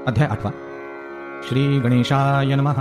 अध्याय 8. श्री गणेशाय नमः.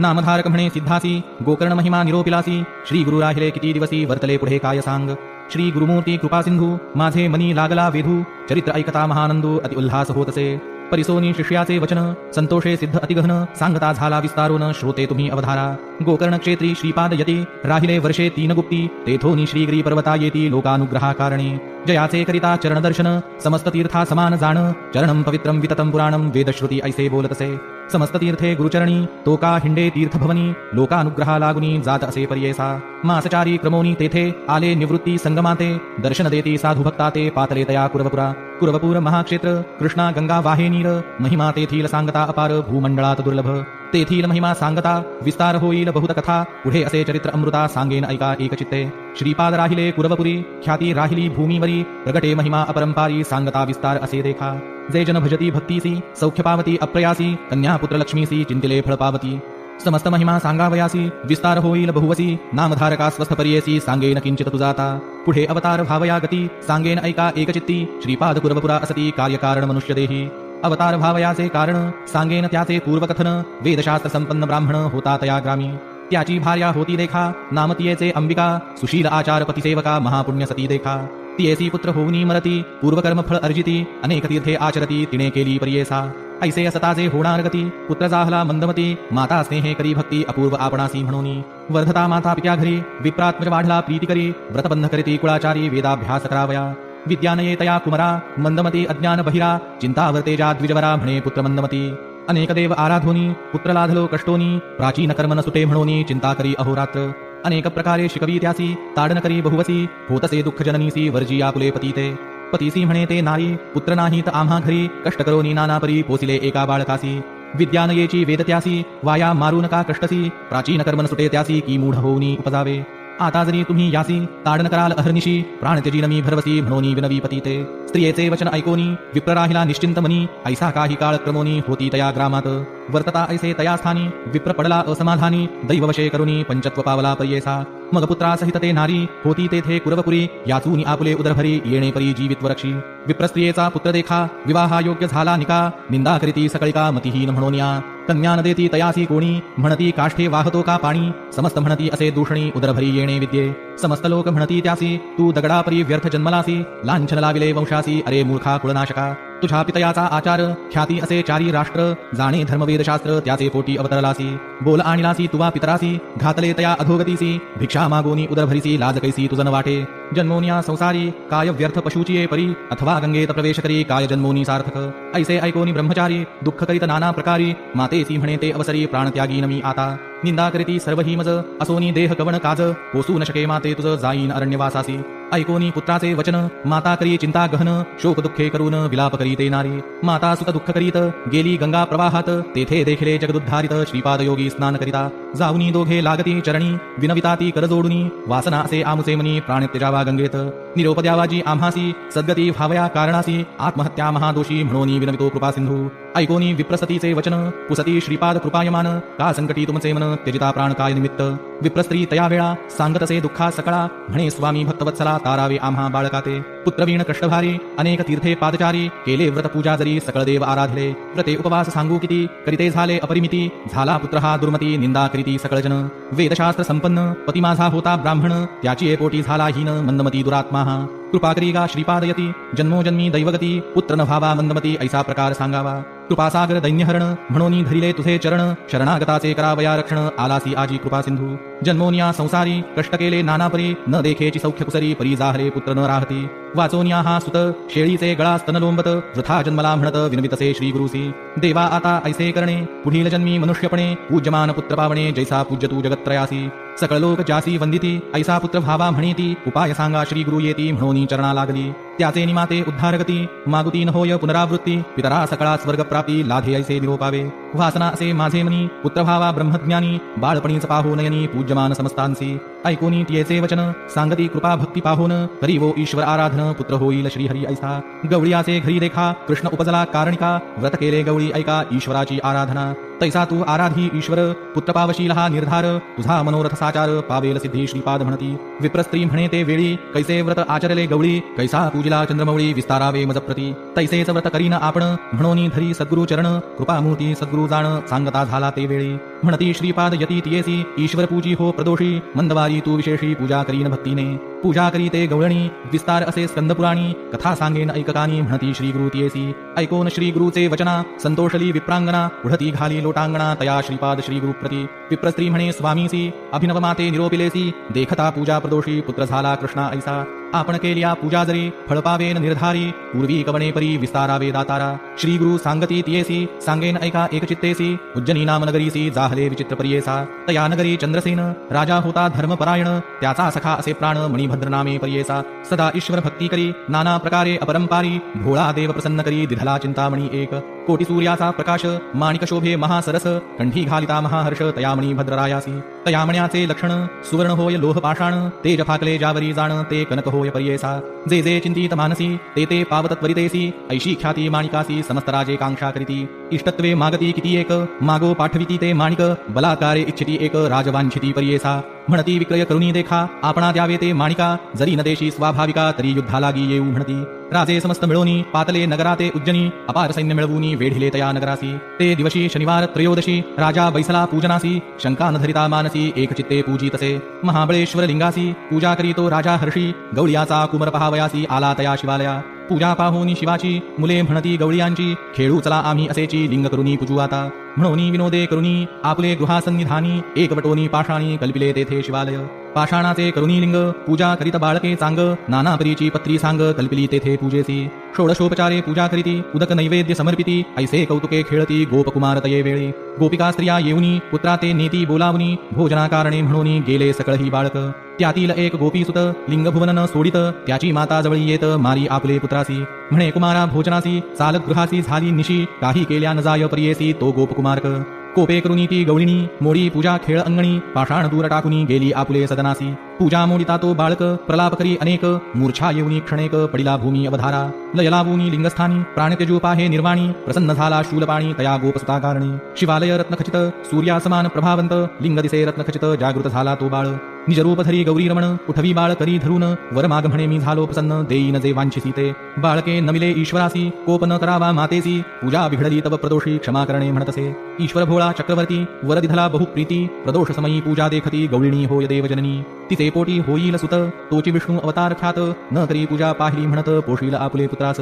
नामधारक म्हणे सिद्धासी, गोकर्ण महिमा निरोपिलासी. श्री गुरु राहिले किती दिवसी, वर्तले पुढे काय सांग. श्री गुरुमूर्ती कृपा सिंधू, माझे मनी लागला वेधू. चरित्र ऐकता महानंदू, अति उल्हास होतसे. परिसोनी शिष्याचे वचन, संतोषे सिद्ध अतिगहन. सांगता झाला विस्तारोन, श्रोते तुम्ही अवधारा. गोकर्ण क्षेत्री श्रीपाद यती, राहिले वर्षे 3 गुप्ती. तेथोनी श्रीगिरी पर्वता येती, लोकानुग्रहा कारणे. जयाचे करिता चरण दर्शन, समस्त तीर्था समान जाण. चरणम पवित्रम विततम पुराणम, वेदश्रुती ऐसे बोलतसे. समस्त तीर्थे गुरुचरणी, तो का हिंडे तीर्थभवनी. लोकानुग्रहा लागुनी, जात असे पर्येसा. मासचारी क्रमोनी तेथे, आले निवृत्ती संगमाते. दर्शन देती साधु भक्ता ते, पातले तया कुरवपुरा. कुरवपूर महाक्षेत्र, कृष्णा गंगा वाहे नीर. महिमा तेथील सांगता अपार, भूमंडळात दुर्लभ. तेथील महिमा सांगता, विस्तार होईल बहुत कथा. पुढे असे चरित्र अमृता, सांगेन ऐका एकचित्ते. श्रीपाद राहिले कुरवपुरी, ख्याती राहिली भूमीवरी. प्रगटे महिमा अपरंपारी, सांगता विस्तार असे देखा. जे जन भजती भक्तीसी, सौख्य पावती अप्रयासी. कन्या पुत्र लक्ष्मीसी, चिंतिले फळ पावती. समस्त महिमा सांगावयासी, विस्तार होईल बहुवसी. नामधारका स्वस्थ पर्येसी, सांगेन किंचित तुजाता. पुढे अवतार भावया गती, सांगेन ऐका एकचित्ती. श्रीपाद कुरवपुरा असती, कार्यकारण मनुष्य देही. अवतार भावयाचे कारण, सांगेन त्याचे पूर्वकथन. वेदशास्त्र संपन्न ब्राह्मण होता तया ग्रामी. त्याची भार्या होती देखा, नाम तियेचे अंबिका. सुशील आचार पतिसेवका, महापुण्य सती देखा. तियेसी पुत्र होऊनी मरती, पूर्वकर्म फळ अर्जिती. अनेक तीर्थे आचरती, तिने केली पर्येसा. ऐसे असताचे होणार गती, पुत्र जाहला मंदमती. माता स्नेहे करी भक्ती, अपूर्व आपणासी म्हणूनी. वर्धता माता पित्या घरी, विप्रात्मज वाढला प्रीती करी. व्रतबंध करीती कुळाचारी, वेदाभ्यास करावया. विद्यानये तया कुमरा, मंदमती अज्ञान बहिरा. चिंतावर्तेजा द्विजवरा, म्हणे पुत्र मंदमती. अनेक देव आराधोनी, पुत्र लाधलो कष्टोनी. प्राचीन कर्म न सुटे म्हणोनी, चिंता करी अहोरात्र. अनेक प्रकारे शिकवी त्यासी, ताडन करी बहुवसी. होतसे दुःख जननीसी, वर्जी आपुले पतीते. पतीसी म्हणे ते नारी, पुत्र नाहीत आम्हा घरी. कष्ट करोनी नाना परी, पोसिले एका बाळकासी. विद्यानयेची वेद त्यासी, वाया मारू नका कष्टसी. प्राचीन कर्म न सुटे त्यासी, की मूढ होऊनी उपजावे. आता जरी तुम्ही यासी, ताडन कराल अहर्निशी. प्राण त्यजीन मी भरवसी, म्हणोनी विनवी पतीते. स्त्रियेचे वचन ऐकोनी, विप्र राहिला निश्चिंत मनी. ऐसा काही काळ क्रमोनी, होती तया ग्रामात. वर्तता ऐसे तया स्थानी, विप्र पडला असमाधानी. दैववशे करुनी, पंचत्व पावला पर्येसा. मग पुत्रासहित ते नारी, होती तेथे कुरवपुरी. याचूनी आपुले उदरभरी, येणे परी जीवित्व रक्षी. विप्रस्त्रियेचा पुत्र देखा, विवाहायोग्य झाला निका. निंदा करीती सकळिका, मतिहीन म्हणोन्या. कन्या न देती तयासी कोणी, म्हणती काष्ठे वाहतो का पाणी. समस्त म्हणती असे दूषणी, उदरभरी येणे विद्ये. समस्त लोक म्हणती त्यासी, तू दगडापरी व्यर्थ जन्मलासी. लांछन लाविले वंशासी, अरे मूर्खा कुळनाशका. तुझ्या पितयाचा आचार, ख्याती असे चारी राष्ट्र. जाणे धर्मवेदशास्त्र, त्याचे पोटी अवतरलासी. बोल आणिलासी तुवा पितरासी, घातले तया अधोगतीसी. भिक्षा मागोनी उदरभरीसी, लाज कैसी तुझन वाटे. जन्मोनिया संसारी, काय व्यर्थ पशुचिये परी. अथवा गंगेत प्रवेश करी, काय जन्मोनी सार्थक. ऐसे ऐकोनी ब्रह्मचारी, दुःख करीत नाना प्रकारी. मातेसी म्हणे ते अवसरी, प्राणत्यागी नमी आता. निंदा करीती सर्व ही मज, असोनी देह कवण काज. पोसू न शके माते तुझ, जाईन अरण्यवासासी. ऐकोनी पुत्राचे वचन, माता करी चिंता गहन. शोक दुःखे करून, विलाप करी ते नारी. माता सुत दुःख करीत, गेली गंगा प्रवाहात. तेथे देखले जगदुद्धारित, श्रीपाद योगी स्नान करिता. जाऊनी दोघे लागती चरणी, विनविता ती कर जोडुनी. वासना असे आमुचे मनी, प्राण त्यजावा गंगेत. निरोप द्यावाजी आम्हासी, सद्गती व्हावया कारणासी. आत्महत्या महादोषी, म्हणोनी विनवितो कृपा सिंधू. ऐकोनी विप्रसतीचे वचन, पुसती श्रीपाद कृपायमान. का संकटी तुमचे मन, त्यजिता प्राण काय निमित्त. विप्रस्त्री तया वेळा, सांगतसे दुःखा सकळा. म्हणे स्वामी भक्तवत्सला, तारावे आम्हा बाळकाते. पुत्रवीण कष्टभारी, अनेक तीर्थे पादचारी. केले व्रत पूजा जरी, सकळ देव आराधले. व्रते उपवास सांगू किती, करीते झाले अपरिमिती. झाला पुत्र हा दुर्मती, निंदा करीती सकळजन. वेदशास्त्र संपन्न, पती माझा होता ब्राह्मण. त्याची पोटी झाला हीन, मंदमती दुरात्मा हा. कृपा करी गा श्रीपादयती, जन्मोजन्मी दैवगती. पुत्र न व्हावा मंदमती, ऐसा प्रकार सांगावा. कृपासागर दैन्यहरण, म्हणोनी धरिले तुझे चरण. शरणागताचे करावया रक्षण, आलासी आजी कृपा सिंधू. जन्मोनिया संसारी, कष्ट केले नानापरी. न देखेची सौख्य कुसरी, परी जाहले पुत्र न राहती. वाचोनिया हा सुत, शेळीचे गळा स्तन लोंबत. वृथा जन्मला म्हणत, विनवितसे श्री गुरुसी. देवा आता ऐसे करणे, पुढील जन्मी मनुष्यपणे. पूज्यमान पुत्र पावणे, जैसा पूज्य तू जगत्त्रयासी. सकळ लोक जासी वंदिती, ऐसा पुत्र व्हावा म्हणेती. उपाय सांगा श्री गुरु येती, म्हणोनी चरणा लागली. त्याचे निमाते उद्धारगती, मागुती न होय पुनरावृत्ती. पितरा सकळा स्वर्ग प्राप्ती, लाधे ऐसे निरोपावे. वासना असे माझे मनी, पुत्र व्हावा ब्रह्मज्ञानी. बाळपणीच पाहो नयनी, पूज्यमान समस्तांसी. ऐकोनी तियेचे वचन, सांगती कृपा भक्ती पाहोन. करी वो ईश्वर आराधन, पुत्र होईल श्रीहरी ऐसा. गवळीयाचे घरी देखा, कृष्ण उपजला कारणिका. व्रत केले गवळी ऐका, ईश्वराची आराधना. तैसा तू आराधी ईश्वर पुत्र पावशील हा निर्धार तुझा मनोरथ साचार पावेल सिद्धी श्रीपाद म्हणती. विप्रस्त्री म्हणे ते वेळी कैसे व्रत आचरले गवळी कैसा पूजिला चंद्रमौळी विस्तारावे मजप्रती. तैसेच व्रत करीन आपण म्हणोनी धरी सद्गुरु चरण कृपामूर्ती सद्गुरु जाण सांगता झाला ते वेळी. म्हणती श्रीपाद यती तियेसी ईश्वर पूजी हो प्रदोषी मंदवारी तू विशेषी पूजा करीन भक्तीने. पूजा करी ते गवळणी विस्तार असे स्कंदपुराणी कथा सांगेन ऐककानी म्हणती श्री गुरु तियेसी. ऐकोन श्री गुरुचे वचना संतोषली विप्रांगणा उढती घाली लोटांगणा तया श्रीपाद श्री गुरु प्रती. विप्रस्त्री म्हणे स्वामीसी अभिनव माते निरोपिलेसी देखता पूजा प्रदोषी पुत्र झाला कृष्णा ऐसा. आपण केल्या पूजा जरी फळ पावेन निर्धारी पूर्वी कवणे परी विस्तारावे दातारा. श्री गुरु सांगती तियेसी सांगेन ऐका एकचित्तेसी उज्जनी नाम नगरीसी जाहले विचित्र परियेसा. तया नगरी चंद्रसेन राजा होता धर्मपरायण त्याचा सखा असे प्राण मणिभद्र नामे परियेसा. सदा ईश्वर भक्ती करी नाना प्रकारे अपरंपारी भोळा देव प्रसन्न करी दिधला चिंतामणी एक. कोटी सूर्याचा प्रकाश माणिक शोभे महासरस कंठी घालिता महाहर्ष तया मणिभद्ररायासी. तया मण्याचे लक्षण सुवर्ण होय लोह पाषाण तेज फाकले जावरी जाण ते कनक होय परियेसा. जे जे चिंतित मानसी ते ते पावत त्वरितेसी ऐशी ख्याती माणिकासी समस्त राजे कांक्षा करीती. इष्टत्वे मागती किती एक मागो पाठविती ते माणिक बलात्कारे इच्छिती एक राजवांछिती परियेसा. म्हणती विक्रय करुणी देखा आपणा द्यावे ते माणिका जरी नदेशी स्वाभाविका तरी युद्धा लागी येऊ म्हणती. राजे समस्त मिळवणी पातले नगराते उज्जनी अपार सैन्य मिळवूनी वेढिले तया नगरासी. ते दिवशी शनिवार त्रयोदशी राजा बैसला पूजनासी शंका न धरिता मानसी एक चित्ते पूजितसे. महाबळेश्वर लिंगासी पूजा करीतो राजा हर्षी गवळियाचा कुमर पहावयासी आला तया शिवालया. पूजा पाहोनी शिवाची मुले म्हणती गवळियांची खेळू चला आम्ही असेची लिंग करुनी पूजू आता. म्हणोनी विनोदे करुनी आपले गृहासन्निधानी एक वटोनी पाषाणी कल्पिले तेथे शिवालय. पाषाणाचे करुणी लिंग पूजा करीत बाळके चांग नाना परीची पत्री सांग कल्पिली तेथे पूजेसी. षोडशोपचारे पूजा करीती उदक नैवेद्य समर्पिती ऐसे कौतुके खेळती गोपकुमार तये वेळी. गोपिका स्त्रिया येऊनी पुत्रा ते नेती बोलावनी भोजना कारणे म्हणून गेले सकळही बाळक. त्यातील एक गोपीसुत लिंगभुवन न सोडित त्याची माता जवळी येत मारी आपले पुत्रासी. म्हणे कुमारा भोजनासी चालक गृहासी झाली निशी काही केल्या न जाय परियेसी तो गोपकुमारक. कोपे करुनी ती गवळिणी मोडी पूजा खेळ अंगणी पाषाण दूर टाकुनी गेली आपुले सदनासी. पूजा मोडिता तो बाळक प्रलाप करी अनेक मूर्छा येऊनी क्षणेक पडिला भूमी अवधारा. लय लावूनी लिंगस्थानी प्राणत्यजू पाहे निर्वाणी प्रसन्न झाला शूलपाणी तया गोपसुता कारणी. शिवालय रत्नखचित सूर्यासमान प्रभावंत लिंग दिसे रत्नखचित जागृत झाला तो बाळ. निजरूप धरी गौरी रमण उठवी बाळ करी धरून वर माग म्हणे मी झालो प्रसन्न देईन जे वांछिसी ते. बाळके नमिले ईश्वरासी कोप न करावा मातेसी पूजा बिघडली तव प्रदोषी क्षमा करणे म्हणतसे. ईश्वर भोळा चक्रवर्ती वर दिधला बहुप्रीती प्रदोष समयी पूजा देखती गवळिणी होय देवजननी. तिचे पोटी होईल सुत तोची विष्णू अवतार ख्यात न करी पूजा पाहिली म्हणत पोषील आपुले पुत्रास.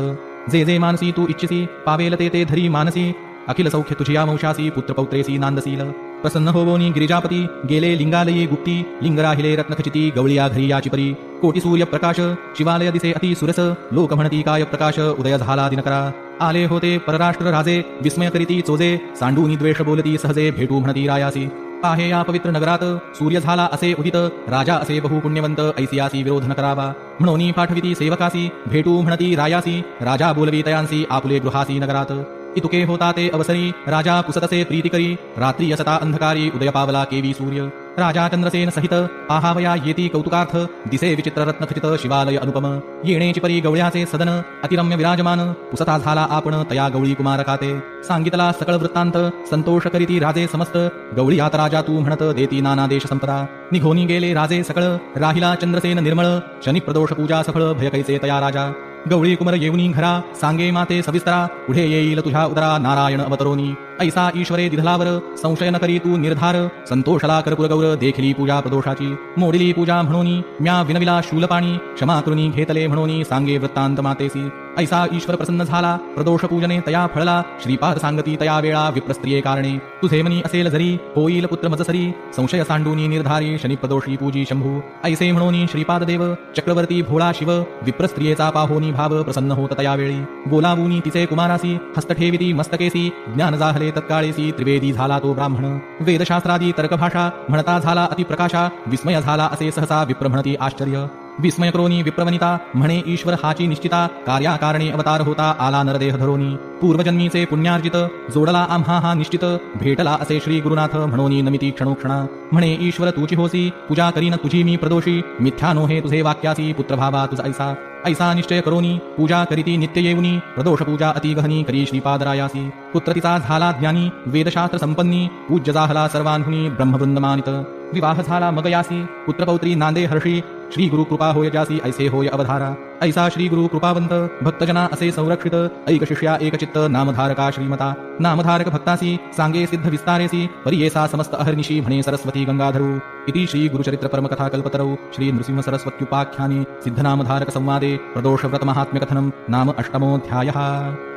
जे जे मानसी तू इच्छिसी पावेल ते ते धरी मानसी अखिल सौख्य तुझिया वंशासी पुत्र पौत्रेसी नांदसील. प्रसन्न होवोनी गिरिजापती गेले लिंगालयी गुप्ती लिंग राहिले रत्नखचिती गवळिया घरी याची परी. कोटी सूर्य प्रकाश शिवालय दिसे अति सुरस लोक म्हणती काय प्रकाश उदय झाला दिनकरा. आले होते परराष्ट्र राजे विस्मय करीती चोजे सांडूनी द्वेष बोलती सहजे भेटू म्हणती रायासी. आहे या पवित्र नगरात सूर्य झाला असे उदित राजा असे बहु पुण्यवंत ऐसियासी विरोध न करावा. म्हणोनी पाठविती सेवकासी भेटू म्हणती रायासी राजा बोलवी तयांसी आपुले गृहासी नगरात. इतुके होता ते अवसरी राजा पुसतसे प्रीती करी रात्री असता अंधकारी उदय पावला केवी सूर्य. राजा चंद्रसेन सहित पाहावया येती कौतुकार्थ दिसे विचित्र रत्नखचित शिवालय अनुपम. येणेची परी गवळ्याचे सदन अतिरम्य विराजमान पुसता झाला आपण तया गवळी कुमारकाते. सांगितला सकळ वृत्तांत संतोष करीती राजे समस्त गवळियात राजा तू म्हणत देती नाना देश संपदा. निघोनी गेले राजे सकळ राहिला चंद्रसेन निर्मळ शनी प्रदोष पूजा सफळ भय कैसे तया राजा. गवळी कुमर येऊनी घरा सांगे माते सविस्तरा पुढे येईल तुझ्या उदरा नारायण अवतरोनी. ऐसा ईश्वरे दिधलावर संशय न करी तू निर्धार संतोषला कर्पूर गौर देखली पूजा प्रदोषाची. मोडिली पूजा म्हणोनी म्या विनविला शूलपाणी क्षमा करुनी घेतले म्हणोनी सांगे वृत्तांत मातेसी. ऐसा ईश्वर प्रसन्न झाला प्रदोष पूजने तया फळला श्रीपाद सांगती तया वेळा विप्रस्त्रिये कारणे. तुझे मनी असेल जरी होईल पुत्र मजसरी संशय सांडूनी निर्धारी शनी प्रदोषी पूजी शंभू. ऐसे म्हणोनी श्रीपाद देव चक्रवर्ती भोळा शिव विप्रस्त्रियेचा पाहोनी भाव प्रसन्न होत तया वेळी. बोलावूनी तिचे कुमारासी हस्त ठेविती मस्तकेसी ज्ञान जाहले तत्काळेसी त्रिवेदी झाला तो ब्राह्मण. वेदशास्त्रादी तर्कभाषा म्हणता झाला अतिप्रकाशा विस्मय झाला असे सहसा विप्र म्हणती आश्चर्य. विस्मय करोनी विप्रवनिता म्हणे ईश्वर हाची निश्चिता कार्याकारणे अवतार होता आला नरदेह धरोनी पूर्वजन्मीचे पुण्यार्जित जोडला आम्हा हा निश्चित भेटला असे श्री गुरुनाथ म्हणोनी नमिती क्षणोक्षणा म्हणे ईश्वर तुची होसी पूजा करीन तुझी मी प्रदोषी मिथ्या नोहे तुझे वाक्यासी पुत्रभावा तुझा ऐसा ऐसा निश्चय करोनी पूजा करीती नित्य येऊनी प्रदोष पूजा अति गहनी करी श्रीपादरायासी पुत्र तिचा झाला ज्ञानी वेदशास्त्र संपन्नी पूज्य जाहला सर्वांहुनी ब्रह्मवृंदमानित विवाह झाला मग यासी पुत्रपौत्री नांदे हर्षी श्री गुरु कृपा होय जासी ऐसे होय अवधारा ऐसा श्री गुरु कृपावंत भक्तजना असे संरक्षित ऐक शिष्या एकचित्त नामधारका श्रीमता नामधारक भक्तासी सांगे सिद्ध विस्तारेसी परियेसा समस्त अहर्निशी म्हणे सरस्वती गंगाधरू इति श्री गुरुचरित्र परमकथा कल्पतरौ श्री नृसिंह सरस्वत्युपाख्याने सिद्धनामधारक संवादे प्रदोष व्रत महात्म्य कथनम नाम अष्टमोऽध्यायः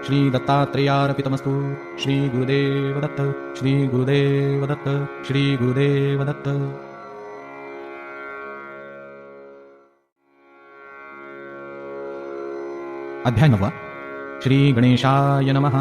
श्री दत्तात्रेयार्पितमस्तु श्री गुरुदेव दत्त श्री गुरुदेव दत्त श्री गुरुदेव दत्त। अध्याय 9 श्री गणेशाय नमः।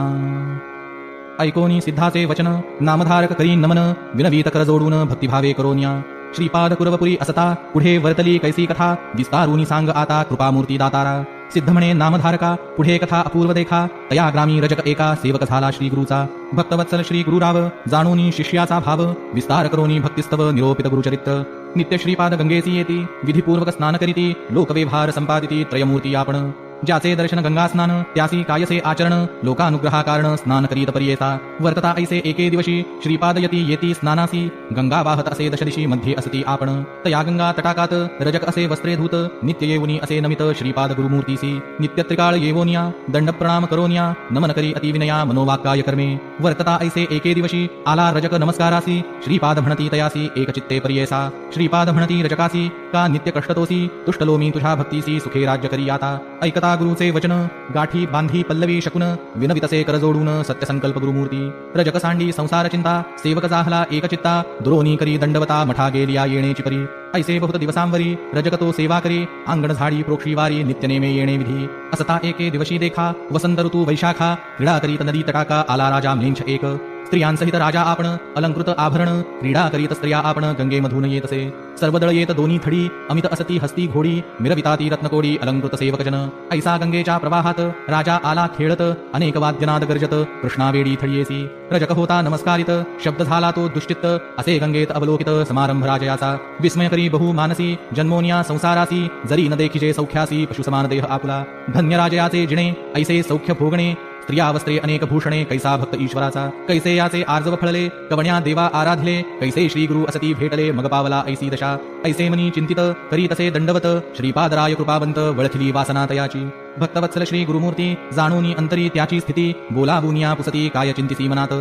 ऐकोनी सिद्धाचे वचन नामधारक करी नमन विनवीत कर जोडून भक्तिभावे करोन्या श्रीपाद कुरवपुरी असता पुढे वर्तली कैसी कथा विस्तारुनी सांग आता कृपामूर्ती दातारा सिद्ध म्हणे नामधारका पुढे कथा अपूर्व देखा तया ग्रामी रजक एका सेवक झाला श्री गुरुचा भक्तवत्सल श्री गुरुराव जाणूनी शिष्याचा भाव विस्तार करोनी भक्तिस्तव निरोपित गुरुचरित्र नित्य श्रीपाद गंगेसी येती विधिपूर्वक स्नान करीती लोकव्यवहार संपादिती त्रयमूर्ती आपण ज्याचे दर्शन गंगा स्नान त्यासी कायसे आचरण लोकानुग्रहा कारण स्नान करीत परियेता वर्तता ऐसे एके दिवशी श्रीपादयती येती स्नानासी गंगा वाहत असे दशदिशी मध्ये असती आपण तया गंगा तटाकात रजक असे वस्त्रे धूत नित्य येऊनी असे नमित श्रीपाद गुरुमूर्तीसी नित्य त्रिकाळ येवोनिया दंड प्रणाम करोनिया नमन करी अतिविनया मनोवाक्काय कर्मे वर्तता ऐसे एके दिवशी आला रजक नमस्कारासी श्रीपाद म्हणती तयासी एकचित्ते परियेसा श्रीपाद म्हणती रजकासी का नित्य कष्टतोसी तुष्टलोमी तुझ्या भक्तीसी सुखे राज्य करी आता ऐकता गुरुचे वचन गाठी बांधी पल्लवी शकून विनवितसे कर जोडून सत्यसंकल्प गुरुमूर्ती रजक सांडी संसार चिंता सेवक जाहला एकचित्ता दुरोनी करी दंडवता मठा गेलिया येणेची परी ऐसे बहुत दिवसांवरी रजक तो सेवा करे अंगण झाडी प्रोक्षीवारी नित्यनेमे येणे विधी असता एके दिवशी देखा वसंत ऋतू वैशाखा क्रीडा करीत नदी तटाका आला राजा म्लेंछ एक स्त्रियांसहित राजा आपण अलंकृत आभरण क्रीडा करीत स्त्रिया आपण गंगे मधून येतसे सर्वदळ येत दोन्ही थडी अमित असती हस्ती घोडी मिरविता ती रत्नकोडी अलंकृत सेवकजन ऐसा गंगेच्या प्रवाहात राजा आला खेळत अनेक वाद्यनाद गर्जत कृष्णावेडी थडियेसी रजक होता नमस्कारित शब्द झाला तो दुष्चित्त असे गंगेत अवलोकित समारंभ राजयाचा विस्मय करी बहु मानसी जन्मोनिया संसारासी जरी न देखिजे सौख्यासी पशु समान देह आपुला धन्य राजयाचे जिणे ऐसे सौख्य भोगणे स्त्रियावस्त्रे अनेक भूषणे कैसा भक्त ईश्वराचा कैसे याचे आर्जव फळले कवण्या देवा आराधले कैसे श्री गुरु असती भेटले मग पावला ऐसी दशा ऐसे मनी चिंतित करी तसे दंडवत श्रीपादराय कृपावंत वळखली वासना तयाची भक्तवत्सल श्री गुरुमूर्ती जाणूनी अंतरी त्याची स्थिती बोलावूनिया पुसती काय चिंतिसी मनात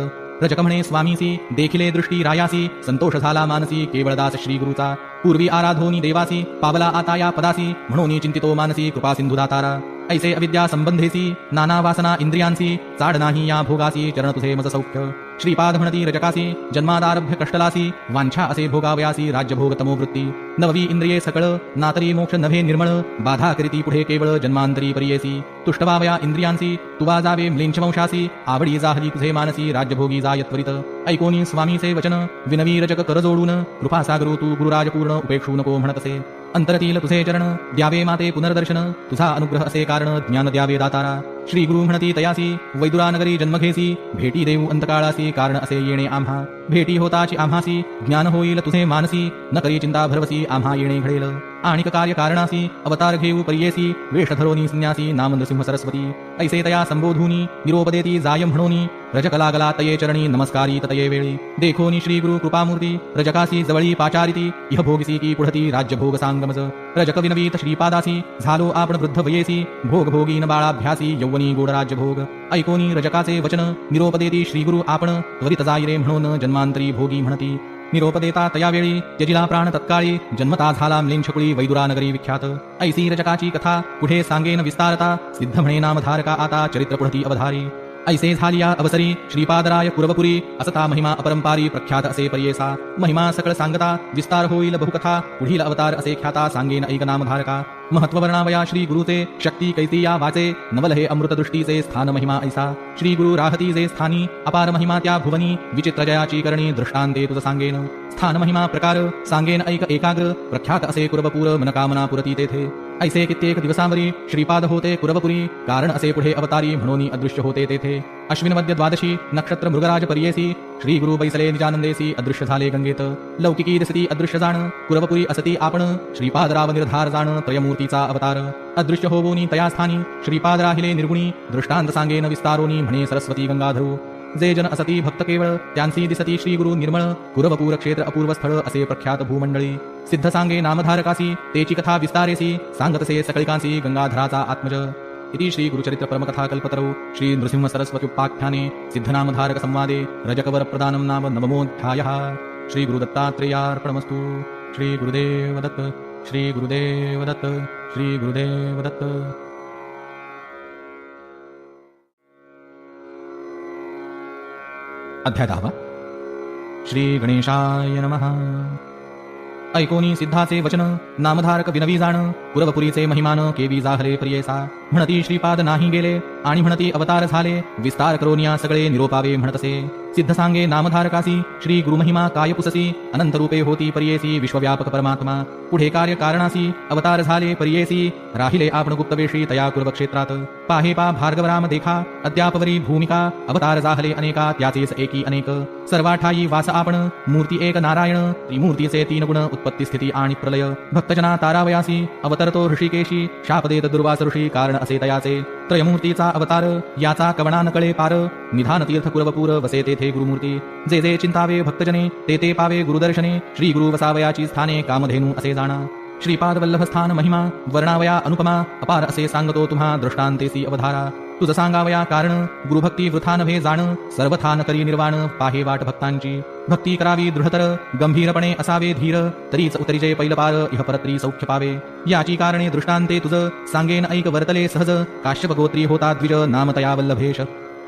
रजक म्हणे स्वामीसी देखिले दृष्टी रायासी संतोष झाला मानसी केवळदास श्री गुरुचा पूर्वी आराधोनी देवासी पावला आता या पदासी म्हणून चिंतितो मानसी कृपा सिंधू दातारा ऐसे अविद्या संबंधेसी नाना वासना इंद्रियांसी चाड नाही या भोगासी चरण तुझे मज सौख्य श्रीपाद म्हणती रजकासी जन्मादारभ्य कष्टलासी वांछा असे भोगावयासी राज्यभोग तमोवृत्ती नववी इंद्रिये सकळ नातरी मोक्ष नभे निर्मळ बाधा करीती पुढे केवळ जन्मांतरी परियेसी तुष्टवावया इंद्रियांसी तुवा जावे म्लेंछवंशासी आवडी जाहली तुझे मानसी राज्यभोगी जाय त्वरित ऐकोनी स्वामीचे वचन विनवी रजक कर जोडून कृपा सागरो तू गुरुराजपूर्ण उपेक्षू नको म्हणतसे अंतरतील तुझे चरण द्यावे माते पुनर्दर्शन तुझा अनुग्रह असे कारण ज्ञान द्यावे दातारा श्री गुरु म्हणती तयासी वैदुरानगरी जन्मघेसी भेटी देऊ अंतकाळासी कारण असे येणे आम्हा भेटी होताची आम्हासी ज्ञान होईल तुझे मानसी न करी चिंता भरवसी आम्हा येणे घडेल आणिक कार्य कारणासी अवतार घेऊ परियेसी वेष धरोनी संन्यासी नाम नृसिंह सरस्वती ऐसे तया संबोधूनी निरोपदेती जाय म्हणोनी रजक लागला तये चरणी नमस्कारी तये वेळी देखोनी श्री गुरु कृपामूर्ती रजकासी जवळी पाचारिती इह भोगिसी की पुढती राज्यभोग सांगमज रजक विनवीत श्रीपादासी झालो आपण वृद्ध वयेसी भोग भोगी न बाळाभ्यासी यौवनी गोड राज्यभोग ऐकोनी रजकाचे वचन निरोपदेती श्री गुरु आपण त्वरित जाईरे म्हणून जन्मांतरी भोगी म्हणती निरोप देता तयावेळी त्यजिला प्राण तत्काळी जन्मता झाला म्लेंछकुळी वैदुरानगरी विख्यात ऐसी रजकाची कथा पुढे सांगेन विस्तारता सिद्ध म्हणे नामधारका आता चरित्र पुढती अवधारी ऐसे झालिया अवसरी श्रीपादराय कुरवपुरी असता महिमा अपरंपारी प्रख्यात असे परियेसा महिमा सकळ सांगता विस्तार होईल बहुकथा पुढील अवतार असे ख्याता सांगेन ऐक नामधारका महत्ववर्णावया श्री गुरुचे शक्ती कैसी या वाचे नवल हे अमृत दृष्टीचे स्थान महिमा ऐसा श्री गुरु राहती जे स्थानी अपार महिमा त्या भुवनी विचित्र जयाची करणी दृष्टांते तुझ सांगेन स्थान महिमा प्रकार सांगेन ऐक एकाग्र प्रख्यात असे कुरवपूर मनकामना पुरती तेथे ऐसे कित्येक दिवसांवरी श्रीपाद होते कुरवपुरी कारण असे पुढे अवतारी म्हणून अदृश्य होते तेथे अश्विन मध्य द्वादशी नक्षत्र मृगराज पर्येसी श्री गुरु बैसले निजानंदेसी अदृश्य झाले गंगेत लौकिकी दिसती अदृश्य जाण कुरवपुरी असती आपण श्रीपादराव निर्धार जाण त्रयमूर्तीचा अवतार अदृश्य होवोनी तया स्थानी श्रीपाद राहिले निर्गुणी दृष्टांत सांगेन विस्तारोनी म्हणे सरस्वती गंगाधरू जे जन असती भक्त केवळ त्यांची दिसती श्री गुरु निर्मळ कुरवपूर क्षेत्र अपूर्व स्थळ असे प्रख्यात भूमंडळी सिद्ध सांगे नामधारकासी तेची कथा विस्तारेसी सांगतसे सकळिकांसी गंगाधराचा आत्मज इति श्री गुरुचरित्र परमकथा कल्पतरौ श्री नृसिंह सरस्वती उपाख्याने सिद्धनामधारक संवादे रजकवर प्रदानं नाम नवमोऽध्यायः श्री गुरुदत्तात्रेयार्पणमस्तु श्री गुरुदेव दत्त श्री गुरुदेव दत्त श्री गुरुदेव दत्त। अध्याय 10 श्री गणेशाय नमः। ऐकोनी सिद्धाचे वचन नामधारक विनवी जाण कुरवपुरीचे महिमान केवी जाहले प्रियेसा म्हणती श्रीपाद नाही गेले आणि म्हणती अवतार झाले विस्तार करोनिया सगळे निरोपावे म्हणतसे सिद्ध सांगे नामधारकासी श्री गुरुमहिमा काय पुससी अनंत रूपे होती पर्येसी विश्वव्यापक परमात्मा पुढे कार्य कारणासी अवतार झाले पर्येसी राहिले आपण गुप्तवेशी तया कुरव क्षेत्रात पाहे पा भार्गवराम देखा अद्यापवरी भूमिका अवतार जाहले अनेका त्याचेच एकी अनेक सर्वाठाई वास आपण मूर्ती एक नारायण त्रिमूर्तीचे 3 गुण उत्पत्ती स्थिती आणि प्रलय भक्तजना तारावयासी अवतरतो ऋषिकेशी शाप देत दुर्वास ऋषी कारण असे तयाचे त्रयमूर्तीचा अवतार याचा कवना नकळे पार निधान तीर्थ कुरवपूर वसे तेथे गुरुमूर्ती जे जे चिंतावे भक्तजने ते ते पावे गुरुदर्शने श्री गुरु वसावयाची स्थाने कामधेनू असे जाणा श्रीपाद वल्लभ स्थान महिमा वर्णावया अनुपमा अपार असे सांगतो तुम्हा दृष्टांतेसी अवधारा तुझ सांगावया कारण गुरुभक्ती वृथा नव्हे जाण सर्वथा न करी निर्वाण पाहे वाट भक्तांची भक्ती करावी दृढतर गंभीरपणे असावे धीर तरीच उतरीजे पैलपार इह परत्री सौख्य पावे याची कारणे दृष्टांते तुझ सांगेन ऐक वर्तले सहज काश्यप गोत्री होता द्विज नामतया वल्लभेश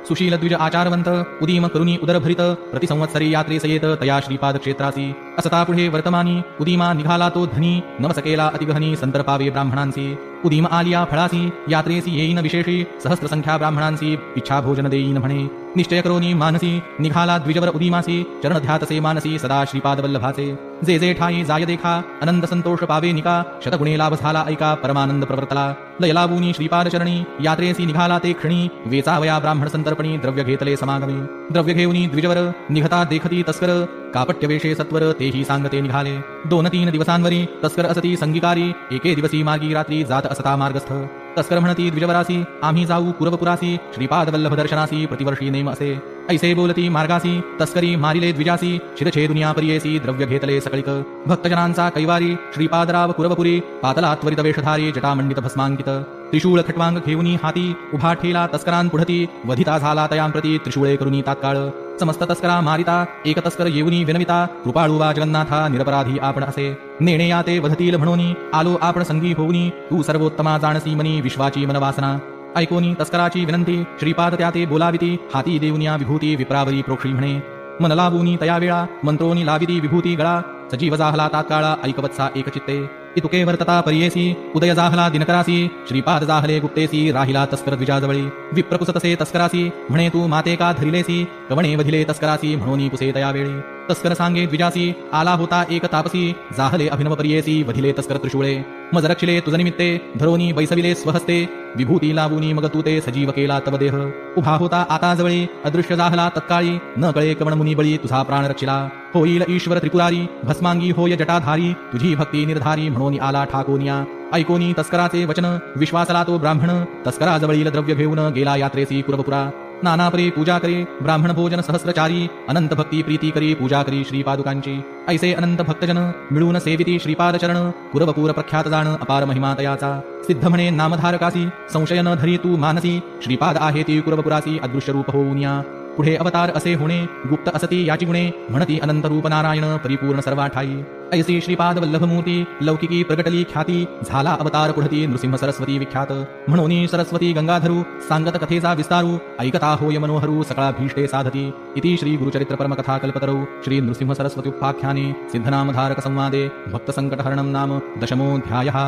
सुशील द्विज आचारवंत उदीम करुनी उदरभरित प्रतिसंवत्सरी यात्रेस येत तया श्रीपाद क्षेत्रासी असता पुढे वर्तमानी उदीमा निघाला तो धनी नवसकेला अतिगहनी संतर्पावे ब्राह्मणांसी उदीम आलिया फळासी यात्रेसी येईन विशेषी सहस्र संख्या ब्राह्मणांसी इच्छा भोजन देईन म्हणे निश्चय करोनी मानसी निघाला द्विजवर उदीमासी चरण ध्यातसे मानसी सदा श्रीपाद वल्लभाचे जे जे ठाई जाय देखा अनंत संतोष पावे निका शतगुणे लाभ झाला ऐका परमानंद प्रवर्तला लय लावूनी श्रीपाद चरणी यात्रेसी निघाला ते क्षणी वेचावया ब्राह्मण संतर्पणी द्रव्य घेतले समागमे द्रव्य घेऊनी द्विजवर निघता देखती तस्कर कापट्यवेशे सत्वर तेही सांगते निघाले 2-3 दिवसांवरी तस्कर असती संगीकारी एके दिवसी मार्गी रात्री जात असता मार्गस्थ तस्कर म्हणती द्विजवरासी आम्ही जाऊ कुरवपुरासी श्रीपाद वल्लभ दर्शनासी प्रतिवर्षी नेम असे ऐसे बोलती मार्गासी तस्करी मारिले द्विजासी शिरछे दुनिया पर्येसी द्रव्य घेतले सकळिक भक्तजनांचा कैवारी श्रीपादराव कुरवपुरी पातला त्वरित वेशधारी जटामंडित भस्मांकित त्रिशूळ खटवांग घेऊनी हाती उभा ठेला तस्करांपुढती वधिता झाला तयांप्रती त्रिशूळे करुनी तात्काळ समस्त तस्करा मारिता एक तस्कर येऊनी विनविता कृपाळू वा जगन्नाथा निरपराधी आपण असे नेणे या ते वधतील म्हणूनी आलो आपण संगी होऊनी तू सर्वोत्तमा जाणसी मनी विश्वाची मनवासना ऐकोनी तस्कराची विनंती श्रीपाद त्या ते बोलाविती हाती देऊनिया विभूती विप्रावरी प्रोक्षी म्हणे मन लावूनी तया वेळा मंत्रोनी लाविती विभूती गळा सजीव जाहला तात्काळा ऐकवत्सा एकचित्ते इतुके वर्तता पर्येसी उदय जाहला दिनकरासी श्रीपाद जाहले गुप्तेसी राहिला तस्कर द्विजाजवळी विप्रकुसतसे तस्करासी म्हणे तू माते का धरिलेसी कवणे वधिले तस्करासी म्हणून पुसे तया वेळी तस्कर सांगे द्विजासी आला होता एक तापसी जाहले अभिनव पर्येसी वधिले तस्कर त्रिशूळे मज रक्षिले तुझ निमित्ते धरोनी बैसविले स्वहस्ते विभूती लावूनी मग तू ते सजीव केला तव देह उभा होता आता जवळी अदृश्य जाहला तत्काळी न कळे कवण मुनी बळी तुझा प्राण रक्षिला होईल ईश्वर त्रिपुरारी भस्मांगी होय जटाधारी तुझी भक्ती निर्धारी म्हणून आला ठाकोनिया ऐकोनी तस्कराचे वचन विश्वासला तो ब्राह्मण तस्कराजवळील द्रव्य घेऊन गेला यात्रेसी कुरवपुरा नानापरी पूजा करे ब्राह्मण भोजन सहस्रचारी अनंत भक्ती प्रीती करी पूजा करी श्रीपादुकांची ऐसे अनंत भक्तजन मिळून सेविती श्रीपाद चरण कुरवपूर प्रख्यात जाण अपार महिमा तयाचा सिद्ध म्हणे नामधारकासी संशय न धरी तू मानसी श्रीपाद आहे ती कुरवपुरासी अदृश्य रूप होऊनिया पुढे अवतार असे होणे गुप्त असती याची गुणे म्हणती अनंत रूप नारायण परिपूर्ण सर्वाठाई ऐसी श्रीपाद वल्लभ मूर्ती लौकिकी प्रगटली ख्याती झाला अवतार पुढती नृसिंह सरस्वती विख्यात म्हणून सरस्वती गंगाधरू सांगत कथेचा विस्तारू ऐकता होय मनोहरू सकळा भीष्टे साधती इति श्री गुरुचरित्र परमकथा कल्पतरौ श्री नृसिंह सरस्वती उपाख्याने सिद्धनामधारक संवादे भक्त संकटहरणं नाम 10मोऽध्यायः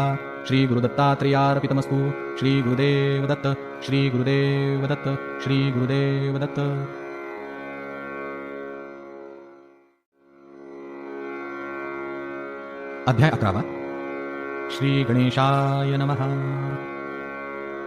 श्री गुरुदत्तात्रेयार्पितमस्तु. श्री गुरुदेव दत्त. श्री गुरुदेव दत्त. श्री गुरुदेव दत्त. अध्याय 11. श्री गणेशाय नमः.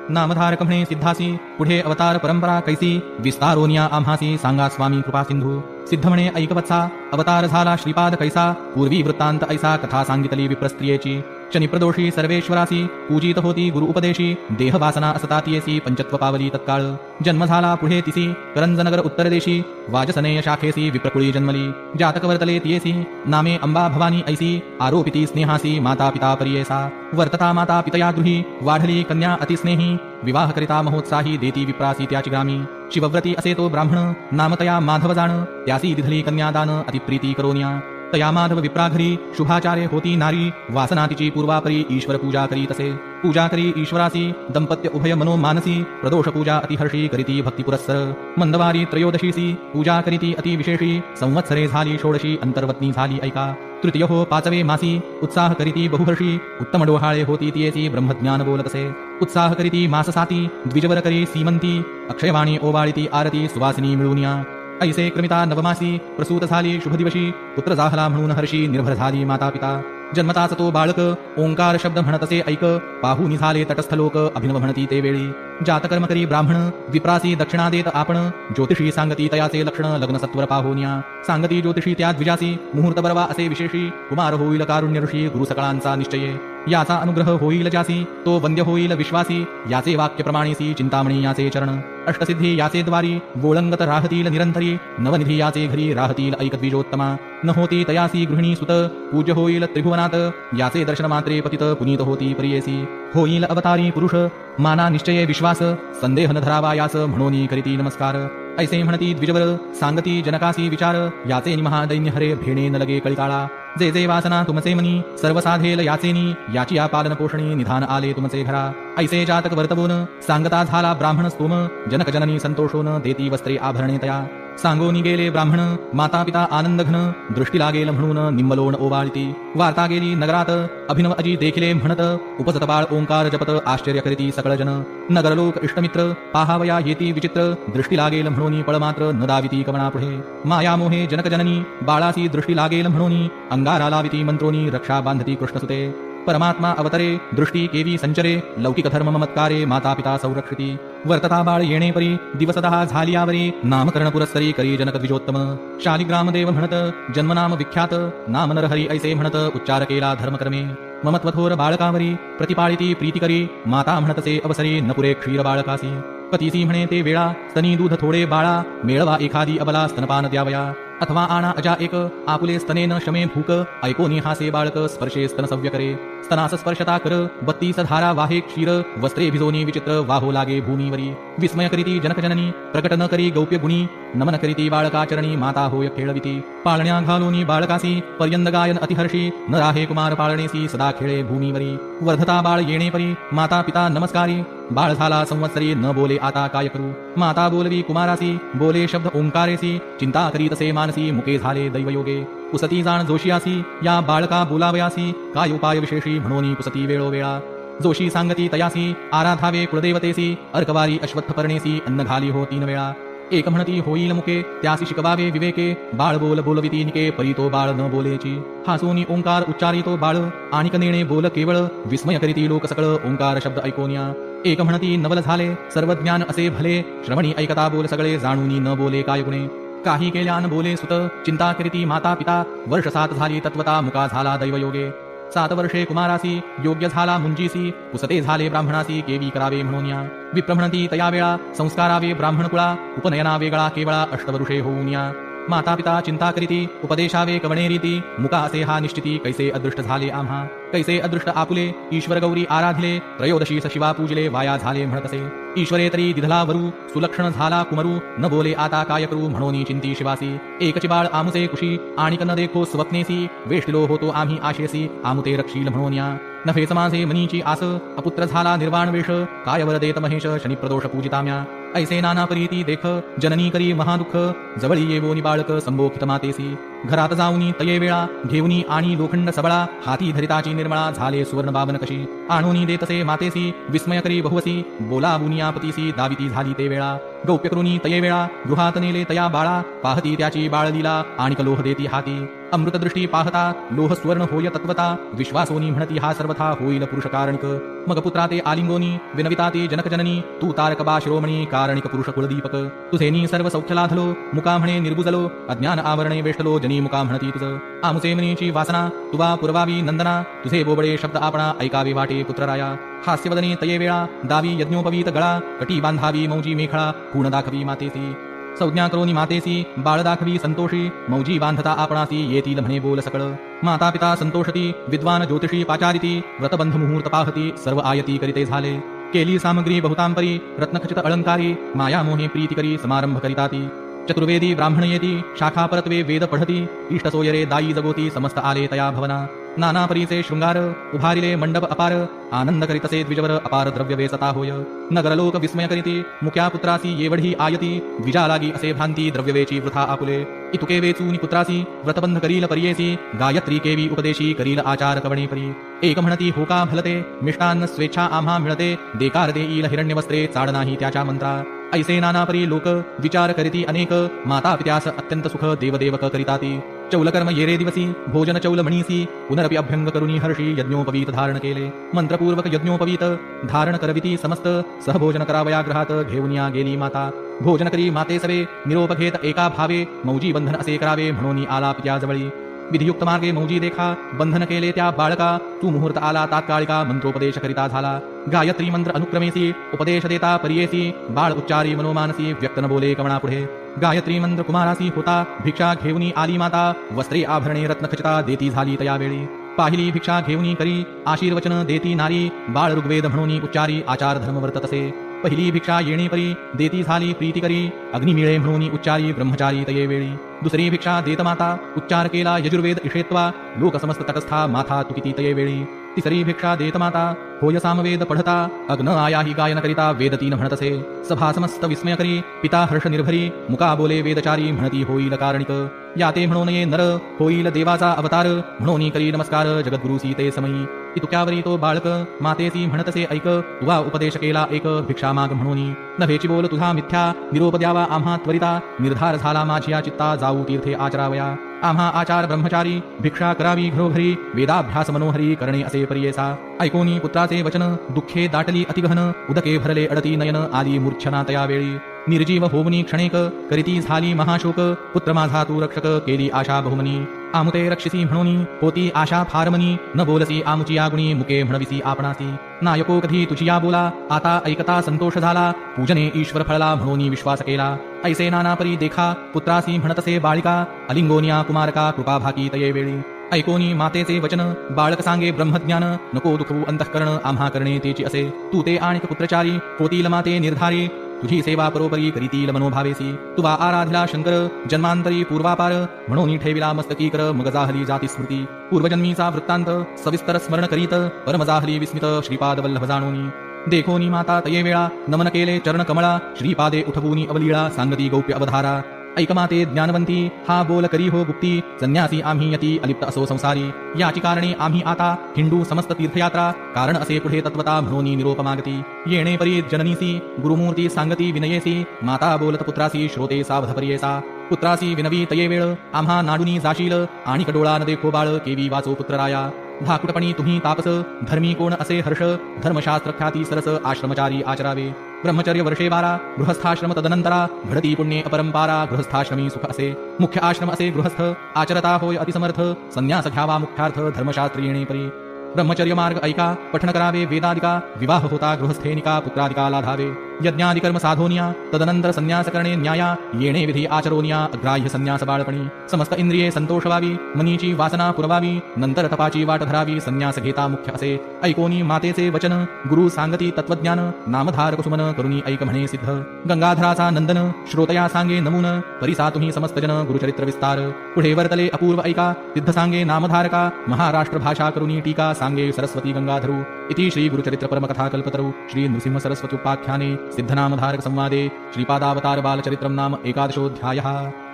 नामधारक म्हणे सिद्धासी, पुढे अवतार परंपरा कैसी विस्तारोनिया आम्हासी सांगा स्वामी कृपा सिंधू. सिद्ध म्हणे ऐकवत्सा, अवतार झाला श्रीपाद कैसा, पूर्वी वृत्तांत ऐसा कथा सांगितली विप्रस्त्रियेची. शनिप्रदोषी सर्वेश्वरासी पूजित होती गुरु उपदेशी, देह वासना असतातियेसी पंचत्व पावली तत्काळ. जन्म झाला पुढे तिसी करंजनगर उत्तरदेशी, वाजसनेय शाखेसी विप्रकुळी जन्मली. जातक वर्तले तियेसी नामे अंबा भवानी ऐसी, आरोपिती स्नेहासी माता पिता परियेसा. वर्तता माता पितया गृही, वाढली कन्या अतिस्नेही, विवाह करिता महोत्साही देती विप्रासी त्याची ग्रामी. शिवव्रती असे तो ब्राह्मण, नामतया माधव जाण, त्यासी दिधली कन्यादान अतिप्रीती करोनिया. तया माधव विप्राघरी शुभाचार्य होती नारी, वासना तिची पूर्वापरी ईश्वर पूजा करी तसे. पूजा करी ईश्वरासी दंपत्य उभय मनो मानसी, प्रदोष पूजा अतिहर्षी करीती भक्ती पुरस्सर. मंदवारी त्रयोदशीसी पूजा करीती अति विशेषी, संवत्सरे झाली षोडशी अंतर्वत्नी झाली ऐका. तृतीय हो पाचवे मासी उत्साह करीती बहुहर्षी, उत्तम डोहाळे होती तियेसी ब्रह्मज्ञान बोलतसे. उत्साह करीती मास साती द्विजवर करी सीमंती, अक्षयवाणी ओवाळीती आरती सुवासिनी मिळूनिया. ऐसे क्रमिता नवमासी प्रसूत झाली शुभदिवशी, पुत्र जाहला म्हणून हर्षी निर्भर झाली माता पिता. जन्मताच तो बाळक ओंकार शब्द म्हणतसे ऐक, पाहूनी झाले तटस्थ लोक अभिनव म्हणती ते वेळी. जातकर्म करी ब्राह्मण विप्रासी दक्षिणा देत आपण, ज्योतिषी सांगती तयाचे लक्षण लग्न सत्वर पाहोनिया. सांगती ज्योतिषी त्या द्विजासी मुहूर्त बरवा असे विशेषी, कुमार होईल कारुण्य ऋषी गुरु सकळांचा निश्चये. याचा अनुग्रह होईल ज्यासी तो वंद्य होईल विश्वासी, याचे वाक्य प्रमाणेसी चिंतामणी याचे चरण. अष्टसिद्धी याचे द्वारी वोळंगत राहतील निरंतरी, नवनिधी याचे घरी राहतील ऐकद्विजोत्तमा. न होती तयासी गृहिणी सुत पूज्य होईल त्रिभुवनात, याचे दर्शन मात्रे पतित पुनीत होती प्रियेसी. होईल अवतारी पुरुष माना निश्चये विश्वास, संदेह न धरावा यास म्हणोनी करीती नमस्कार. ऐसे म्हणती द्विजवर सांगती जनकासी विचार, याचे महादैन्य हरे भेणे न लगे कळिकाळा. जे जे वासना तुमचे मनी सर्व साधेल याचेनी, याची या पालन पोषणी निधान आले तुमचे घरा. ऐसे जातक वर्तवून सांगता झाला ब्राह्मण स्तोम, जनक जननी संतोषोन देती वस्त्रे आभरणे तया. सांगोनी गेले ब्राह्मण माता पिता आनंद घन, दृष्टी लागेल म्हणून निम्मलोण ओवाळती. वार्ता गेली नगरात अभिनव अजी देखिले म्हणत, उपजत बाळ ओंकार जपत आश्चर्य करीती सकळ जन. नगरलोक इष्टमित्र पाहावया येती विचित्र, दृष्टी लागेल म्हणून पळ मात्र न दाविती कवणा पुढे. माया मोहे जनक जननी बाळासी दृष्टी लागेल म्हणून, अंगारा लाविती मंत्रोनी रक्षा बांधती कृष्णसुते. परमात्मा अवतरे दृष्टी केवी संचरे, लौकिक धर्म ममत्कारे माता पिता संरक्षिती. वर्तता बाळ येणे परी दिवसतः झाली यावरी, नामकरण पुरस्सरी करी जनक द्विजोत्तम. शालिग्रामदेव म्हणत जन्मनाम विख्यात, नाम नरहरी ऐसे म्हणत उच्चार केला धर्मक्रमे. ममत्वथोर बाळकावरी प्रतिपाळिती प्रीती करी, माता म्हणतसे अवसरी न पुरे क्षीर बाळकासी. पतीसी म्हणे ते वेळा स्तनी दूध थोडे बाळा, मेळवा एखादी अबला स्तनपान द्यावया. अथवा आणा अजा एक आपुले स्तने न शमे भूक, ऐकोनी हासे बाळक स्पर्शे स्तन सव्य करे. स्तनास स्पर्शता कर 32 धारा वाहे क्षीर, वस्त्रे भिजोनी विचित्र वाहो लागे भूमीवरी. विस्मय करीती जनक जननी प्रकट न करी गौप्य गुणी, नमन करीती बाळकाचरणी माता होय खेळविती. पाळण्या घालोनी बाळकासी पर्यंद गायन अतिहर्षी, न राहे कुमार पाळणेसी सदा खेळे भूमीवरी. वर्धता बाळ येणे परी माता पिता नमस्कारी, बाळ झाला संवत्सरी न बोले आता काय करू. माता बोलवी कुमारासी बोले शब्द ओंकारेसी, चिंता करीत असे मानसी मुके झाले दैवयोगे. पुसती जाण जोशियासी या बाळका बोलावयासी, काय उपाय विशेषी म्हणोनी पुसती वेळोवेळा. जोशी सांगती तयासी आराधावे कुलदेवतेसी, अर्कवारी अश्वत्थ पर्णेसी अन्न घाली हो 3 वेळा. एक म्हणती होईल मुके त्यासी शिकवावे विवेके, बाळ बोल बोलविती निके परी तो बाळ न बोलेची. हासोनी ओंकार उच्चारितो बाळ आणिक नेणे बोल केवळ, विस्मय करीती लोक सकळ ओंकार शब्द ऐकोनिया. एक म्हणती नवल झाले सर्व ज्ञान असे भले, श्रवणी ऐकता बोल सगळे जाणूनी न बोले काय गुणे. काही केल्यान बोले सुत चिंता करीती माता पिता, वर्ष 7 झाली तत्वता मुका झाला दैवयोगे. 7 वर्षे कुमारासी योग्य झाला मुंजीसी, पुसते झाले ब्राह्मणासी केवी करावे म्हणूनिया. विप्र म्हणती तया वेळा संस्कारावे ब्राह्मण कुळा, उपनयना वेगळा केवळा 8 वर्षे होऊनिया. माता पिता चिंता करीती उपदेशावे कवणे रीती, मुका असे हा निश्चिती कैसे अदृष्ट झाले आम्हा. कैसे अदृष्ट आपुले ईश्वर गौरी आराधिले, त्रयोदशी शिवा पूजिले वाया झाले म्हणतसे. ईश्वरे तरी दिधला वरू सुलक्षण झाला कुमरू, न बोले आता काय करू म्हणोनी चिंती शिवासी. एकची बाळ आमुसे कुशी आणिक न देखो स्वप्नेसी, वेष्टिलो होतो आम्ही आशेसी आमुते रक्षील म्हणोनिया. नफे समाजे मनीची आस अपुत्र झाला निर्वाण वेश, काय वर देत महेश शनिप्रदोष पूजिताम्या. ऐसे नाना परीती देख जननी करी महादुःख, जवळी येवोनी बाळक संबोखित मातेसी. घरात जाऊनी तये वेळा घेऊनी आणि लोखंड सबळा हाती धरिताची निर्मळा झाले सुवर्ण बाबन कशी आणूनी देतसे मातेसी विस्मय करी बहुवसी बोला बुनिया पतीसी दाविती झाली ते वेळा गौप्य करुनी तये वेळा गृहात नेले तया बाळा पाहती त्याची बाळलीला आणि लोह देती हाती अमृतदृष्टी पाहता लोह स्वर्ण होय तत्वता विश्वासोनी म्हणती हा सर्वथा होईल पुरुष कारणिक मग पुत्रा ते आलिंगोनी विनविता ते जनक जननी तू तारक बा शिरोमणी कारणिक पुरुष कुलदीपक तुझेनी सर्व सौख्य लाधलो मुका म्हणे निर्बुजलो अज्ञान आवरणे वेष्टलो जनी मुका म्हणती तुझ आमुचे मनीची वासना तुवा पुरवावी नंदना तुझे बोबडे शब्द आपणा ऐकावे वाटे पुत्रराया हास्यवदने तये वेळा दावी यज्ञोपवीत गळा कटी बांधावी मौजी मेखळा पूर्ण दाखवी मातेसी संज्ञा करोनी मातेसी बाळ दाखवी संतोषी मौजी बांधता आपणासी येतील म्हणे बोल सकळ माता पिता संतोषती विद्वान ज्योतिषी पाचारिती व्रतबंध मुहूर्त पाहती सर्व आयती करीते झाले केली सामग्री बहुतांपरी रत्नखचित अलंकारी माया मोहे प्रीती करी समारंभ करिताती चतुर्वेदी ब्राह्मण येती शाखा परत्वे वेद पढती इष्ट सोयरे दायी जगोती समस्त आले तया भवना नाना परीचे शृंगार उभारिले मंडप अपार आनंद करीतसे द्विजवर अपार द्रव्य वेसता होय नगरलोक विस्मय करीती मुक्या पुत्रासी येवढी आयती द्विजा लागी असे भ्रांती द्रव्यवेची वृथा आपुले इतुके वेचूनी पुत्रासी व्रतबंध करील परियेसी गायत्री केवी उपदेशी करील आचार कवणे परी एक म्हणती होका भलते मिष्टान्न स्वेच्छा आम्हा मिळते देकार देईल हिरण्यवस्त्रे चाड नाही त्याच्या मंत्रा ऐसे नाना परी लोक विचार करीती अनेक माता पित्यास अत्यंत सुख देवदेवक करिताती चौलकर्म येरे दिवसी भोजन चौल म्हणीसी पुनरपि अभ्यंग करुनी हर्षी यज्ञोपवीत धारण केले मंत्रपूर्वक यज्ञोपवीत धारण करविती समस्त सहभोजन करावया ग्रहात घेऊनिया गेली माता भोजन करी माते सवे निरोप घेत एका भावे मौजी बंधन असे करावे म्हणून आला पित्याजवळी विधियुक्त मार्गे मौजी देखा बंधन केले त्या बाळका तू मुहूर्त आला तात्कालिका मंत्रोपदेश करिता झाला गायत्री मंत्र अनुक्रमेसी उपदेश देता परियेसी बाळ उच्चारी मनोमानसी व्यक्त न बोले कवणा पुढे गायत्री मंत्र कुमारासी होता भिक्षा घेऊनी आली माता वस्त्रे आभरणे रत्नखचिता देती झाली तया वेळी पाहिली भिक्षा घेऊनी करी आशीर्वचन देती नारी बाळ ऋग्वेद म्हणून उच्चारी आचार धर्म वर्ततसे पहिली भिक्षा येणे परी देती झाली प्रीती करी अग्निमिळे म्हणून उच्चारी ब्रह्मचारी तये वेळी दुसरी भिक्षा देत माता उच्चार केला यजुर्वेद इषेत्वा लोक समस्त तटस्था माथा तुकिती तये वेळी तिसरी भिक्षा देत माता होय सामवेद पढता अग्न आया ही गायन करिता वेदतीन म्हणतसे सभा समस्त विस्मय करी पिता हर्ष निर्भरी मुका बोले वेदचारी म्हणती होईल कारणिक याते म्हणून ये नर होईल देवाचा अवतार म्हणून करी नमस्कार जगद्गुरु सीते समयी इतुक्यावरी तो बाळक मातेसी म्हणतसे ऐक तुवा उपदेश केला एक भिक्षा माग म्हणून नभेची बोल तुझा मिथ्या निरोप द्यावा आम्हा त्वरिता निर्धार झाला माझिया चित्ता जाऊ तीर्थे आचरावया आम्हा आचार ब्रह्मचारी भिक्षा करावी घरोघरी वेदाभ्यास मनोहरी करणे असे परियेसा ऐकोनी पुत्राचे वचन दुःखे दाटली अतिगहन उदके भरले अडती नयन आली मूर्छना तया वेळी निर्जीव होवनी क्षणेक करीती झाली महाशोक पुत्र माझा तू रक्षक केली आशा बहुमनी आमुते रक्षिसी म्हणून होती आशा फारमनी न बोलसी आमुची आगुणी मुके म्हणविसी आपणासी नायको कधी तुझिया बोला आता ऐकता संतोष झाला पूजने ईश्वर फळला म्हणून विश्वास केला ऐसे नाना परी देखा पुत्रासी म्हणतसे बाळिका अलिंगोनिया कुमारका कृपा भाकी तये वेळी ऐकोनी मातेचे वचन बाळक सांगे ब्रह्मज्ञान नको दुखवू अंतःकरण आम्हा करणे तेची असे तू ते आणिक पुत्रचारी होतील माते निर्धारी तुझी सेवा परोपरी करीतील मनोभावेसी तुवा आराधिला शंकर जन्मांतरी पूर्वापार म्हणून ठेविला मस्तकी कर मग जाहली जाती स्मृती पूर्वजन्मीचा वृत्तांत सविस्तर स्मरण करीत परम जाहली विस्मित श्रीपाद वल्लभ जाणोनी देखोनी माता तये वेळा नमन केले चरण कमळा श्रीपादे उठवूनी अवलीळा सांगती गौप्य अवधारा ऐकमाते ज्ञानवंती हा बोल करी हो गुप्ती संन्यासी आम्ही यती अलिप्त असो संसारी याची कारणे आम्ही आता हिंदू समस्त तीर्थयात्रा कारण असे पुढे तत्वता म्हणून निरोप मागती येणे परी जननीसी गुरुमूर्ती सांगती विनयेसी माता बोलत पुत्रासी श्रोते सावध परियेसा पुत्रासी विनवी तये वेळ आम्हा नाडुनी जाशील आणि कडोळा न देखो बाळ केवी वाचो पुत्रराया धाकुटपणी तुम्ही तापस धर्मी कोण असे हर्ष धर्मशास्त्र ख्याती सरस आश्रमचारी आचरावे ब्रह्मचर्य वर्षे 12 गृहस्थाश्रम तदनंतरा घडती पुण्ये अपरंपारा गृहस्थाश्रमी सुख असे मुख्य आश्रम असे गृहस्थ आचरता होय अतिसमर्थ संन्यास घ्यावा मुख्यार्थ धर्मशास्त्र येणे परी ब्रह्मचर्य मार्ग ऐका पठन करावे वेदादिका विवाह होता गृहस्थेनिका पुत्रादिका लाधावे यज्ञादि कर्म साधोनिया तदनंतर संन्यास करणे न्याया येणे विधी आचरोनिया अग्राह्य संन्यास बाळपणी समस्त इंद्रिये संतोष व्हावी मनीची वासना पुरवावी नंतर तपाची वाट धरावी संन्यास घेता मुख्य असे ऐकोनी मातेचे वचन गुरु सांगती तत्वज्ञान नामधार कुसुमन करुणी ऐक म्हणे सिद्ध गंगाधराचा नंदन श्रोतया सांगे नमून परिसा तुम्ही समस्त जन गुरुचरित्र विस्तार पुढे वर्तले अपूर्व ऐका सिद्ध सांगे नामधारका महाराष्ट्र भाषा करुणी टीका सांगे सरस्वती गंगाधरू इति श्री गुरुचरित्र परमकथा कल्पतरु श्री नृसिंह सरस्वती उपाख्याने सिद्धनामधारक संवादे श्रीपादावतार बालचरित्रम नाम 11 अध्यायः।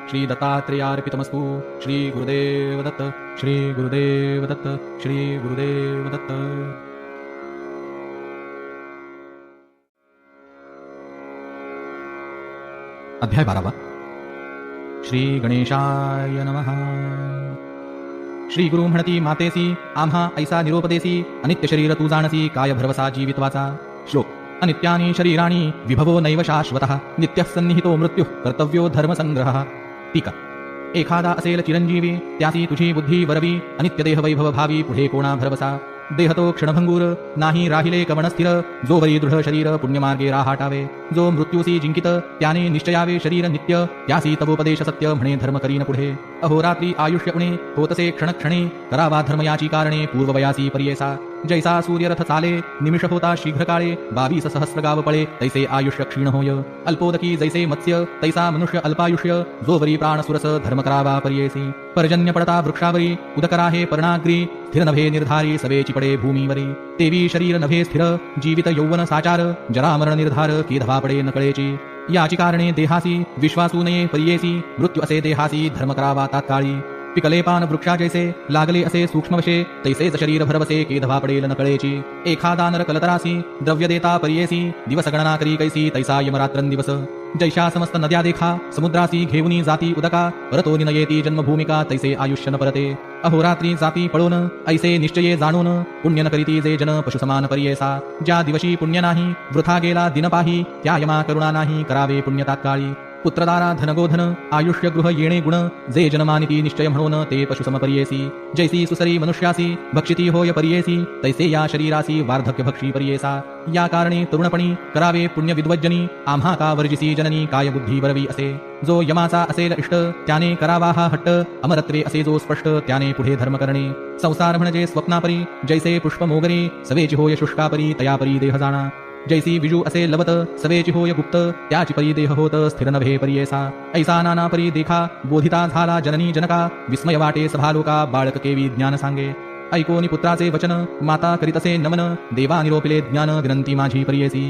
श्री दत्तात्रेयार्पितमस्तु. श्री गुरुदेव दत्त. श्री गुरुदेव दत्त. श्री गुरुदेव दत्त. अध्याय 12. श्री गणेशाय नमः. श्री गुरु म्हणती मातेसी आम्हा ऐसा निरोपदेसी अनित्य शरीर तू जाणसी काय भरवसा जीवित्वाचा. श्लोक. अनित्यानि शरीराणि विभवो नैव शाश्वतः नित्यः सन्निहितो मृत्युः कर्तव्यो धर्मसंग्रहः. टीका. एखादा असेल चिरंजीवी त्यासी तुझी बुद्धी वरवी अनित्य देह वैभव भावी पुढे कोणा भरवसा. देह तो क्षणभंगूर नाही राहिले कवण स्थिर जोवरी दृढ शरीर पुण्यमार्गे राहाटावे. जो मृत्यूसी जिंकित त्याने निश्चयावे शरीर नित्य त्यासी तवोपदेश सत्य म्हणे धर्म करीन पुढे. अहोरात्री आयुष्य उणे होतसे क्षणक्षणे करावा धर्म याची कारणे पूर्ववयासी पर्येसा. जैसा सूर्यरथ चाले निमिष होता शीघ्र काळे 22 सहस्र गाव पळे तैसे आयुष्य क्षीण होय. अल्पोदकी जैसे मत्स्य तैसा मनुष्य अल्पायुष्य जोवरी प्राण सुरस धर्म करावा पर्येसी. पर्जन्य पडता वृक्षावरी उदकरा हे पर्णाग्री स्थिर नभे निर्धारी सवेची पडे भूमीवरी. तेवी शरीर नभे स्थिर जीवित यौवन साचार जरामरण निर्धार केधवा पडे नकळेची. याची कारणे देहासी विश्वासू नये पर्येसी मृत्यू असे देहासी धर्म करावा तात्काळी. पिकले पान वृक्षा जैसे लागले असे सूक्ष्मवशे तैसेच शरीर भरवसे केधवा पडेल नकळेची. एखादा नर कलतरासी द्रव्य देता पर्येसी दिवस गणना करी कैसी तैसा यमरात्रं दिवस. जैशा समस्त नद्या देखा समुद्रासी घेऊनी जाती उदका परतो निनयेती जन्मभूमिका तैसे आयुष्य न परते. अहोरात्री जाती पळून ऐसे निश्चये जाणून पुण्य न करीती जे जन पशु समान पर्येसा. ज्या दिवशी पुण्य नाही वृथा गेला दिन पाही त्या यमा करुणा नाही करावे पुण्य तात्काळी. पुत्रदारा धनगोधन आयुष्य गृह येणे गुण जे जनमानिती निश्चय म्हणून ते पशु समपर्येसी. जैसी सुसरी मनुष्यासी भक्षिती होय पर्येसी तैसे या शरीरासी वार्धक्य भक्षी पर्येसा. या कारणे तरुणपणी करावे पुण्य विद्वज्जनी आम्हा का वर्जिसी जननी काय बुद्धी वरवी असे. जो यमाचा असेल इष्ट त्याने करावा हा हट्ट अमरत्वे असे जो स्पष्ट त्याने पुढे धर्म करणे. संसार म्हणजे स्वप्नापरी जैसे पुष्प मोगरे सवेची होय शुष्कापरी तयापरी देह जाणा. जैसी विजू असे लवत सवेची होय गुप्त त्याची परी देह होत स्थिर नभे पर्येसा. ऐसा नाना परी देखा बोधिता झाला जननी जनका विस्मय वाटे सभालोका बाळक केवी ज्ञान सांगे. ऐकोनी पुत्राचे वचन माता करीतसे नमन देवा निरोपिले ज्ञान विनंती माझी पर्येसी.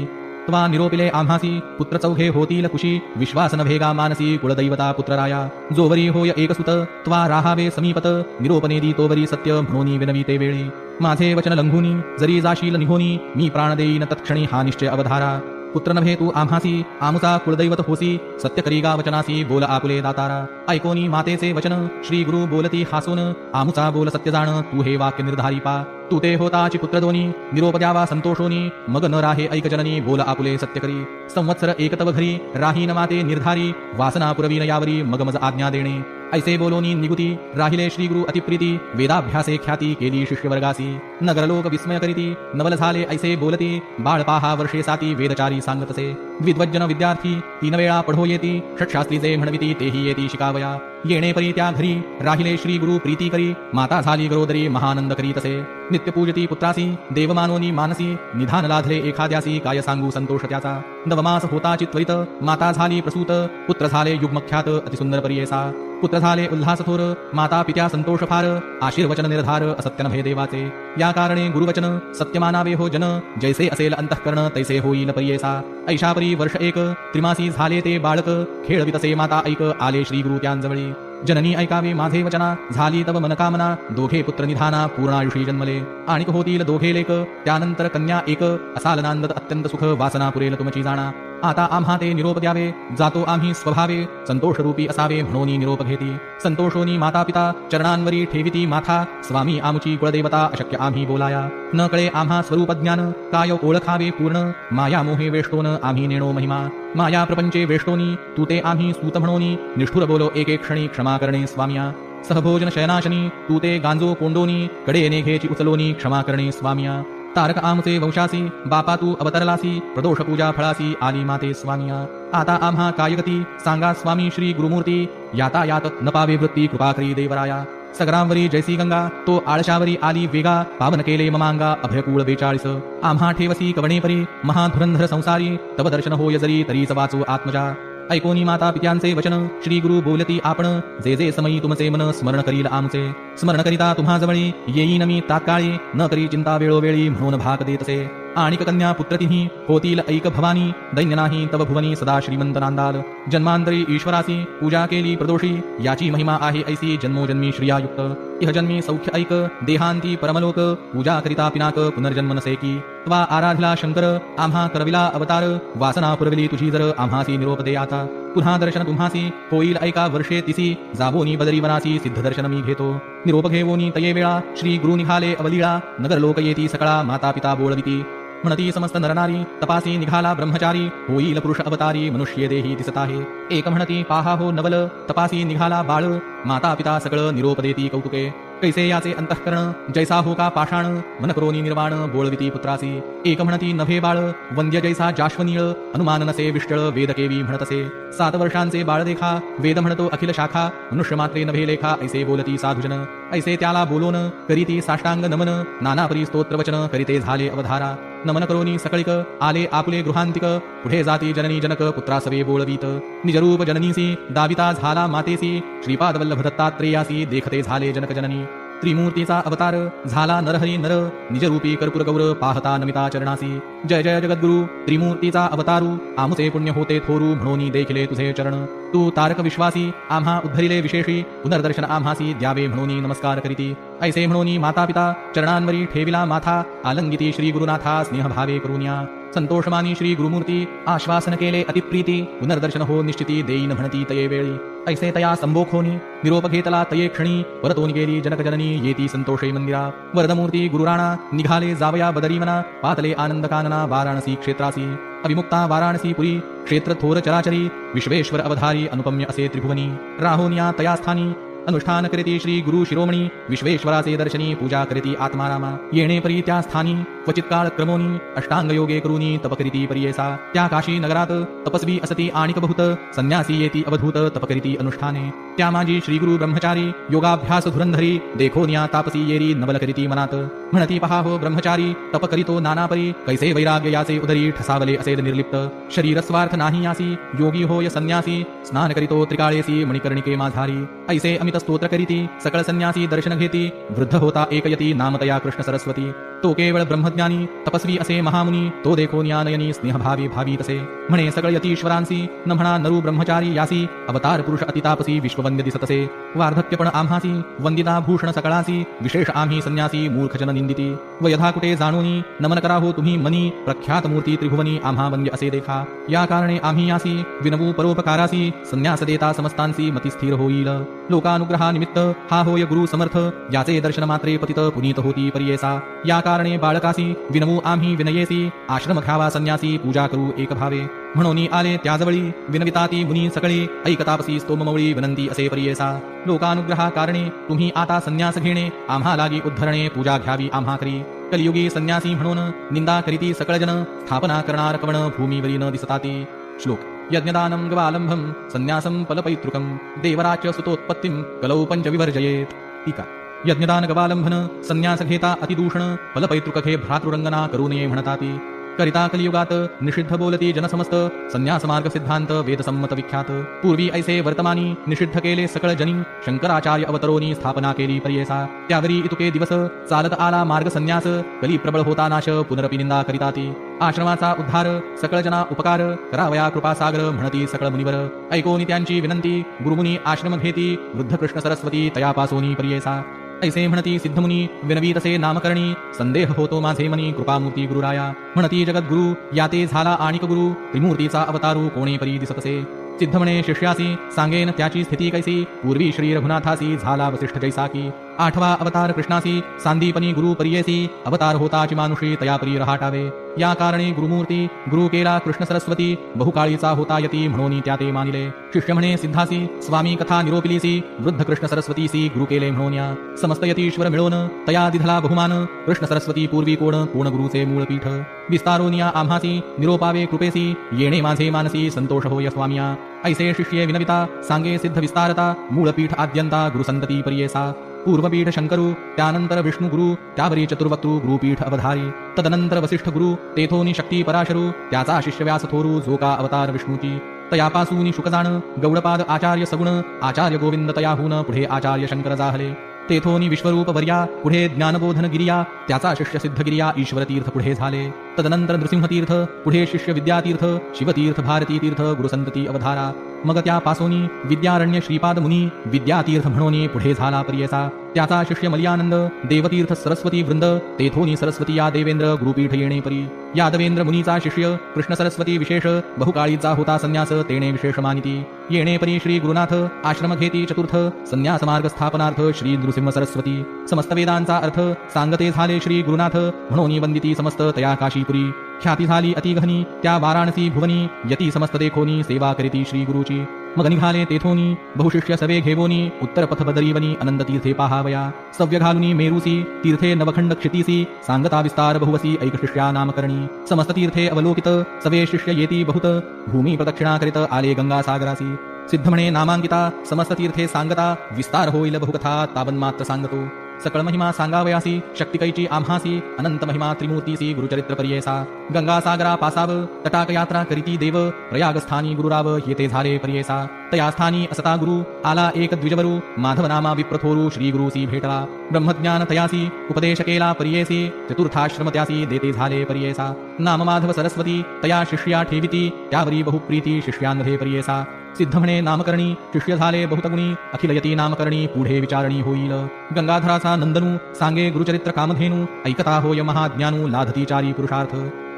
त्वा निरोपिले आम्हासी पुत्र चौघे होतील कुशी विश्वास नभेगा मानसी कुळदैवता पुत्रराया. जोवरी होय एकसुत त्वा राहावे समीपत निरोपनेदी तोवरी सत्य म्हणूनी विनविते वेळी. माझे वचन लंघुनी जरी जाशील निघोनी मी प्राण देईन तत्क्षणी हा निश्चय अवधारा. पुत्र नभे तू आम्हासी आमुचा कुळदैवत होसी सत्य करीगा वचनासी बोल आपुले दातारा. ऐकोनी मातेचे वचन श्री गुरु बोलती हासून आमुचा बोल सत्य जाण तू हे वाक्य निर्धारी पा. तू ते होताची पुत्र दोनी निरोप द्यावा संतोषोनी मग न राहे ऐक जननी बोल आपुले सत्य करी. संवत्सर एकतव घरी राही न माते निर्धारी वासना पुरवीन यावरी मग मज आज्ञा देणे. ऐसे बोलोनी निगुती राहिले श्री गुरु अतिप्रीती वेदाभ्यासे ख्याती केली शिष्यवर्गासी. नगरलोक विस्मय करीती नवल झाले ऐसे बोलती बाळ पाहा वर्षे साती वेदचारी सांगतसे. द्विद्वज्जन विद्यार्थी 3 वेळा पढो येती षटशास्त्री जे म्हणविती तेही येती शिकावया. येणे परी त्या घरी राहिले श्री गुरु प्रीती करी माता झाली गरोदरी महानंद करीतसे. नित्य पूजती पुत्रासी देवमानोनी मानसी निधान लाधले एखाद्यासी काय सांगू संतोष त्याचा. नवमास होताची त्वरित माता झाली प्रसूत पुत्र झाले युग्मख्यात अतिसुंदर पर्येसा. पुत्र झाले उल्हास थोर माता पित्या संतोष फार आशीर्वचन निर्धार असत्य नभे देवाचे. या कारणे गुरुवचन सत्य मानावे हो जन जैसे असेल अंतःकरण तैसे होईल पर्येसा. ऐशापरी वर्ष एक त्रिमासी झाले ते बाळक खेळवितसे माता ऐक आले श्री गुरु त्यांजवळी. जननी ऐकावे माझे वचना झाली तव मनकामना दोघे पुत्र निधाना पूर्णायुषी जन्मले. आणिक होतील दोघे लेक त्यानंतर कन्या एक असाल नांदत अत्यंत सुख वासना पुरेल तुमची जाणा. आता आम्हा ते निरोप द्यावे जातो आम्ही स्वभावे संतोष रूपी असावे म्हणून निरोप घेती. संतोषोनी माता पिता चरणांवरी ठेविती माथा स्वामी आमुची कुळदेवता अशक्य आम्ही बोलाया. न कळे आम्हा स्वरूप ज्ञान काय ओळखावे पूर्ण माया मोहे वेष्टोन आम्ही नेणो महिमा. माया प्रपंचे वेष्टोनी तू ते आम्ही सूत म्हणोनी निष्ठुर बोलो एक एक क्षणी क्षमा करणे स्वामिया. सहभोजन शयनाशनी तू ते गांजो कोंडोनी कडे नेघेची उचलोनी क्षमा करणे स्वामिया. तारक आमचे वंशासी बापा तू अवतरलासी प्रदोष पूजा फळासी आली माते स्वामिया. आता आम्हा कायगती सांगा स्वामी श्री गुरुमूर्ती यातायात न पावे वृत्ती कृपा करी देवराया. सगरांवरी जैसी गंगा तो आळशावरी आली वेगा पावन केले ममांगा अभयकूळ 42. आम्हा ठेवसी कवणेपरी महाधुरंधर संसारी तव दर्शन होय जरी तरीच वाचो आत्मजा. ऐकोनी माता पित्यांचे वचन श्री गुरु बोलती आपण जे जे समयी तुमचे मन स्मरण करील आमचे. स्मरण करिता तुम्हा जवळी येईन मी तात्काळी न करी चिंता वेळोवेळी म्हणून भाग देतसे. आणिक कन्या पुत्रतिही होतील ऐक भवानी दैन्य नाही तव भुवनी सदा श्रीमंत नांदाल जन्मांतरी ईश्वरासी पूजा केली प्रदोषी याची महिमा आहे ऐसी जन्मोजन्मी श्रियायुक्त इह जन्मी सौख्य ऐक देहांती परमलोक पूजा करिता पिनाक पुनर्जन्म नसे की त्वा आराधिला शंकर आम्हा करविला अवतार वासना पुरविली तुझी जर आम्हासी निरोप दे आता पुन्हा दर्शन तुम्हासी होईल ऐका वर्षे तिसी जाबोनी बदरी वनासी सिद्ध दर्शन मी घेतो निरोप घेवोनी तये वेळा श्री गुरु निघाले अवलीळा नगर लोक येती सकळा माता पिता बोळविती म्हणती समस्त नरनारी तपासी निघाला ब्रह्मचारी होईल पुरुष अवतारी मनुष्य देही दिसत आहे एक म्हणती पाहा हो नवल तपासी निघाला बाळ माता पिता सकळ निरोप देती कौतुके कैसे याचे अंतःकरण जैसा हो का पाषाण मन करोनी निर्वाण बोळविती पुत्रासी एक म्हणती नभे बाळ वंद्य जैसा जाश्वनीळ अनुमान नसे विष्टळ वेद केवी म्हणतसे 7 वर्षांचे बाळ देखा वेद म्हणतो अखिल शाखा मनुष्य मात्रे नभे लेखा ऐसे बोलती साधुजन ऐसे त्याला बोलोन करीती साष्टांग नमन नानापरी स्तोत्रवचन करीते झाले अवधारा नमन करोनी सकळिक आले आपुले गृहांतिक पुढे जाती जननी जनक पुत्रासवे बोळवीत निजरूप जननीसी दाविता झाला मातेसी श्रीपाद वल्लभ दत्तात्रेयासी देखते झाले जनक जननी त्रिमूर्तीचा अवतार झाला नरहरी नर निजरूपी कर्पूर गौर पाहता नमिता चरणासी जय जय जगद्गुरु त्रिमूर्तीचा अवतारू आमुचे पुण्य होते थोरू म्हणोनी देखिले तुझे चरण तू तारक विश्वासी आम्हा उद्धरिले विशेषी पुनर्दर्शन आम्हासी द्यावे म्हणोनी नमस्कार करीती ऐसे म्हणोनी माता पिता चरणांवरी ठेविला माथा आलंगिती श्री गुरुनाथा स्नेह भावे करून्या संतोषमानी श्री गुरुमूर्ती आश्वासन केले अतिप्रीती पुनर्दर्शन हो निश्चिती देईन म्हणती तये वेळी ऐसे तया संबोखोनी निरोप घेतला तये क्षणी परतोनी गेली जनक जननी येती संतोषे मंदिरा वरदमूर्ती गुरुराणा निघाले जावया बदरीमना पातले आनंद कानना वाराणसी क्षेत्रासी अविमुक्ता वाराणसी पुरी क्षेत्र थोर चराचरी विश्वेश्वर अवधारी अनुपम्य असे त्रिभुवनी राहोनिया तया स्थानी अनुष्ठान करीती श्री गुरु शिरोमणी विश्वेश्वराचे दर्शनी पूजा करीती आत्मारामा येणे परी त्या स्थानी क्वचित काळ क्रमोनी अष्टांग योगे करूनी तप करीती परियेसा त्या काशी नगरात तपस्वी असती आणिक बहुत संन्यासी येती अवधूत तप करीती अनुष्ठाने त्या माझी श्री गुरु ब्रह्मचारी योगाभ्यास धुरंधरी देखोनिया तापसी येरी नवल करीती मनात म्हणती पहा हो ब्रह्मचारी तप करीतो नानापरी कैसे वैराग्य याचे उदरी ठसावले असेद निर्लिप्त शरीर स्वार्थ नाही यासी योगी होय संन्यासी स्नान करीतो त्रिकाळेसी मणिकर्णिके माझारी ऐसे अमित स्तोत्र करीती सकळ संन्यासी दर्शन घेती वृद्ध होता एकयती नामतया कृष्ण सरस्वती तो केवळ ब्रह्मज्ञानी तपस्वी असे महामुनी तो देखो नयनी स्नेहभावी भावी तसे म्हणे सकळ यतीश्वरांसी न म्हणा नरू ब्रह्मचारी यासी अवतार पुरुष अतितापसी विश्ववंद्य दिसतसे वार्धक्यपण आम्हासी वंदिता भूषण सकळासी विशेष आम्ही संन्यासी मूर्खजन निंदिती व यथा कुठे जाणूनी नमन करा हो तुम्ही मनी प्रख्यात मूर्ती त्रिभुवनी आम्हा वंद्य असे देखा या कारणे आम्ही यासी विनवू परोपकारासी संन्यास देता समस्तांसी मती स्थिर होईल लोकानुग्रहानिमित्त हा होय गुरु समर्थ याचे दर्शन मात्रे पतित पुनीत होती परियेसा या कारणे बाळकासी विनवू आम्ही विनयेसी आश्रम घ्यावा संन्यासी पूजा करू एक भावे म्हणून आले त्याजवळी विनविताती मुनी सकळी ऐकतापसी स्तोममौळी विनंती असे परियेसा लोकानुग्रहा कारणे तुम्ही आता संन्यास घेणे आम्हा लागी उद्धरणे पूजा घ्यावी आम्हा करी कलियुगी संन्यासी म्हणून निंदा करीती सकळजन स्थापना करणार कवण भूमीवरी न दिसताती श्लोक यज्ञदानं गवालंभं संन्यासं फलपैतृकं देवराच्य सुतोत्पत्तिं कलौ पंचविवर्जयेत टीका यज्ञदान गवालंभन संन्यास घेता अतिदूषण फलपैतृकखे भ्रातृरंगना करू नये म्हणताती करिता कलियुगात निषिद्ध बोलती जनसमस्त संन्यास मार्ग सिद्धांत वेदसम्मत विख्यात पूर्वी ऐसे वर्तमानी निषिद्ध केले सकळ जनी शंकराचार्य अवतरोनी स्थापना केली परियेसा त्यावरी इतुके दिवस चालत आला मार्ग संन्यास कली प्रबळ होता नाश पुनरपि निंदा करिताती आश्रमाचा उद्धार सकळ जना उपकार करावया कृपासागर म्हणती सकळ मुनिवर ऐकोनी त्यांची विनंती गुरुमुनी आश्रम घेती वृद्ध कृष्ण सरस्वती तयापासोनी परियेसा ऐसे म्हणती सिद्धमुनी विनवीतसे नामकरणी संदेह होतो माझे मनी कृपामूर्ती गुरुराया म्हणती जगद्गुरु याते झाला आणिक गुरु त्रिमूर्तीचा अवतारू कोणे परी दिसतसे सिद्ध म्हणे शिष्यासी सांगेन त्याची स्थिती कैसी पूर्वी श्री रघुनाथासी झाला वसिष्ठ जैसा की 8वा अवतार कृष्णासी सांदीपनी गुरु परियेसी अवतार होताची मानुषी तयापरी रहाटावे या कारणे गुरुमूर्ती गुरु केला कृष्ण सरस्वती बहुकाळीचा होता यती म्हणून त्या मानिले शिष्य म्हणे सिद्धासी स्वामी कथा निरोपिलीसी वृद्ध कृष्ण सरस्वतीसी गुरु केले म्हणून समस्त यतीश्वर मिळून तया दिधला बहुमान कृष्ण सरस्वती पूर्वी कोण गुरुचे मूळ पीठ विस्तारोनिया आम्हासी निरोपावे कृपेसी येणे माझे मानसी संतोष होय स्वामिया ऐसे शिष्ये विनविता सांगे सिद्ध विस्तारता मूळपीठ आद्यंता गुरुसंतती परियेसा पूर्वपीठ शंकरू त्यानंतर विष्णू गुरु त्यावरी चतुर्वक्तृ गुरुपीठ अवधारी तदनंतर वसिष्ठ गुरु तेथोनी शक्ती पराशरू त्याचा शिष्य व्यास थोरू जो का अवतार विष्णूची तयापासूनी शुकजाण गौडपाद आचार्य सगुण आचार्य गोविंद तयाहून पुढे आचार्य शंकर जाहले तेथोनी विश्वरूप वर्या पुढे ज्ञानबोधन गिरिया त्याचा शिष्य सिद्धगिरिया ईश्वरतीर्थ पुढे झाले. तदनंतर नृसिंहतीर्थ, पुढे शिष्य विद्यातीर्थ, शिवतीर्थ, भारतीतीर्थ, गुरुसंतती अवधारा. मग त्या पासोनी विद्यारण्य श्रीपाद मुनी विद्यातीर्थ म्हणून पुढे झाला पर्येचा. त्याचा शिष्य मलयानंद, देवतीर्थ, सरस्वती वृंद, तेथोनी सरस्वती या देवेंद्र गुरुपीठ येणे परी. यादवेंद्र मुनीचा शिष्य कृष्ण सरस्वती विशेष बहुकाळीचा होता संन्यास तेणे विशेष मानिती. येणे परी श्री गुरुनाथ आश्रम घेती चतुर्थ संन्यास मार्ग स्थापनार्थ श्री नृसिंह सरस्वती. समस्त वेदांचा अर्थ सांगते झाले श्री गुरुनाथ म्हणून वंदिती समस्त तया काशीपुरी. ख्याती झाली अतिघनी त्या वाराणसी भुवनी यती समस्त देखोनी सेवा करीती श्री गुरुची. मग निघाले तेथोनी बहुशिष्य सवे घेवोनी उत्तर पथ बदरीवनी अनंत तीर्थे पाहावया. सव्य घालुनी मेरुसी तीर्थे नवखंड क्षितीसी सांगता विस्तार बहुवसी ऐक शिष्या नामकरणी. समस्त तीर्थे अवलोकित सवे शिष्य येती बहुत भूमी प्रदक्षिणा करीत आले गंगा सागरासी. सिद्ध म्हणे नामांकिता समस्त तीर्थे सांगता विस्तार होईल बहुकथा तावन मात्र सांगतो. सकळ महिमा सांगावयासी शक्तिकैची आम्हासी अनंत महिमा त्रिमूर्तीसी गुरुचरित्र पर्येसा. गंगा सागरा पासाव तटाक यात्रा करीती देव प्रयागस्थानी गुरुराव येते झाले पर्येसा. तया स्थानी असता गुरु आला एक द्विजवरू माधव नामा विप्रथोरू श्री गुरुसी भेटला. ब्रह्मज्ञान तयासी उपदेश केला पर्येसी चतुर्थाश्रम त्यासी देते झाले पर्येसा. नाम माधव सरस्वती तया शिष्या ठेविती त्यावरी बहुप्रीती शिष्यांमध्ये पर्येसा. सिद्ध म्हणे नामकरणी शिष्य झाले बहुतगुणी अखिलयती नामकरणी पुढे विचारणी होईल. गंगाधराचा नंदनू सांगे गुरुचरित्र कामधेनू ऐकता होय महाज्ञानू लाधती चारी पुरुषार्थ.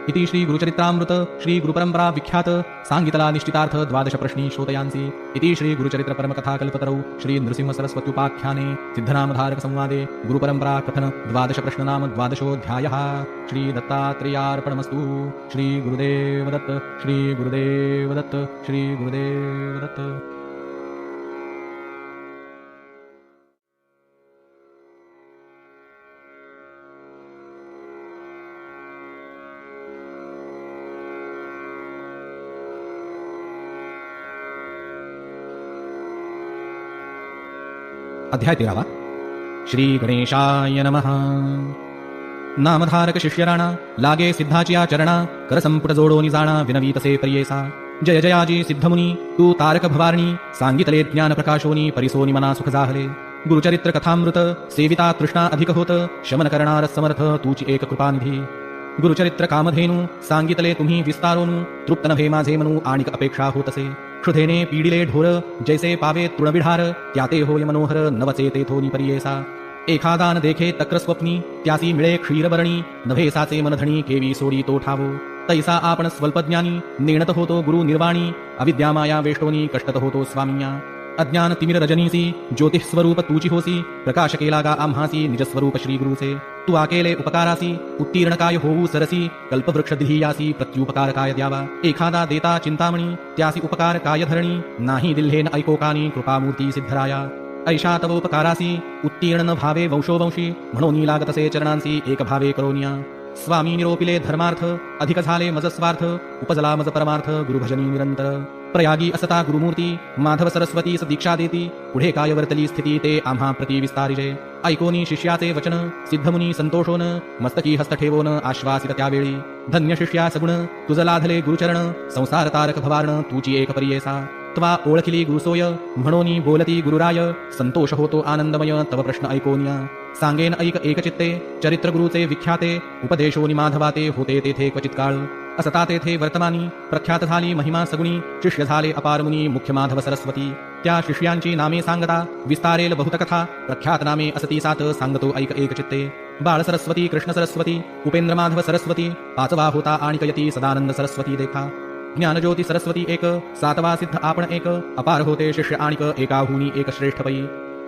इति श्री गुरुचरित्रामृत श्री गुरुपरंपरा विख्यात सांगितला निश्चितार्थ द्वादश प्रश्नी श्रोतयांसी. इति श्री गुरुचरित्र परमकथा कल्पतरौ श्री नृसिंह सरस्वत्युपाख्याने सिद्धनामधारक संवादे गुरुपरंपरा कथन द्वादश प्रश्न नाम द्वादशोऽध्यायः. श्री दत्तात्रेयार्पणमस्तु. श्री गुरुदेव दत्त. श्री गुरुदेव दत्त. श्री गुरुदेव दत्त. अध्याय 13 श्री गणेशाय नमः. नामधारक शिष्य राणा लागे सिद्धाचिया चरणा करसंपुट जोडोनी जाणा विनवी तसे पर्येसा. जय जयाजी सिद्धमुनी तू तारक भवारणी सांगितले ज्ञान प्रकाशोनी परिसोनी मना सुख जाहले. गुरुचरित्र कथामृत सेविता तृष्णा अधिक होत शमन करणार समर्थ तूची एक कृपानिधी. गुरुचरित्र कामधेनू सांगितले तुम्ही विस्तारोनू तृप्त नभे माझे मनू आणिक अपेक्षा होतसे. क्षुधेने पीडिले ढोर जैसे पावे तृणबिढार त्याते होय मनोहर नवचे तेथोनी पर्येसा. एखादान देखे तक्र स्वप्नी त्यासी मिळे क्षीरबरणी नभे साचे मनधणी केवी सोडी तो ठावो. तैसा आपण स्वल्पज्ञानी नेणत होतो गुरु निर्वाणी अविद्या माया वेष्टोनी कष्टत होतो स्वामिया. अज्ञान तिमिर रजनीसी ज्योतिष स्वरूप तूची होसी प्रकाश केला गा आम्हासी निज स्वरूप श्री गुरुचे. तू आकेले उपकारासी उत्तीर्ण काय होऊ सरसी कल्पवृक्ष धियासी प्रत्युपकार काय द्यावा. एखादा देता चिंतामणी त्यासी उपकार काय धरणी नाही दिल्हेन ऐकोकानी कृपामूर्ती सिद्धराया. ऐशा तवोपकारासी उत्तीर्ण न भावे वंशोवंशी म्हणून लागतसे चरणांसी एक भावे करोनिया. स्वामी निरोपिले धर्मार्थ अधिक झाले मज स्वार्थ उपजला मज परमार्थ गुरुभजनी निरंतर. प्रयागी असता गुरुमूर्ती माधव सरस्वतीस दीक्षा देती पुढे काय वर्तली स्थिती ते आम्हा प्रति विस्तारिजे. ऐकोनी शिष्याचे वचन सिद्धमुनी संतोषोन मस्तकी हस्त ठेवोन आश्वासित त्यावेळी. धन्य शिष्या सगुण तुझ लाधले गुरुचरण संसार तारक भवारण तूची एक पर्येसा. त्वा ओळखिली गुरुसोय म्हणोनी बोलती गुरुराय संतोष होतो आनंदमय तव प्रश्न ऐकोनिया. सांगेन ऐक एकचित्ते चरित्र गुरुचे विख्याते उपदेशोनी माधवाते होते तेथे क्वचित काळ. असता तेथे वर्तमानी प्रख्यात झाली महिमा सगुणी शिष्य झाले अपार मुनी मुख्य माधव सरस्वती. त्या शिष्यांची नामे सांगता विस्तारेल बहुत कथा प्रख्यात नामे असती सात सांगतो ऐक एकचित्ते. बाळ सरस्वती कृष्ण सरस्वती उपेंद्र माधव सरस्वती पाचवा होता आणिक यती सदानंद सरस्वती देखा. ज्ञानज्योती सरस्वती एक सातवा सिद्ध आपण एक अपार होते शिष्य आणिक एकाहुनी एक श्रेष्ठ पै.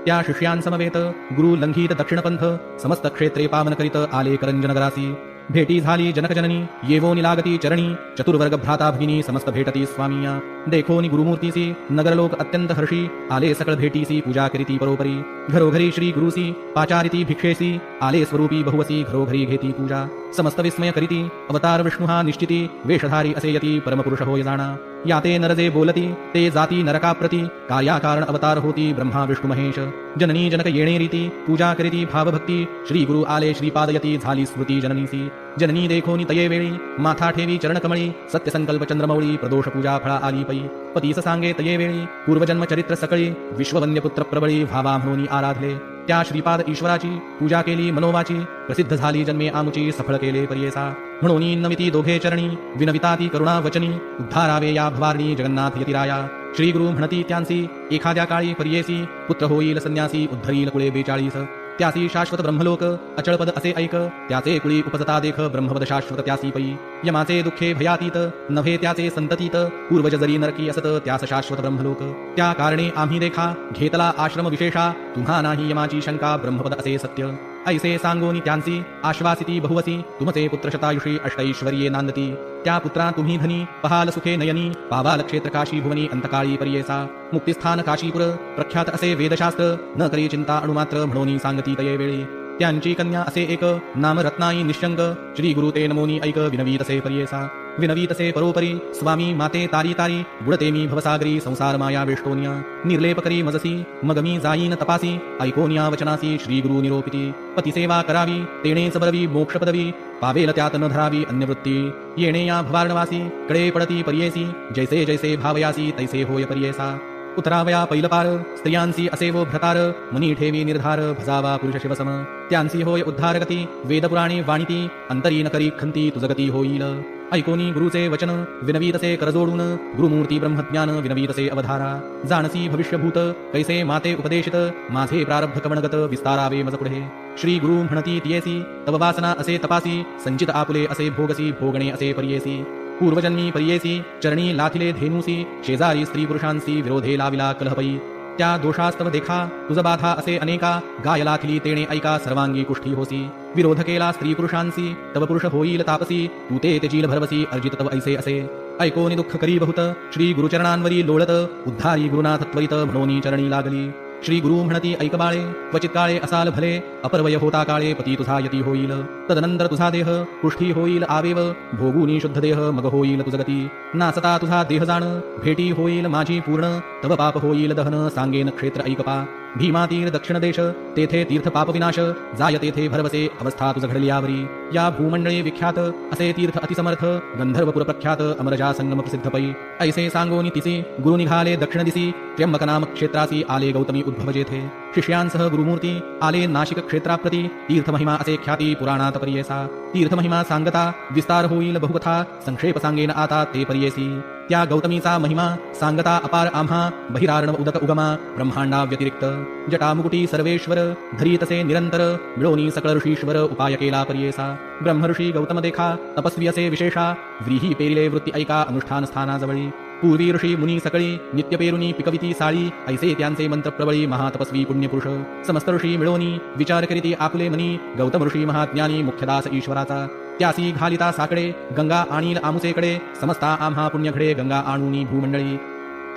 त्या शिष्यांसमवेत गुरु लंघित दक्षिणपंथ समस्त क्षेत्रे पावन करीत आले करंजनगरासी. भेटी झाली जनकजननी येवोनी लागती चरणी चतुर्वर्ग भ्राता भगिनी समस्त भेटती स्वामिया. देखोनी गुरुमूर्तीसी नगरलोक अत्यंत हर्षी आले सकळ भेटीसी पूजा करीती परोपरी. घरोघरी श्री गुरुसी पाचारिती भिक्षेसी आले स्वरूपी बहुवसी घरोघरी घेती पूजा. समस्त विस्मय करीती अवतार विष्णुहा निश्चिती वेषधारी असे यती परमपुरुष होय जाणा. याते नरजे बोलती ते जाती नरकाप्रती कार्या कारण अवतार होती ब्रह्मा विष्णु महेश. जननी जनक येणे रीती पूजा करीती भावभक्ती श्री गुरु आले श्रीपादयती झाली स्मृती जननीसी. जननी देखोनी तये वेळी माथा ठेवी चरणकमळी सत्यसंकल्प चंद्रमौळी प्रदोष पूजा फळा आली पै. पतीस सांगे तये वेळी पूर्वजन्म चरित्र सकळी विश्ववन्य पुत्र प्रबळी भावा म्हणून आराधले. त्या श्रीपाद ईश्वराची पूजा केली मनोवाची, प्रसिद्ध झाली जन्मे आमुची सफळ केले पर्येसा. म्हणून नमिती दोघे चरणी, विनविता ती करुणा वचनी, उद्धारावे या भवारणी जगन्नाथ यतिराया. श्री गुरु म्हणती त्यांसी, एखाद्या काळी पर्येसी, पुत्र होईल संन्यासी, उद्धरील कुळे 42. त्यासी शाश्वत ब्रह्मलोक, अचळपद असे ऐक, त्याचे कुळी उपजता देख, ब्रह्मपद शाश्वत त्यासी पै. यमाचे दुःखे भयातीत, नव्हे त्याचे संततीत, पूर्वज जरी नरकी असत, त्यास शाश्वत ब्रह्मलोक. त्या कारणे आम्ही देखा, घेतला आश्रम विशेषा, तुम्हा नाही यमाची शंका, ब्रह्मपद असे सत्य. ऐसे सांगोनी त्यांसी, आश्वासिती बहुवसी, तुमचे पुत्र शतायुषी अष्टैश्वर्ये नांदती. त्या पुत्रा तुम्ही धनी, पहाल सुखे नयनी, पावाल क्षेत्र काशी भुवनी अंतकाळी पर्येसा. मुक्तिस्थान काशीपुर, प्रख्यात असे वेदशास्त्र, न करी चिंता अणुमात्र, म्हणून सांगती तये वेळी. त्यांची कन्या असे एक, नाम रत्नाई निशंक, श्री गुरु ते नमोनी ऐक, विनवीतसे पर्येसा. विनवीतसे परोपरी, स्वामी माते तारी तारी, बुडते मी भवसागरी, संसार माया वेष्टोनिया. निर्लेप करी मजसी, मग मी जाईन तपासी, ऐकोनिया वचनासी, श्री गुरु निरोपिती. पतिसेवा करावी, तेणेच बरवी मोक्ष पदवी, पावेल त्यात न धरावी अन्यवृत्ती. येणे या भवार्णवासी, कडे पडती पर्येसी, जैसे जैसे भावयासी, तैसे होय पर्येसा. उतरावया पैलपार, स्त्रियांसी असे वो भ्रतार, मनी ठेवी निर्धार, भजावा पुरुष शिवसम. त्यांसी होय उद्धारगती, वेदपुराणे वाणिती, अंतरी न करी खंती, तुझगती होईल. ऐकोनी गुरुचे वचन, विनवीतसे करजोडून, गुरुमूर्ती ब्रह्मज्ञान, विनवीतसे अवधारा. जाणसी भविष्यभूत, कैसे माते उपदेशित, माझे प्रारब्ध कवणगत, विस्तारावे मज पुढे. श्री गुरु म्हणती तियेसी, तव वासना असे तपासी, संचित आपुले असे भोगसी, भोगणे असे पर्येसी. पूर्वजन्मी पर्येसी, चरणी लाथिले धेनुसी, शेजारी स्त्री पुरुषांसी, विरोधे लाविला कलहपई. त्या दोषास्तव देखा, तुझ बाधा असे अनेका, गाय लाथिली तेणे ऐका, सर्वांगी कुष्ठी होसी. विरोध केला स्त्री पुरुषांसी, तव पुरुष होईल तापसी, तू ते त्यजील भरवसी, अर्जित तव ऐसे असे. ऐकोनी दुःख करी बहुत, श्री गुरुचरणांवरी लोळत, उद्धारी गुरुनाथ त्वरित, म्हणोनी चरणी लागली. श्री गुरु म्हणती ऐक बाळे, क्वचित काळे असाल भले, अपरवय होता काळे, पती तुझा यती होईल. तदनंतर तुझा देह पुष्टी होईल आवेव, भोगुनी शुद्ध देह मग होईल तुझ गती. नासता तुझा देह जाण, भेटी होईल माझी पूर्ण, तव पाप होईल दहन, सांगेन क्षेत्र ऐकपा. भीमातीर दक्षिण देश, तेथे तीर्थ पाप विनाश, जाय तेथे भरवसे, अवस्था तुझ घडली यावरी. या भूमंडळे विख्यात, असे तीर्थ अतिसमर्थ, गंधर्वपुर प्रख्यात, अमरजा संगम प्रसिद्ध पै. ऐसे सांगोनी तिसी, गुरु निघाले दक्षिण दिसी, त्र्यंबक नाम क्षेत्रासी, आले गौतमी उद्भव जेथे. शिष्यांसह गुरुमूर्ती, आले नाशिक क्षेत्राप्रती, तीर्थमहिमा असे ख्याती पुराणात पर्येसा. तीर्थमहिमा सांगता, विस्तार होईल बहुकथा, संक्षेप सांगेन आता ते पर्येसी. त्या गौतमीचा महिमा सांगता अपार आम्हा, बहिरार्ण उदक उगमा, ब्रह्मांडा व्यतिरिक्त. जटामुकुटी सर्वेश्वर, धरी तसे निरंतर, मिळोनी सकळ ऋषीश्वर, उपाय केला पर्येसा. ब्रह्मऋषी गौतम देखा, तपस्वी असे विशेषा, व्रीही पेरिले वृत्ती ऐका, अनुष्ठान स्थानाजवळी. पूर्वी ऋषी मुनी सकळी, नित्य पेरुनी पिकविती साळी, ऐसे त्यांचे मंत्र प्रबळी, महातपस्वी पुण्यपुरुष. समस्त ऋषी मिळोनी, विचार करीती आपुले मनी, गौतम ऋषी महाज्ञानी, मुख्यदास ईश्वराचा. त्यासी घालिता साकडे, गंगा आणील आमुसेकडे, समस्ता आम्हा पुण्यघडे, गंगा आणूनी भूमंडळी.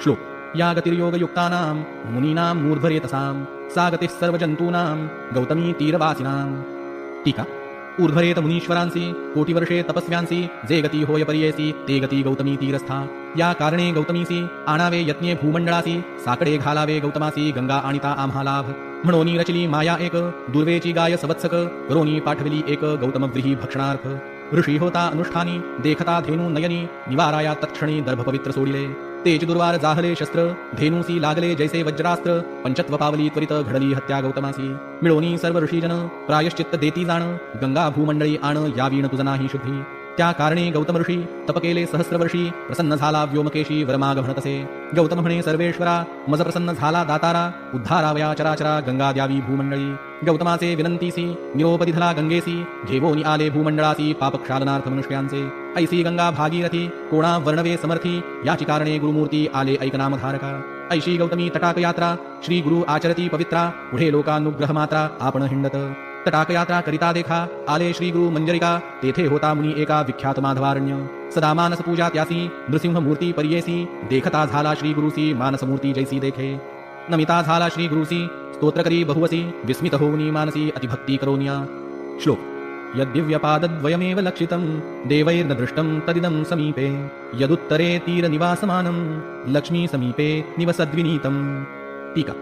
श्लोक. या गतिर्योगयुक्तानां, मुनीनां मूर्ध्वरेतसां, सा गतिः सर्वजंतूनां, गौतमी तीरवासिनां. टीका. ऊर्ध्वरेत मुनीश्वरांसी, कोटिवर्षे तपस्व्यांसी, जे गती होय पर्येसी, ते गती गौतमी तीरस्था. या कारणे गौतमीसी, आणावे यज्ञे भूमंडळासी, साकडे घालावे गौतमासी, गंगा आणिता आम्हा लाभ. म्हणोनी रचली माया एक, दुर्वेची गाय सवत्सक, करोनी पाठविली एक, गौतमव्रीही भक्षणार्थ. ऋषी होता अनुष्ठानी, देखता धेनू नयनी, निवाराया तत्क्षणी दर्भ पवित्र सोडिले. तेज दुर्वार जाहले शस्त्र, धेनूसी लागले जैसे वज्रास्त्र, पंचत्व पावली त्वरित, घडली हत्या गौतमासी. मिळोनी सर्व ऋषीजन, प्रायश्चित्त देती जाण, गंगा भूमंडळी आण, यावीण तुझ नाही शुद्धी. त्या कारणे गौतम ऋषी तप केले सहस्रवर्षी, प्रसन्न झाला व्योमकेशी, वरमाग म्हणतसे. गौतम म्हणे सर्वेश्वरा, मज प्रसन्न झाला दातारा, उद्धारावया चराचरा, गंगा द्यावी भूमंडळी. गौतमाचे विनंतीसी, निरोप दिधला गंगेसी, घेवोनी आले भूमंडळासी, पापक्षालनार्थ मनुष्यांचे. ऐसी गंगा भागीरथी, कोणा वर्णवे समर्थी, याची कारणे गुरुमूर्ती आले ऐकनामधारका. ऐशी गौतमी तटाक यात्रा, श्री गुरु आचरती पवित्रा, पुढे लोकानुग्रह मात्रा, आपण हिंडत. तटाक यात्रा करिता देखा, आले श्री गुरु मंजरिका, तेथे होता मुनी एका विख्यात माधवारण्य. सदा मानस पूजा त्यासी, नृसिंह मूर्ती पर्येसी, देखता झाला श्री गुरुसी, मानस मूर्ती जैसी देखे. नमिता झाला श्री गुरुसी, स्तोत्र करी बहुवसी, विस्मित होऊनी मानसी, अतिभक्ती करोनिया. श्लोक. यद्दिव्यपादद्वयमेव लक्षितं, देवैर्न दृष्टं तदिदं समीपे, यदुत्तरे तीरनिवासमानं, लक्ष्मी समीपे निवसद्विनीतं. टीका.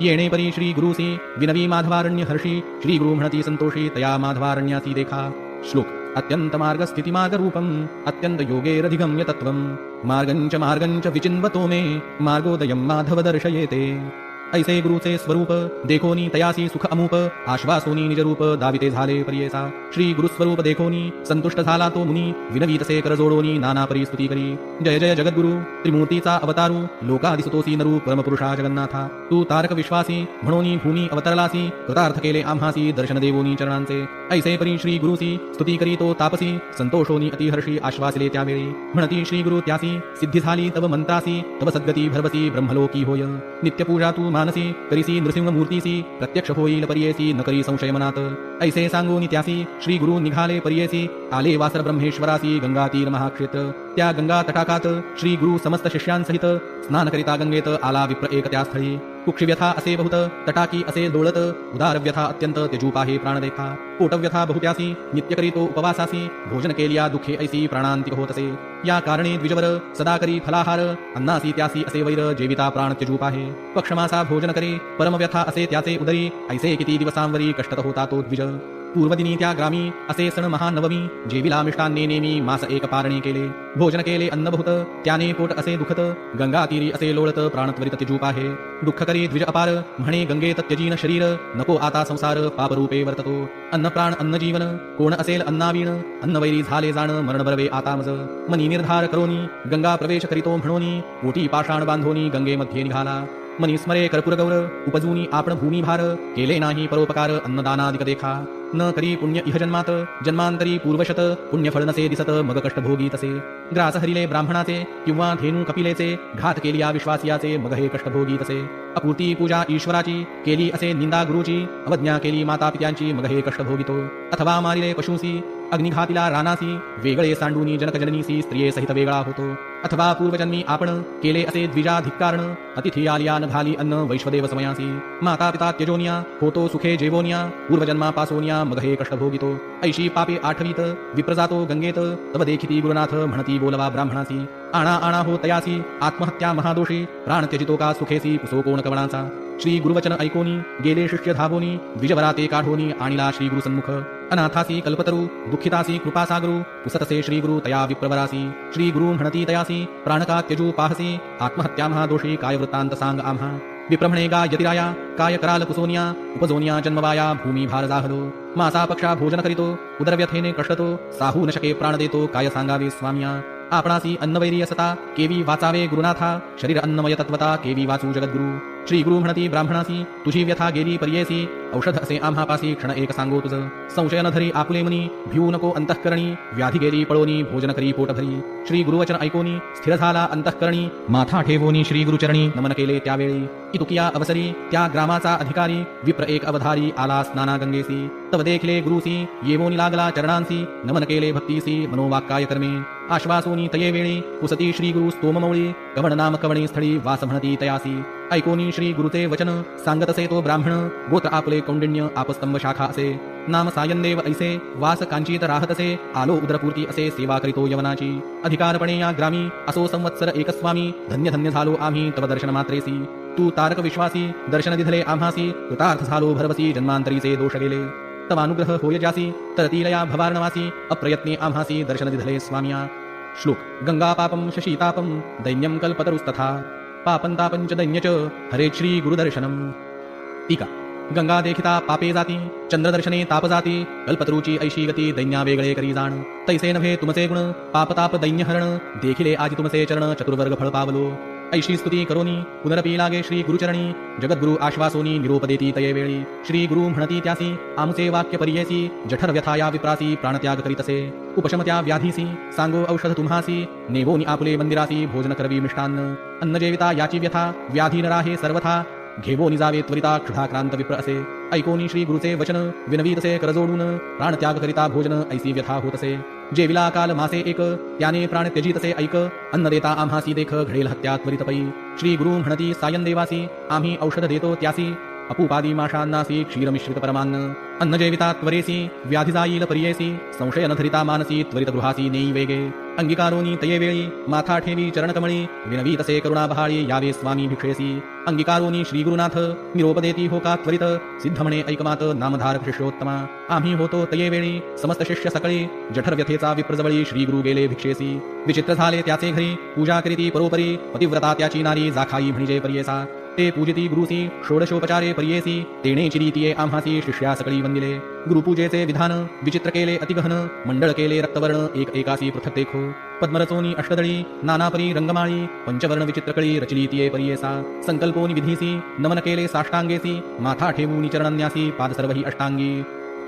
येणे परी श्री गुरुसी, विनवी माधवारण्य हर्षी, श्री गुरु म्हणती संतोषी, तया माधवारण्यासी देखा. श्लोक. अत्यंत मार्ग स्थिती मार्ग रूपम, अत्यंत योगेरधिगम्य तत्वम, मार्गंच विचिन्वतो मे, मार्गोदयं माधव दर्शयेते. ऐसे गुरुचे स्वरूप देखोनी तयासी सुख अमूप आश्वासोनी निजरूप दाविते झाले पर्येसा श्री गुरुस्वरूप देखोनी संतुष्ट झाला तो मुनी विनवीतसे कर जोडोनी नाना परिस्तुती करी जय जय जगद्गुरु त्रिमूर्तीचा अवतारू लोका दिसतोसी नरू परमपुरुषा जगन्नाथा तू तारक विश्वासी म्हणोनी भूमी अवतरलासी कृतार्थ केले आम्हासी दर्शन देवोनी चरणांचे ऐसे परी श्री गुरुसी स्तुती करी तो तापसी संतोषोनी अतिहर्षी आश्वासले त्यावेळी म्हणती श्री गुरु त्यासी सिद्धी झाली तव मंत्रासी तव सद्गती भरवसी ब्रह्मलोकी होय नित्यपूजा तू मानसी करीसी नृसिंह मूर्तीसी प्रत्यक्ष होईल पर्येसी न करी संशय मनात ऐसे सांगूनी त्यासी श्री गुरु निघाले पर्येसी आले वासर ब्रह्मेश्वरासी गंगा तीर महाक्षेत्र त्या गंगा तटाकात श्री गुरु समस्त शिष्यांसहित स्नान करिता गंगेत आला विप्र एक त्या स्थळी कुक्षिव्यथा असे बहुत तटाकी असे डोळत उदार व्यथा अत्यंत तेजूपाहे प्राण देखा पोटव्यथा बहुत्यासी नित्य करीतो उपवासासी भोजन केलिया दुःखे ऐसी प्राणांतिक होत असे या कारणे द्विजवर सदा करी फलाहार अन्नासी त्यासी असे वैर जेविता प्राण तेजूपाहे पक्षमासा भोजन करे परमव्यथा असे त्याचे उदरी ऐसे किती दिवसांवरी कष्टत होता तो द्विज पूर्वदिनी त्या ग्रामी असे सण महानवमी जेविला मिष्टान्ने नेमी मास एक पारणे केले भोजन केले अन्न बहुत त्याने पोट असे दुखत गंगा तीरी असे लोळत प्राणत्वरित तेजूप आहे दुःख करी द्विज अपार म्हणे गंगेत त्यजीन शरीर नको आता संसार पापरूपे वर्ततो अन्न प्राण अन्न जीवन कोण असेल अन्नावीण अन्नवैरी झाले जाण मरण बरवे आता मज मनी निर्धार करोनी गंगा प्रवेश करीतो म्हणोनी ओटी पाषाण बांधोनी गंगेमध्ये निघाला मनी स्मरे कर्पूर गौर उपजूनी आपण भूमी भार केले नाही परोपकार अन्नदानादिक देखा न करी पुण्य इह जन्मात जन्मांतरी पूर्वशत पुण्यफळ नसे दिसत मग कष्ट भोगी तसे ग्रास हरिले ब्राह्मणाचे किंवा धेनू कपिलेचे घात केलिया विश्वासियाचे मग हे कष्ट भोगी तसे अपूर्ती पूजा ईश्वराची केली असे निंदा गुरुची अवज्ञा केली माता पित्यांची मग हे कष्ट भोगितो अथवा मारिले पशुसी अग्निघातीला रानासी वेगळे सांडूनी जनकजननीसी स्त्रिये सहित वेगळा होतो अथवा पूर्वजन्मी आपण केले असे द्विजाधिकारण अतिथी आलिया न घाली अन्न वैश्वदेव समयासी माता पिता त्यजोनिया होतो सुखे जेवोनिया पूर्वजन्मापासोनिया मग हे कष्ट भोगितो ऐशी पापे आठवीत विप्र जातो गंगेत तव देखिती गुरुनाथ म्हणती बोलवा ब्राह्मणासी आणा आणा हो तयासी आत्महत्या महादोषी प्राण त्यजितो का सुखेसी पुसो कोण कवणाचा श्री गुरुवचन ऐकोनी गेले शिष्य धावोनी द्विजवराते काढोनी आणिला श्री गुरु सन्मुख अनाथासी कल्पतरू दुःखितासी कृपासागरू पुसतसे श्री गुरु तया विप्रवरासी श्री गुरु म्हणती तयासी प्राणका त्यजू पाहसी आत्महत्या महादोषी काय वृत्तांत सांग आम्हा विप्रमणे गा यतिराया काय कराल कुसोनिया उपजोनिया जन्मवाया भूमी भार जाहलो मासा पक्षा भोजन करीतो उदरव्यथेने कष्टतो साहू न शके प्राण देतो काय सांगावे स्वामिया आपणासी अन्नवैरी असता केवी वाचावे गुरुनाथा शरीर अन्नमय तत्वता केवी वाचू जगद्गुरु श्री गुरु म्हणती ब्राह्मणासी तुझी व्यथा गेली पर्येसी औषध असे आम्हापासी क्षण एक सांगो तुझ संशय न धरी आपुले मनी भिऊ नको अंतःकरणी व्याधी गेली पळोनी भोजन करी पोट भरी श्री गुरुवचन ऐकोनी स्थिर झाला अंतःकरणी माथा ठेवोनी श्री गुरुचरणी नमन केले त्यावेळी इतुकिया अवसरी त्या ग्रामाचा अधिकारी विप्र एक अवधारी आला स्नाना गंगेसी तव देखले गुरुसी येवोनी लागला चरणांसी नमन केले भक्तीसी मनोवाक्काय कर्मे आश्वासोनी तये वेळी पुसती श्री गुरु स्तोममौळी कवण नाम कवणी स्थळी वास म्हणती तयासी ऐकोनी श्री गुरुचे वचन सांगत असे तो ब्राह्मण गोत्र आपले कौंडिण्य आपस्तंभ शाखा असे नाम सायनदेव ऐसे वास कांचीत राहत असे आलो उदरपूर्ती असे सेवा करीतो यवनाची अधिकारपणे या ग्रामी असो संवत्सर एकस्वामी धन्य धन्य झालो आम्ही तव दर्शन मात्रेसी तू तारक विश्वासी दर्शन दिधले आम्हासी कृतार्थ झालो भरवसी जन्मांतरीचे दोष गेले तव अनुग्रह होय जासी तर तीलया भवार्णवासी अप्रयत्ने आम्हासी दर्शन दिधले स्वामिया श्लोक गंगा पापम शशीतापम दैन्यम कल्पतरुस्तथा पापंतापंच दैन्यच हरे श्री गुरुदर्शनम टीका गंगा देखिता पापे जाती चंद्रदर्शने ताप जाती कल्पतरूची ऐशी गती दैन्या वेगळे करी जाण तैसे नव्हे तुमचे गुण पापताप दैन्य हरण देखिले आजी तुमचे चरण चतुर्वर्ग फळ पावलो ऐशी स्तुती करोनी पुनरपी लागे श्री गुरुचरणी जगद्गुरु आश्वासोनी निरोप देती तये वेळी श्री गुरु म्हणती त्यासी आमचे वाक्य पर्येसी जठर व्यथाया विप्रासी प्राणत्याग करीतसे उपशमत्या व्याधीसी सांगो औषध तुम्हासी नेवोनी आपुले मंदिरासी भोजन करवी मिष्टान्न अन्न जेविता याची व्यथा व्याधी न राहे सर्वथा घेवो निजावे त्वरिता क्षुधाक्रांत विप्र असे ऐकोनी श्री गुरुचे वचन विनवीतसे करजोडून प्राणत्याग करिता भोजन ऐसी व्यथा होतसे जेविला काल मासे एक त्याने प्राण त्यजितसे ऐक अन्न देता आम्हासी देख घडेल हत्या त्वरित पै श्री गुरु म्हणती सायन देवासी आम्ही औषध देतो त्यासी अपूपादी माशांनासी क्षीरमिश्रित परमान्न अन्न जेविता त्वरेसी व्याधी जाईल पर्येसी संशय न धरिता मानसी त्वरित गृहासी नेई वेगे अंगिकारोनी तये वेळी माथा ठेवी चरणकमळी विनवी तसे करुणा बहाळी यावे स्वामी भिक्षेसी अंगिकारोनी श्री गुरुनाथ निरोप देती हो का त्वरित सिद्ध म्हणे ऐकमात नामधारक शिष्योत्तमा आम्ही होतो तये वेळी समस्त शिष्य सकळी जठर व्यथेचा विप्रजवळी श्री गुरु गेले भिक्षेसी विचित्र झाले त्याचे घरी पूजा करीती परोपरी पतिव्रता त्याची नारी जाखाई म्हणजे पर्येसा ते पूजिती गुरुसी षोडशोपचारे पर्येसी तेणे चिरीतिये आम्हासी शिष्या सकळी वंदिले गुरुपूजेचे विधान विचित्र केले अतिगहन मंडळ केले रक्तवर्ण एक एकासी पृथक देखो पद्मरचोनी अष्टदळी नानापरी रंगमाळी पंचवर्ण विचित्रकळी रचलीतिये पर्येसा संकल्पोनी विधीसी नमन केले साष्टांगेसी माथा ठेवूनी चरणन्यासी पाद सर्वही अष्टांगी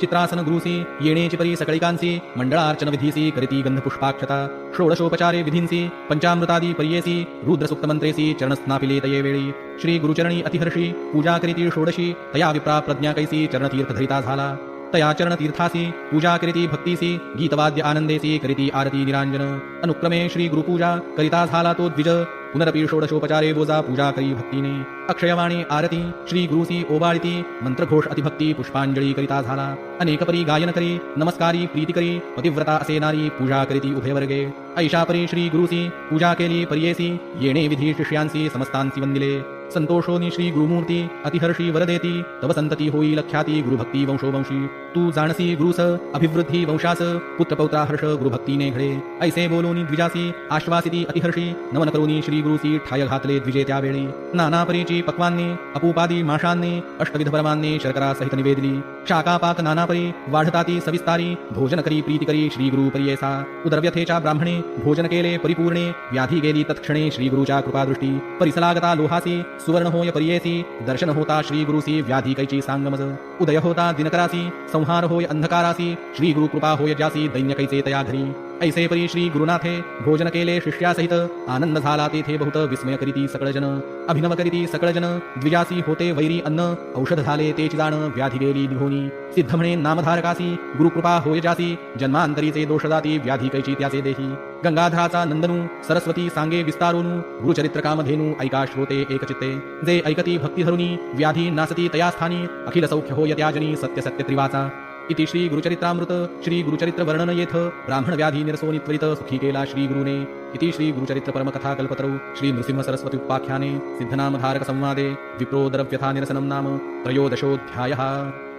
चित्रासन गुरुसी येणेची परी सकळिकांसी मंडळार्चन विधीसी करिती गंधपुष्पाक्षता षोडशोपचारे विधींसी पंचामृतादी पर्येसी रुद्रसुक्त मंत्रेसी चरणस्नापिले तये वेळी श्री गुरुचरणी अतिहर्षी पूजा करीती षोडशी तया विप्रा प्रज्ञा कैसी चरणतीर्थ धरिता झाला तया चरणतीर्थासी पूजा करीती भक्तीसी गीतवाद्य आनंदेसी करीती आरती निरांजन अनुक्रमे श्री गुरुपूजा करिता झाला तो द्विज पुनरपी षोडशोपचारे बोजा पूजा करी भक्तीने अक्षयवाणी आरती श्री गुरुसी ओवाळिती मंत्रघोष अतिभक्ती पुष्पांजली करिता झाला अनेक परी गायन करी नमस्कारी प्रीती करी पतिव्रता असे नारी पूजा करीती उभे वर्गे ऐशा परी श्री गुरुसी पूजा केली पर्येसी येणे विधी शिष्यांसी समस्तांसी वंदिले संतोषोनी श्री गुरुमूर्ती अतिहर्षी वरदेती तव संतती होई लख्याती गुरुभक्ती वंशोवंशी तू जाणसी गुरुस अभिवृद्धी वंशास पुत्रपौत्रा हर्ष गुरुभक्तीने घडे ऐसे बोलोनी द्विजासी आश्वासिती अतिहर्षी नमन करोनी श्री गुरुसी ठाय घातले द्विजे त्यावेळी नाना परीची पक्वान्ने अपूपादी माशांनी अष्टविध परमांनी शर्करा सहित निवेदली शाकापाक नानापरी वाढताती सविस्तारी भोजन करी प्रीती करी श्री गुरु पर्येसा उदरव्यथेच्या ब्राह्मणे भोजन केले परिपूर्णे व्याधी गेली तत्क्षणे श्री गुरुच्या कृपादृष्टी परिसलागता लोहासी सुवर्ण होय पर्येसी दर्शन होता श्री गुरुसी व्याधी कैची सांगमज उदय होता दिनकरासी संहार होय अंधकारासी श्री गुरु कृपा होय ज्यासी दैन्य कैचे तया घरी ऐसे परी श्री गुरुनाथे भोजन केले शिष्यासहित आनंद झाला तेथे बहुत विस्मय करीती सकळजन अभिनव करीती सकळजन द्विजासी होते वैरी अन्न औषध झाले तेची जाण व्याधी गेली निघोनी सिद्ध म्हणे नामधारकासी गुरुकृपा होय जासी जन्मांतरीचे दोष जाती व्याधी कैची त्याचे देही गंगाधराचा नंदनू सरस्वती सांगे विस्तारोनु गुरुचरित्र कामधेनु ऐका श्रोते एकचित्ते जे ऐकती भक्ती धरुनी व्याधी नासती तया स्थानी अखिल सौख्य होय त्याजनी सत्य सत्य त्रिवाचा इति श्री गुरुचरित्रामृत श्री गुरुचरित्र वर्णन येथ ब्राह्मण व्याधी निरसोनी त्वरित सुखी केला श्री गुरुने इति श्री गुरुचरित्र परमकथा कल्पतरौ श्री नृसिंह सरस्वती उपाख्याने सिद्धनामधारक संवादे विप्रोदरव्यथा निरसनं नाम त्रयोदशोऽध्यायः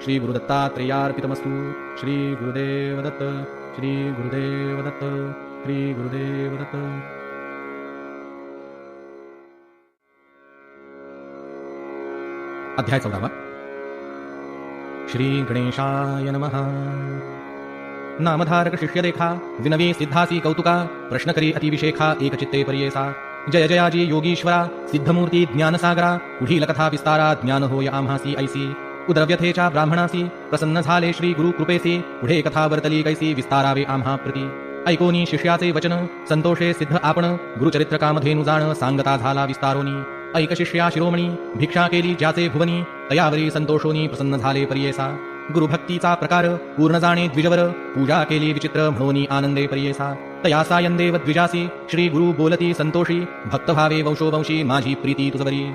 श्री गुरुदत्तात्रेयार्पितमस्तु श्री गुरुदेव दत्त श्री गुरुदेव दत्त श्री गुरुदेव दत्त। अध्याय 14 श्री गणेशाय नमः। नामधारक शिष्य देखा विनवी सिद्धासी कौतुका प्रश्न करी अतिविशेखा एकचित्ते पर्येसा जय जयाजी योगीश्वरा सिद्धमूर्ती ज्ञानसागरा पुढील कथा विस्तारा ज्ञान होय आम्हासी ऐसी उदरव्यथेच्या ब्राह्मणासी प्रसन्न झाले श्री गुरु कृपेसी पुढे कथा वर्तली कैसी विस्तारावे आम्हा प्रती ऐकोनी शिष्याचे वचन संतोषे सिद्ध आपण गुरुचरित्र कामधेनु जाण सांगता झाला विस्तारोनी ऐक शिष्या शिरोमणी भिक्षा केली ज्याचे भुवनी तयावरी संतोषोनी प्रसन्न झाले पर्येसा गुरुभक्तीचा प्रकार पूर्ण जाणे द्विजवर पूजा केली विचित्र म्हणोनी आनंदे पर्येसा तया सायंदेव द्विजासी श्री गुरु बोलती संतोषी भक्त भावे वंशोवंशी माझी प्रीती तुझवरी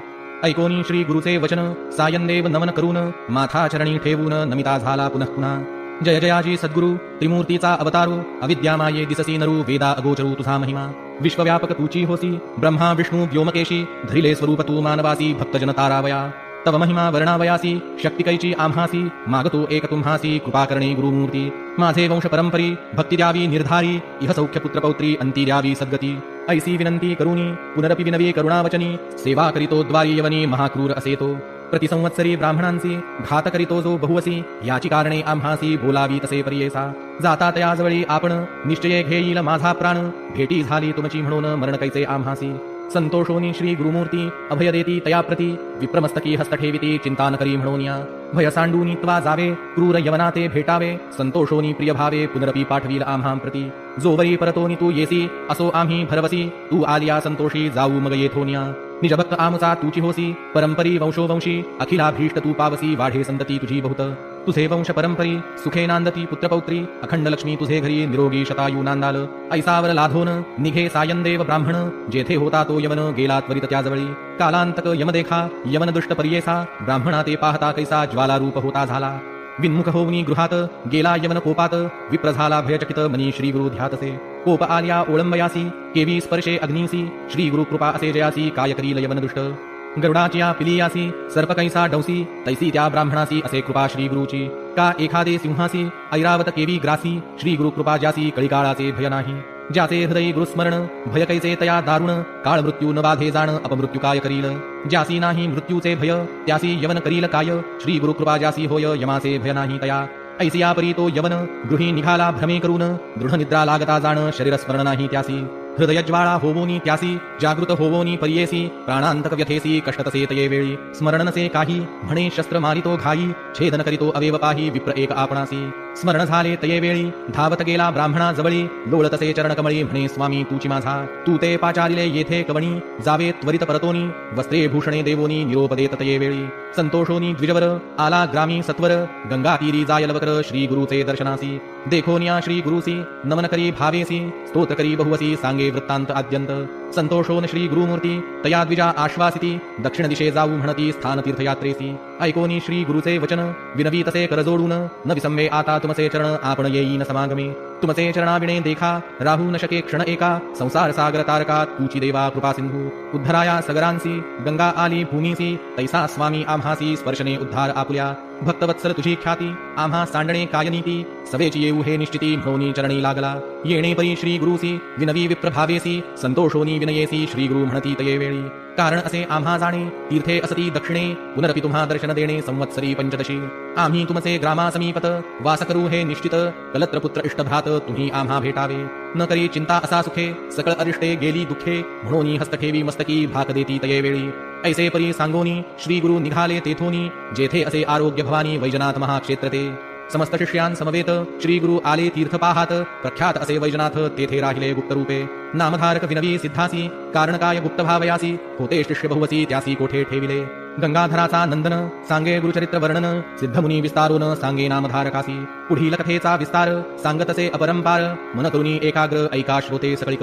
ऐकोनी श्री गुरुचे वचन सायंदेव नमन करून माथा चरणी ठेवून नमिता झाला पुनः पुन्हा जय जयाजी सद्गुरु त्रिमूर्तीचा अवतारू अविद्यामाये दिससी नरू वेदा अगोचरू तुझा महिमा विश्वव्यापक तूची होसी ब्रह्मा विष्णू व्योमकेशी धरिले स्वरूप तू मानवासी भक्तजन तारावया तव महिमा वर्णावयासी शक्तिकैची आम्हासी मागतो एक तुम्हासी कृपा करणे गुरुमूर्ती माझे वंश परंपरी भक्ती द्यावी निर्धारी इह सौख्य पुत्रपौत्री अंती द्यावी सद्गती ऐसी विनंती करुणी पुनरपि विनवी करुणावचनी सेवा करीतो द्वारी यवनी महाक्रूर असेतो प्रतिसंवत्सरी ब्राह्मणांसी घात करीतो जो बहुवसी याची कारणे आम्हासी बोलावी तसे पर्येसा जाता तयाजवळी आपण निश्चये घेईल माझा प्राण भेटी झाली तुमची म्हणून मरण कैसे आम्हासी संतोषोनी श्री गुरुमूर्ती अभय देती तया प्रती विप्रमस्तकी हस्त ठेविती चिंता न करी म्हणून या भय सांडूनी त्वा जावे क्रूर यवना ते भेटावे संतोषोनी प्रिय भावे पुनरपी पाठवील आम्हां प्रती जोवरी परतोनी तू येसी असो आम्ही भरवसी तू आलिया संतोषी जाऊ मग येथोनिया निजभक्त आमुचा तुची होसी परंपरी वंशोवंशी अखिलाभीष्ट तू पावसी वाढे संतती तुझी बहुत तुझे वंश परंपरी सुखे नांदती पुत्रपौत्री अखंड लक्ष्मी तुझे घरी निरोगी शतायू नांदाल ऐसावर लाधोन निघे सायंदेव ब्राह्मण जेथे होता तो यमन गेला त्वरित त्याजवळी कालांतक यमदेखा यमन दुष्ट पर्येसा ब्राह्मणा ते पाहता कैसा ज्वालारूप होता झाला विन्मुख होऊनी गृहात गेला यमन कोपात विप्र झाला भयचकित मनी श्री गुरु ध्यातसे कोप आल्या ओळंबयासी केवी स्पर्शे अग्नीसी श्री गुरु कृपा असे जयासी काय करील यमन दुष्ट गरुडाची पिलियासी सर्प कैसा डौसी तैसी त्या ब्राह्मणासी असे कृपा श्री गुरुची का एखादे सिंहासी ऐरावत केवी ग्रासी श्री गुरु कृपा ज्यासी कळीकाळाचे भय नाही ज्याचे हृदयी गुरुस्मरण भय कैसे तया दारुण काळ मृत्यू न बाधे जाण अपमृत्यू काय करील ज्यासी नाही मृत्यूचे भय त्यासी यवन करील काय श्री गुरु कृपा ज्यासी होय यमाचे भय नाही तया ऐसिया परी तो यवन गृही निघाला भ्रमे करून दृढ निद्रा लागता जाण शरीर स्मरण नाही त्यासी हृदय ज्वाळा होवोनी त्यासी जागृत होवोनी परियेसी प्राणांतक व्यथेसी कष्ट तसे तये वेळी स्मरण नसे काही म्हणे शस्त्र मारितो घाई छेदन करीतो अवेव पाही विप्र एक आपणासी स्मरण झाले तये वेळी धावत गेला ब्राह्मणा जवळी लोळ तसे चरण कमळी म्हणे स्वामी तुची माझा तू ते पाचारिले येथे कवणी जावे त्वरित परतोनी वस्त्रे भूषणे देवोनी निरोप देत तये वेळी संतोषोनी द्विजवर आला ग्रामी सत्वर गंगा तीरी जाय लवकर श्री गुरुचे दर्शनासी देखोनिया श्री गुरुसी नमन करी भावेसी स्तोत्र करी बहुवसी सांगे वृत्तांत आद्यंत संतोषोन श्री गुरुमूर्ती तया द्विजा आश्वासिती दक्षिण दिशे जाऊ म्हणती स्थान तीर्थयात्रेसी ऐकोनी श्री गुरुचे वचन विनवी तसे कर जोडून न विसंवे आता तुमचे चरण आपण येईन समागमे तुमचे चरणाविणे देखा राहू न शके क्षण एका संसार सागर तारका तुची देवा कृपा सिंधू उद्धराया सगरांसी गंगा आली भूमीसी तैसा स्वामी आम्हासी स्पर्शने उद्धार आपुल्या भक्तवत्सल तुझी ख्याती आम्हा सांडणे कायनीती सवेची येऊ हे निश्चिती म्हणून चरणी लागला येणे परी श्री गुरुसी विनवी विप्रभावेसी संतोषोनी विनयेसी श्री गुरु म्हणती तये वेळी कारण असे आम्हा जाणे तीर्थे असती दक्षिणे पुनरपि तुम्हा दर्शन देणे संवत्सरी पंचदशी आम्ही तुमचे ग्रामा समीपत वास करू हे निश्चित कलत्रपुत्र इष्टभ्रात तुम्ही आम्हा भेटावे न करी चिंता असा सुखे सकळ अरिष्टे गेली दुःखे म्हणून हस्तठेवी मस्तकी भाक देती तये वेळी ऐसे परी सांगोनी श्री गुरु निघाले तेथोनी जेथे असे आरोग्य भवानी वैजनाथ महाक्षेत्र ते समस्त शिष्यां समवेत श्री गुरु आले तीर्थ पाहात प्रख्यात असे वैजनाथ तेथे राहिले गुप्त रूपे नामधारक विनवी सिद्धासी कारण काय गुप्त भावयासी होते शिष्य बहुवसी त्यासी कोठे ठेविले गंगाधराचा नंदन सांगे गुरुचरित्र वर्णन सिद्धमुनी विस्तारोन सांगे नामधारकासी पुढील कथेचा विस्तार सांगतसे अपरंपार मन करुणी एकाग्र ऐका श्रोते सकळिक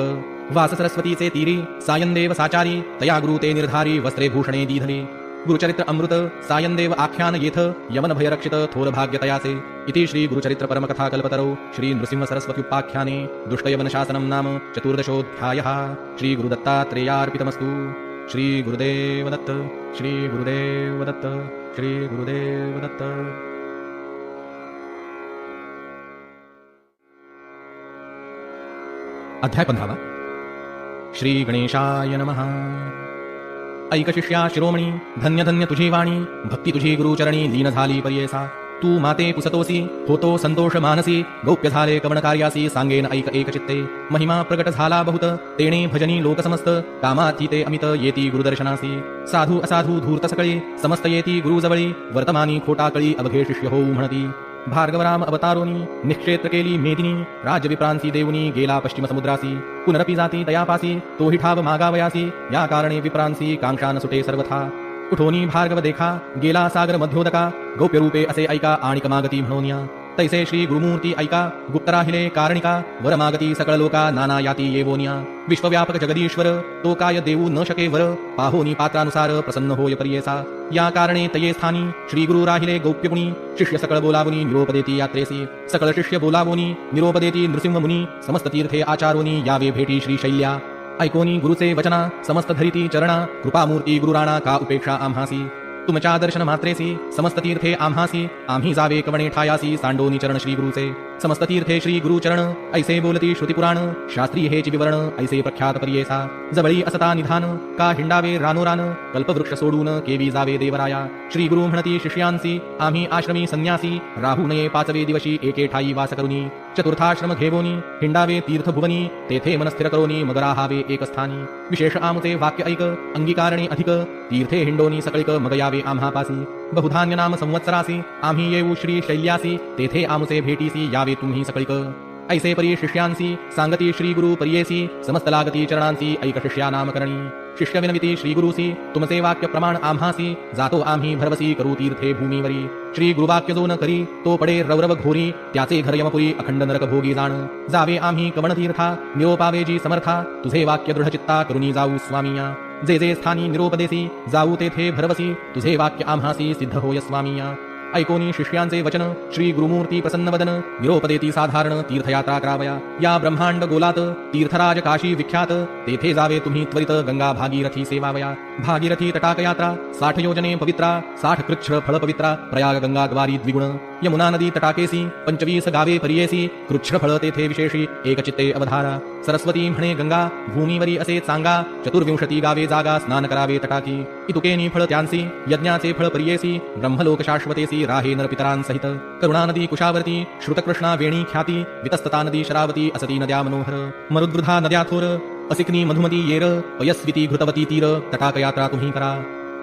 वास सरस्वतीचे तीरी सायनदेव साचारी तया गुरु ते निर्धारी वस्त्रे भूषणे दीधली गुरुचरित्र अमृत सायनदेव आख्यान येथ यमन भय रक्षित थोर भाग्य तयाचे इति श्री गुरुचरित्र परमकथा कल्पतरो श्री नृसिंह सरस्वत्युपाख्याने दुष्टयवन शासनं नाम चतुर्दशोऽध्यायः श्री गुरुदत्तात्रेयार्पितमस्तु श्री गुरुदेव दत्त श्री गुरुदेव दत्त श्री गुरुदेव दत्त। अध्याय 15 श्री गणेशाय नमः। ऐक शिष्या शिरोमणी धन्य धन्य तुझी वाणी भक्ती तुझी गुरुचरणी लीन झाली परियेसा तू माते पुसतोसी होतो संतोष मानसी गौप्य झाले कवण कार्यासी सांगेन ऐक एक चित्ते महिमा प्रगट झाला बहुत तेणे भजनी लोक समस्त कामार्थी ते अमित येती गुरुदर्शनासी साधू असाधू धूर्त सकळी समस्त येती गुरुजवळी वर्तमानी खोटा कळी अवघे शिष्य होऊ म्हणती भार्गवराम अवतारोनी निक्षेत्र केली मेदिनी राजविप्रांसी देवनी गेला पश्चिम समुद्रासी पुनरपि जाती तयापासी तोही ठाव मागावयासी या कारणे विप्रांसी कांक्षा न सुटे सर्वथा उठोनी भार्गव देखा गेला सागर मध्योदका गौप्य रूपे असे ऐका आणि कमागती म्हणोनिया तैसे श्री गुरुमूर्ती ऐका गुप्त राहिले कारणिका वर मागती सकळ लोका नाना याती येवोनिया विश्वव्यापक जगदीश्वर तो काय देऊ न शके वर पाहोनी पात्रानुसार प्रसन्न होय परियेसा या कारणे तये स्थानी श्री गुरु राहिले गौप्यमुनी शिष्य सकळ बोलावुनी निरोप देती यात्रेसी सकळ शिष्य बोलावुनी निरोप देती नृसिंह मुनी समस्त तीर्थे आचारोनी यावे भेटी श्री शैल्या ऐकोनी गुरुचे वचना समस्त धरिती चरणा कृपामूर्ती गुरुराणा का उपेक्षा आम्हासी तुमच्या दर्शन मात्रेसी समस्त तीर्थे आम्हासी आम्ही जावे कवणे ठायासी सांडोनी चरण श्री गुरुचे समस्त तीर्थे श्री गुरुचरण ऐसे बोलती श्रुतिपुराण शास्त्री हेची विवरण ऐसे प्रख्यात परियेसा जवळी असता निधान का हिंडावे रानोरान कल्पवृक्ष सोडून केवी जावे देवराया श्री गुरु म्हणती शिष्यांसी आम्ही आश्रमी संन्यासी राहू नये पाचवे दिवशी एके ठाई वास करुनी चतुर्थाश्रम घेवोनी हिंडावे तीर्थभुवनी तेथे मन स्थिर करोनी मग राहावे एक स्थानी विशेष आमुचे वाक्य ऐक अंगीकारणे अधिक तीर्थे हिंडोनी सकळिक मग यावे आम्हापासी बहुधान्य नाम संवत्सरासी आम्ही येऊ श्री शैल्यासी तेथे आमुचे भेटीसी यावे तुम्ही सकळिक ऐसे परी शिष्यांसी सांगती श्री गुरु परियेसी समस्त लागती चरणांसी ऐक शिष्या नामकरणी शिष्य विनविती श्री गुरुसी तुमचे वाक्य प्रमाण आम्हासी जातो आम्ही भरवसी करू तीर्थे भूमीवरी श्री गुरुवाक्य जो न करी तो पडे रवरव घोरी त्याचे घर यमपुरी अखंड नरक भोगी जाण जावे आम्ही कवण तीर्था निरोपावे जी समर्था तुझे वाक्य दृढ चित्ता करुनी जाऊ स्वामिया जे जे स्थानी निरोपदेसी जाऊ तेथे भरवसी तुझे वाक्य आम्हासी सिद्ध होय स्वामिया ऐकोनी शिष्यांचे वचन श्री गुरुमूर्ती प्रसन्न वदन निरोप देती साधारण तीर्थयात्रा करावया या ब्रह्मांड गोलात तीर्थराज काशी विख्यात तेथे जावे तुम्ही त्वरित गंगा भागीरथी सेवावया भागीरथी तटाक यात्रा 60 योजने पवित्रा 60 कृच्छ्र फळ पवित्रा प्रयाग गंगा ग्वारी द्विगुण यमुना नदी तटाकेसी 25 गावे परियेसी कृच्छ्र फळ तेथे विशेषी एकचित्ते अवधारा सरस्वती म्हणे गंगा भूमीवरी असे चांगा 24 गावे जागा स्नान करावे तटाकी इतुकेनी फळ त्यांसी यज्ञाचे फळ परियेसी ब्रह्मलोक शाश्वतेसी राहे नरपितरांसहित करुणा नदी कुशावर्ती श्रुतकृष्णा वेणी ख्याती वितस्तता नदी शरावती असती नद्या मनोहर मरुद्वृधा नद्या थोर असिकनी मधुमती येर पयस्विती घृतवती तीर तटाक यात्रा तुम्ही करा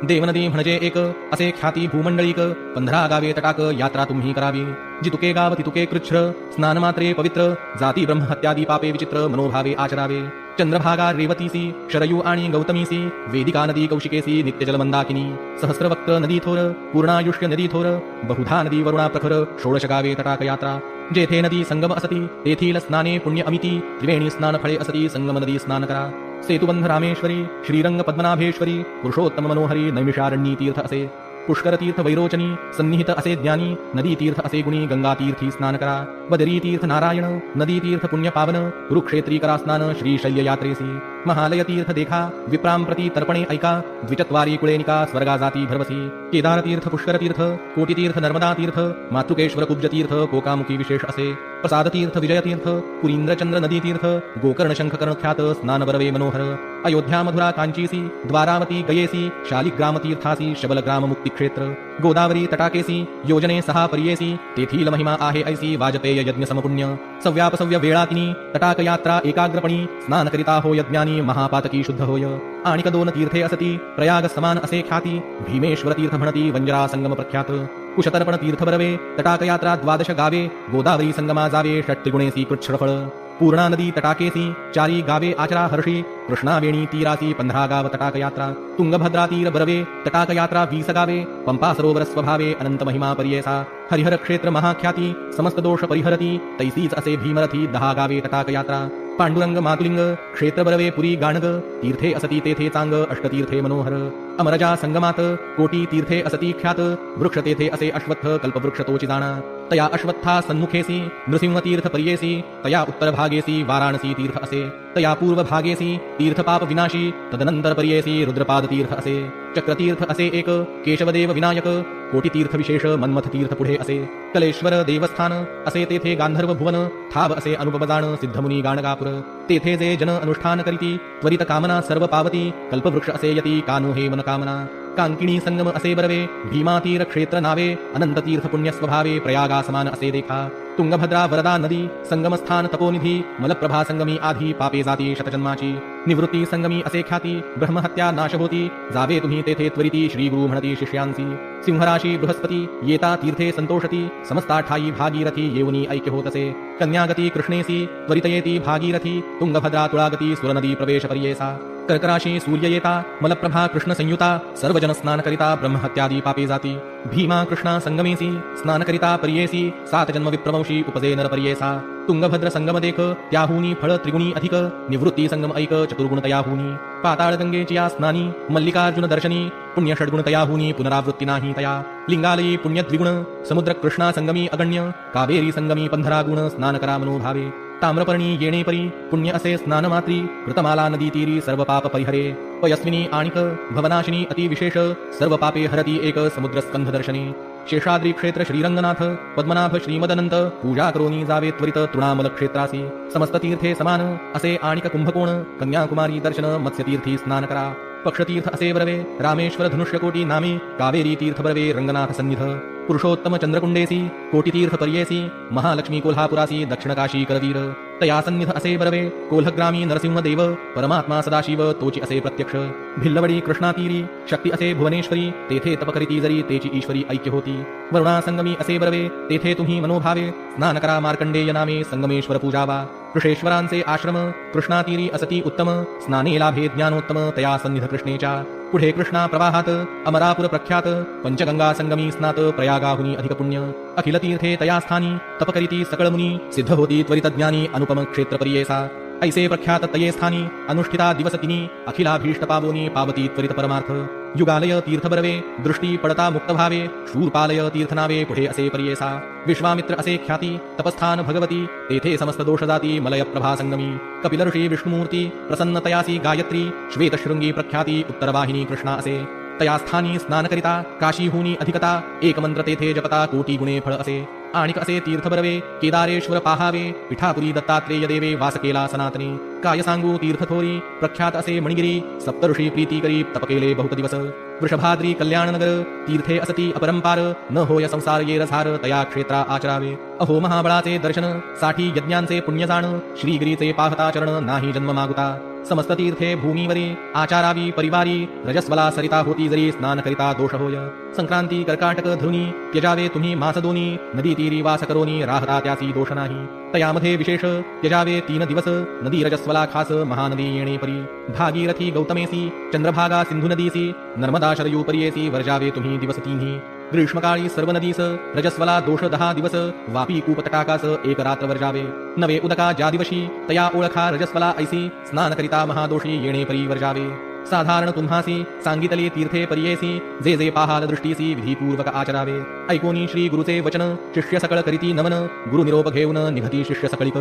देवनदी म्हणजे एक असे ख्याती भूमंडळीक 15 गावे तटाक यात्रा तुम्ही करावी जितुके गाव तितुके कृच्छ्र स्नान मात्रे पवित्र जाती ब्रह्महत्यादी पापे विचित्र मनोभावे आचरावे चंद्रभागा रेवतीसी शरयू आणि गौतमीसी वेदिका नदी कौशिकेसी नित्यजल मंदाकिनी सहस्रवक्त नदी थोर पूर्णायुष्य नदी थोर बहुधा नदी वरुणा प्रखर 16 गावे तटाक यात्रा जेथे नदी संगम असती तेथील स्नाने पुण्य अमिती त्रिवेणी स्नान फळे असती संगम नदी स्नान करा सेतुबंध रामेश्वरी श्रीरंग पद्मनाभेश्वरी पुरुषोत्तम मनोहरी नैमिषारण्यी तीर्थ असे पुष्कर तीर्थ वैरोचनी सन्निहित असे ज्ञानी नदी तीर्थ असे गुणी गंगा तीर्थी स्नान करा बदरी तीर्थ नारायण नदी तीर्थ पुण्य पावन कुरुक्षेत्री करा स्नान श्रीशैल्य यात्रेसी महालय तीर्थ देखा विप्राम प्रति तर्पणे ऐका द्विचत्वारी कुळेनिका स्वर्गा जाती भरवसी केदार तीर्थ पुष्कर तीर्थ कोटी तीर्थ नर्मदा तीर्थ मातृकेश्वर कुब्ज तीर्थ कोकामुखी विशेष असे प्रसाद तीर्थ विजय तीर्थ पुरींद्रचंद्र नदी तीर्थ गोकर्ण शंखकर्ण ख्यात स्नान बरवे मनोहर अयोध्या मधुरा कांचीसी द्वारावती गयेसी शालिग्राम तीर्थासी शबलग्राम मुक्ती क्षेत्र गोदावरी तटाकेसी योजने 6 परियेसी तेथील महिमा आहे ऐसी वाजपेय यज्ञ समपुण्य सव्यापसव्य वेळातिनी तटाक यात्रा एकाग्रपणी स्नान करिता हो यज्ञानी महापातकी शुद्ध होय आणिक 2 तीर्थे असती प्रयाग समान असे ख्याती भीमेश्वर तीर्थ म्हणती वंजरा संगम प्रख्यात कुशतर्पण तीर्थ बरवे तटाक यात्रा 12 गावे गोदावरी संगमा जावे षट्त्रिगुणेसी कृच्छ्रफळ पूर्णा नदी तटाकेसी 4 गावे आचरा हर्षी कृष्णा वेणी तीरासी 15 गाव तटाक यात्रा तुंगभद्रा तीर बरवे तटाक यात्रा 20 गावे पंपा सरोवर स्वभावे अनंत महिमा परियेसा हरिहर क्षेत्र महाख्याती समस्त दोष परिहरती तैसीच असे भीमरथी 10 गावे तटाक यात्रा पांडुरंग मातुलिंग क्षेत्र बरवे पुरी गाणग तीर्थे असती तेथे चांग अष्टतीर्थे मनोहर अमरजा संगमात कोटी तीर्थे असती ख्यात वृक्ष तेथे असे अश्वत्थ कल्पवृक्ष तोची जाणा तया अश्वत्था सन्मुखेसी नृसिंह तीर्थ परियेसी तया उत्तर भागेसी वाराणसी तीर्थ असे तया पूर्व भागेसी तीर्थ पाप विनाशी तदनंतर परियेसी रुद्रपाद तीर्थ असे चक्रतीर्थ असे एक केशवदेव विनायक कोटी तीर्थ विशेष मन्मथ तीर्थ पुढे असे कलेश्वर देवस्थान असे तेथे गांधर्व भुवन थाव असे अनुपमजान सिद्धमुनी गाणगापुर तेथे जे जन अनुष्ठान करीती त्वरित कामना सर्व पावती कल्पवृक्ष असे यती कानो हे मनकामना कांकिणी संगम असे बरवे भीमातीर क्षेत्र नावे अनंत तीर्थ पुण्य स्वभावे प्रयागा समान असे देखा तुंगभद्रा वरदा नदी संगमस्थान तपोनिधी मलप्रभा संगमी आधी पापे जाती शतजन्माची निवृत्ती संगमी असे ख्याती ब्रह्महत्या नाश होती जावे तुम्ही तेथे त्वरिती श्री गुरु म्हणती शिष्यांसी सिंहराशी बृहस्पती येता तीर्थे संतोषती समस्ता ठाई भागीरथी येऊनी ऐक्य होत असे कन्यागती कृष्णेसी त्वरितयेती भागीरथी तुंगभद्रा तुळागती सुरनदी प्रवेश परियेसा कर्कराशी सूर्य येता मलप्रभा कृष्ण संयुता सर्वजन स्नान करिता ब्रह्महत्यादी पापे जाती भीमा कृष्णा संगमेसी स्नान करिता परियेसी 7 जन्म विप्रवंशी उपजे नर परियेसा तुंगभद्र संगम देख त्याहुनी फळ त्रिगुणी अधिक निवृत्ती संगम ऐक चतुर्गुण तयाहुनी पाताळ गंगेची या स्नानी मल्लिकार्जुन दर्शनी पुण्य षड्गुण तयाहुनी पुनरावृत्ती नाही तया लिंगालयी पुण्य द्विगुण समुद्र कृष्णा संगमी अगण्य कावेरी संगमी 15 गुण स्नान करा मनोभावे ताम्रपर्णी येणे परी पुण्य असे स्नान मात्री कृतमाला नदी तीरी सर्व पाप परिहरे पयस्विनी आणिक भवनाशिनी अति विशेष सर्व पापे हरती एक समुद्र स्कंध दर्शने शेषाद्री क्षेत्र श्रीरंगनाथ पद्मनाभ श्रीमदनंत पूजा करोनी जावे त्वरित तृणामल क्षेत्रासी समस्त तीर्थे समान असे आणिक कुंभकोण कन्याकुमारी दर्शन मत्स्यतीर्थी स्नान करा पक्षतीर्थ असे बरवे रामेश्वर धनुष्यकोटी नामे कावेरी तीर्थ बरवे रंगनाथ सन्निध पुरुषोत्तम चंद्रकुंडेसी कोटी तीर्थ परियेसी महालक्ष्मी कोल्हापुरासी दक्षिण काशी करवीर तया सन्निध असे बरवे कोल्हग्रामी नरसिंह देव परमात्मा सदाशिव तोची असे प्रत्यक्ष भिल्लवडी कृष्णातीरी शक्ती असे भुवनेश्वरी तेथे तपकरिती जरी तेची ईश्वरी ऐक्य होती वरुणा संगमी असे बरवे तेथे तुम्ही मनोभावे स्नान करा मार्कंडेय नामे संगमेश्वर पूजावा ऋषेश्वरांचे आश्रम कृष्णातीरी असती उत्तम स्नाने लाभे ज्ञानोत्तम तया सन्निध कृष्णेच्या पुढे कृष्णा प्रवाहात अमरापुर प्रख्यात पंचगंगा संगमी स्नात प्रयागाहुनी अधिक पुण्य अखिल तीर्थे तया स्थानी तपकरिती सकळ मुनी सिद्ध होती त्वरित ज्ञानी अनुपम क्षेत्र परियेसा ऐसे प्रख्यात तये स्थानी अनुष्ठिता दिवस तिनी अखिलाभीष्ट पावोनी पावती त्वरित परमार्थ युगालय तीर्थ बरवे दृष्टी पडता मुक्त भावे शूरपालय तीर्थनावे पुढे असे पर्येसा विश्वामित्र असे ख्याती तपस्थान भगवती तेथे समस्त दोष जाती मलय प्रभा संगमी कपिल ऋषी विष्णुमूर्ती प्रसन्नतयासी गायत्री श्वेतशृंगी प्रख्याती उत्तरवाहिनी कृष्णा असे तया स्थानी स्नान करिता काशीहूनी अधिकता एक मंत्र तेथे जपता कोटी गुणे फळ असे आणिक असे तीर्थ बरवे केदारेश्वर पाहावे पिठापुरी दत्तात्रेय देवे वास केला सनातनी काय सांगू तीर्थ थोरी प्रख्यात असे मणिगिरी सप्तऋषी प्रीती करी तप केले बहुत दिवस वृषभाद्री कल्याण नगर तीर्थे असती अपरंपार न होय संसार ये रसार तया क्षेत्रा आचरावे अहो महाबळाचे दर्शन साठी यज्ञांचे पुण्य जाण श्रीगिरीचे पाहता चरण नाही जन्म मागुता समस्त तीर्थे भूमीवरी आचारावी परिवारी रजस्वला सरिता होती जरी स्नान करिता दोष होय संक्रांती कर्काटक धरुनी त्यजावे तुम्ही मास दोनी नदी तीरी वास करोनी राहता त्यासी दोष नाही तयामध्ये विशेष त्यजावे 3 दिवस नदी रजस्वला खास महानदी येणे परी भागीरथी गौतमेसी चंद्रभागा सिंधू नदीसी नर्मदा शरयू पर्येसी वर्जावे तुम्ही दिवस 3 ग्रीष्मकाळी सर्व नदीस रजस्वला दोष 10 दिवस वापी कूप तटाकास एक रात्र वर्जावे नवे उदका ज्या दिवशी तया ओळखा रजस्वला ऐसी स्नान करिता महादोषी येणे परी वर्जावे साधारण तुम्हासी सांगितले तीर्थे पर्येसी जे जे पाहाल दृष्टीसी विधीपूर्वक आचरावे ऐकोनी श्री गुरुचे वचन शिष्य सकळ करीती नमन गुरु निरोप घेऊन निघती शिष्य सकळिक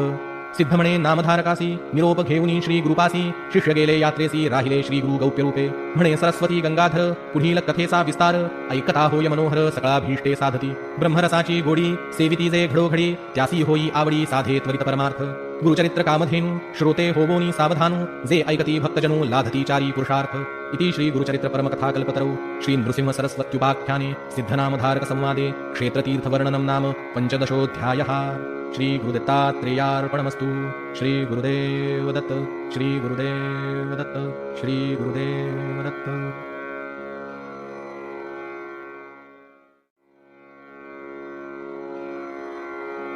सिद्ध म्हणे नामधारकासी निरोप घेऊनी श्री गुरुपासी शिष्य गेले यात्रेसी राहिले श्री गुरु गौप्य रूपे म्हणे सरस्वती गंगाधर पुढील कथेचा विस्तार ऐकता होय मनोहर सकळा भीष्टे साधती ब्रह्मरसाची गोडी सेविती जे घडोघडी त्यासी होई आवडी साधे त्वरित परमार्थ गुरुचरित्र कामधेनु श्रोते होवोनी सावधानु जे ऐकती भक्तजनु लाधती चारी पुरुषार्थ इति श्री गुरुचरित्र परमकथा कल्पतरौ श्री नृसिंह सरस्वत्युपाख्याने सिद्धनामधारक संवादे क्षेत्रतीर्थवर्णनं नाम 15ोऽध्यायः श्री गुरुदत्तात्रेयार्पणमस्तु श्री गुरुदेव दत्त श्री गुरुदेव दत्त श्री गुरुदेव दत्त।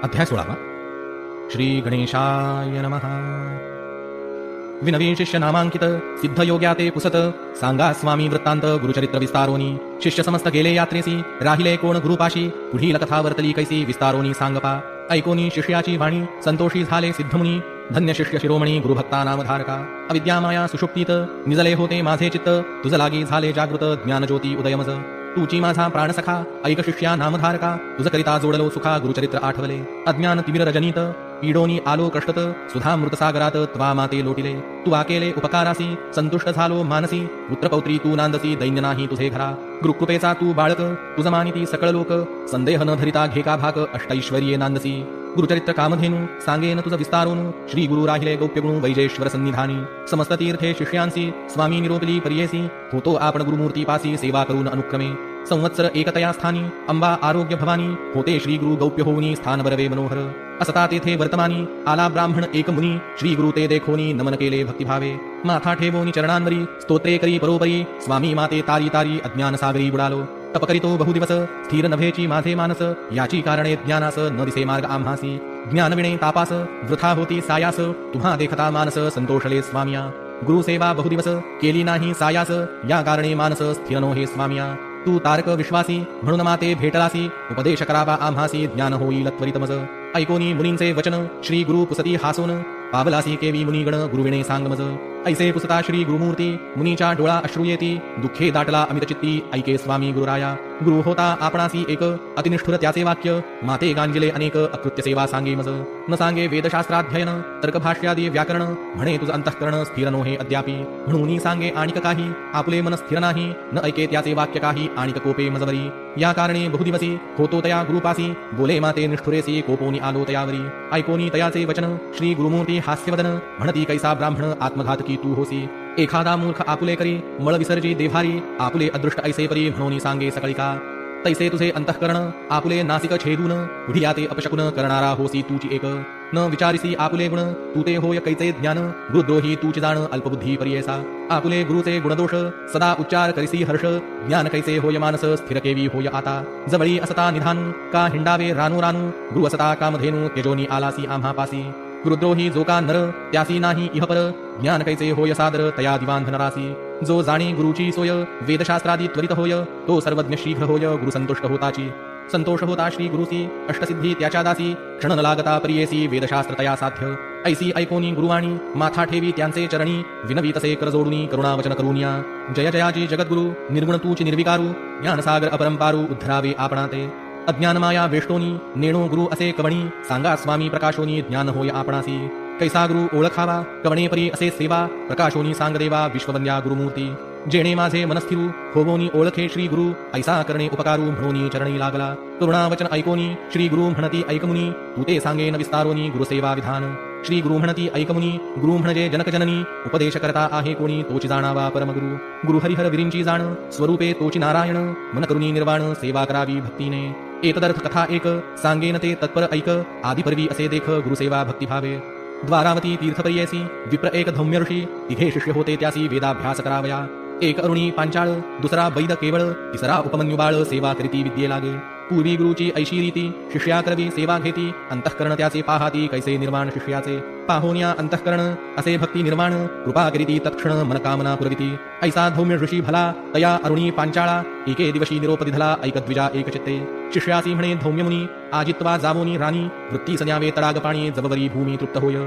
अध्याय 16 श्री गणेशाय नमः। विनवी शिष्य नामांकित सिद्ध योग्या ते पुसत सांगा स्वामी वृत्तांत गुरुचरित्र विस्तारोनी शिष्य समस्त गेले यात्रेसी राहिले कोण गुरुपाशी पुढील कथा वर्तली कैसी विस्तारोनी सांगपा ऐकोनी शिष्याची वाणी संतोषी झाले सिद्धमुनी धन्य शिष्य शिरोमणी गुरुभक्ता नामधारका अविद्यामाया सुषुप्तीत निजले होते माझे चित्त तुझ लागी झाले जागृत ज्ञानज्योती उदयमज तूची माझा प्राणसखा ऐक शिष्या नामधारका तुझ करिता जोडलो सुखा गुरुचरित्र आठवले अज्ञान तिमिर रजनीत पीडोनी आलो कष्टत सुधा मृतसागरात त्वा माते लोटिले तू आकेले उपकारासी संतुष्ट झालो मानसी पुत्रपौत्री तू नांदसी दैन्य नाही तुझे घरा गुरुकृपेचा तू बाळक तुझ मानिती सकळ लोक संदेह न धरिता घेका भाग अष्टैश्वर्ये नांदसी गुरुचरित्र कामधेनु सांगेन तुझ विस्तारोनु श्री गुरु राहिले गौप्यगुणु वैजेश्वर सन्निधानी समस्त तीर्थे शिष्यांसी स्वामी निरोपली पर्येसी होतो आपण गुरुमूर्ती पासी सेवा करून अनुक्रमे संवत्सर एकतया स्थानी अंबा आरोग्य भवानी होते श्री गुरु गौप्य होऊनी स्थान बरवे मनोहर असता तेथे वर्तमानी आला ब्राह्मण एक मुनी श्री गुरु ते देखोनी नमन केले भक्तिभावे माथा ठेवोनी चरणांवरी स्तोत्रे करी परोपरी स्वामी माते तारी तारी अज्ञान सागरी बुडालो तप करीतो बहुदिवस स्थिर नभेची माझे मानस याची कारणे ज्ञानास न दिसे मार्ग आम्हासी ज्ञानविणे तापास वृथा होती सायास तुम्हा देखता मानस संतोषले स्वामिया गुरुसेवा बहुदिवस केली नाही सायास या कारणे मानस स्थिर नो हे स्वामिया तू तारक विश्वासी म्हणून माते भेटलासी उपदेश करावा आम्हासी ज्ञान होईल त्वरितमज ऐकोनी मुनींचे वचन श्री गुरु पुसती हासोन पावलासी केवी मुनिगण गुरुविणे सांगमज ऐसे पुसता श्री गुरुमूर्ती मुनीच्या डोळा अश्रू येती दुःखे दाटला अमित चित्ती ऐके स्वामी गुरुराया गुरु होता आपणासी एक अतिनिष्ठुर त्याचे वाक्य माते गांजिले अनेक अकृत्य सेवा सांगे मज न सांगे वेदशास्त्राध्ययन तर्कभाष्यादी व्याकरण म्हणे तुझ अंतःकरण स्थिर नोहे अद्यापी म्हणून सांगे आणिक काही आपले मन स्थिर नाही न ऐके त्याचे वाक्य काही आणिक कोपे मजवरी या कारणे बहुदिवसी होतो तया गुरुपासी बोले माते निष्ठुरेसी कोपोनी आलो तयावरी ऐकोनी तयाचे वचन श्री गुरुमूर्ती हास्यवदन म्हणती कैसा ब्राह्मण आत्मघातकी तू होसी एखादा मूर्ख आपुले करी मळ विसर्जी देभारी आपुले अदृष्ट ऐसे परी म्हणून सांगे सकळिका तैसे तुझे अंतःकरण आपुले नासिक छेदून पुढिया ते अपशकुन करणारा होसी तूची एक न विचारिसी आपुले गुण तू ते होय कैचे ज्ञान गुरुद्रोही तूची जाण अल्पबुद्धी पर्येसा आपुले गुरुचे गुणदोष सदा उच्चार करिसी हर्ष ज्ञान कैसे होय मानस स्थिर केवी होय आता जवळी असता निधानू का हिंडावे रानू रानू गुरु असता कामधेनू तेजोनी आलासी आम्हापासी गुरुद्रोही जो का नर त्यासी नाही इहपर ज्ञान कैसे होय सादर तया दिवांध नरासी जो जाणे गुरुची सोय वेदशास्त्रादी त्वरित होय तो सर्वज्ञ शीघ्र होय गुरु संतुष्ट होताची संतोष होता श्री गुरुसी अष्टसिद्धी त्याच्या दासी क्षण न लागता परियेसी वेदशास्त्र तया साध्य ऐसी ऐकोनी गुरुवाणी माथा ठेवी त्यांचे चरणी विनवी तसे कर जोडुनी करुणावचन करूनिया जय जयाजी जगद्गुरु निर्गुण तूची निर्विकारू ज्ञानसागर अपरंपारू उद्धरावे आपणाते अज्ञानमाया वेष्टोनी नेणो गुरु असे कवणी सांगा स्वामी प्रकाशोनी ज्ञान होय आपणासी कैसा गुरु ओळखावा कवणे परी असे सेवा प्रकाशोनी सांगदेवा विश्ववंद्या गुरुमूर्ती जेणे माझे मनस्थिरू होवोनी ओळखे श्री गुरु ऐसा करणे उपकारू म्हणूनी चरणी लागला करुणावचन ऐकोनी श्री गुरु म्हणती ऐकमुनी तू ते सांगेन विस्तारोनी गुरुसेवा विधान श्री गुरु म्हणती ऐकमुनी गुरु म्हणजे जनकजननी उपदेश करता आहे कोणी तोची जाणावा परमगुरु गुरु हरिहर विरिंची जाण स्वरूपे तोची नारायण मन करुणी निर्वाण सेवा करावी भक्तीने एतदर्थ कथा एक सांगेन ते तत्पर ऐक आदिपर्वी असे देख गुरुसेवा भक्तिभावे द्वारावती तीर्थपर्येसी विप्र एक धौम्य ऋषी तिघे शिष्य होते त्यासी वेदाभ्यास करावया एक अरुणी पांचाळ दुसरा वैद केवळ तिसरा उपमन्युबाळ सेवा करीती विद्ये लागे पूर्वी गुरुची ऐशी रीती शिष्या करवी सेवा घेती अंतःकरण त्याचे पाहाती कैसे निर्माण शिष्याचे पाहोनिया अंतःकरण असे भक्ती निर्माण कृपा करीती तत्क्षण मनकामना पुरविती ऐसा धौम्य ऋषी भला तया अरुणी पांचाळा एके दिवशी निरोप दिधला ऐकद्विजा एकचित्ते शिष्यासी म्हणे धौम्य मुनी आजित्वा जावोनी राणी वृत्ती सन्यावे तडाग पाणी जबवरी भूमी तृप्त होय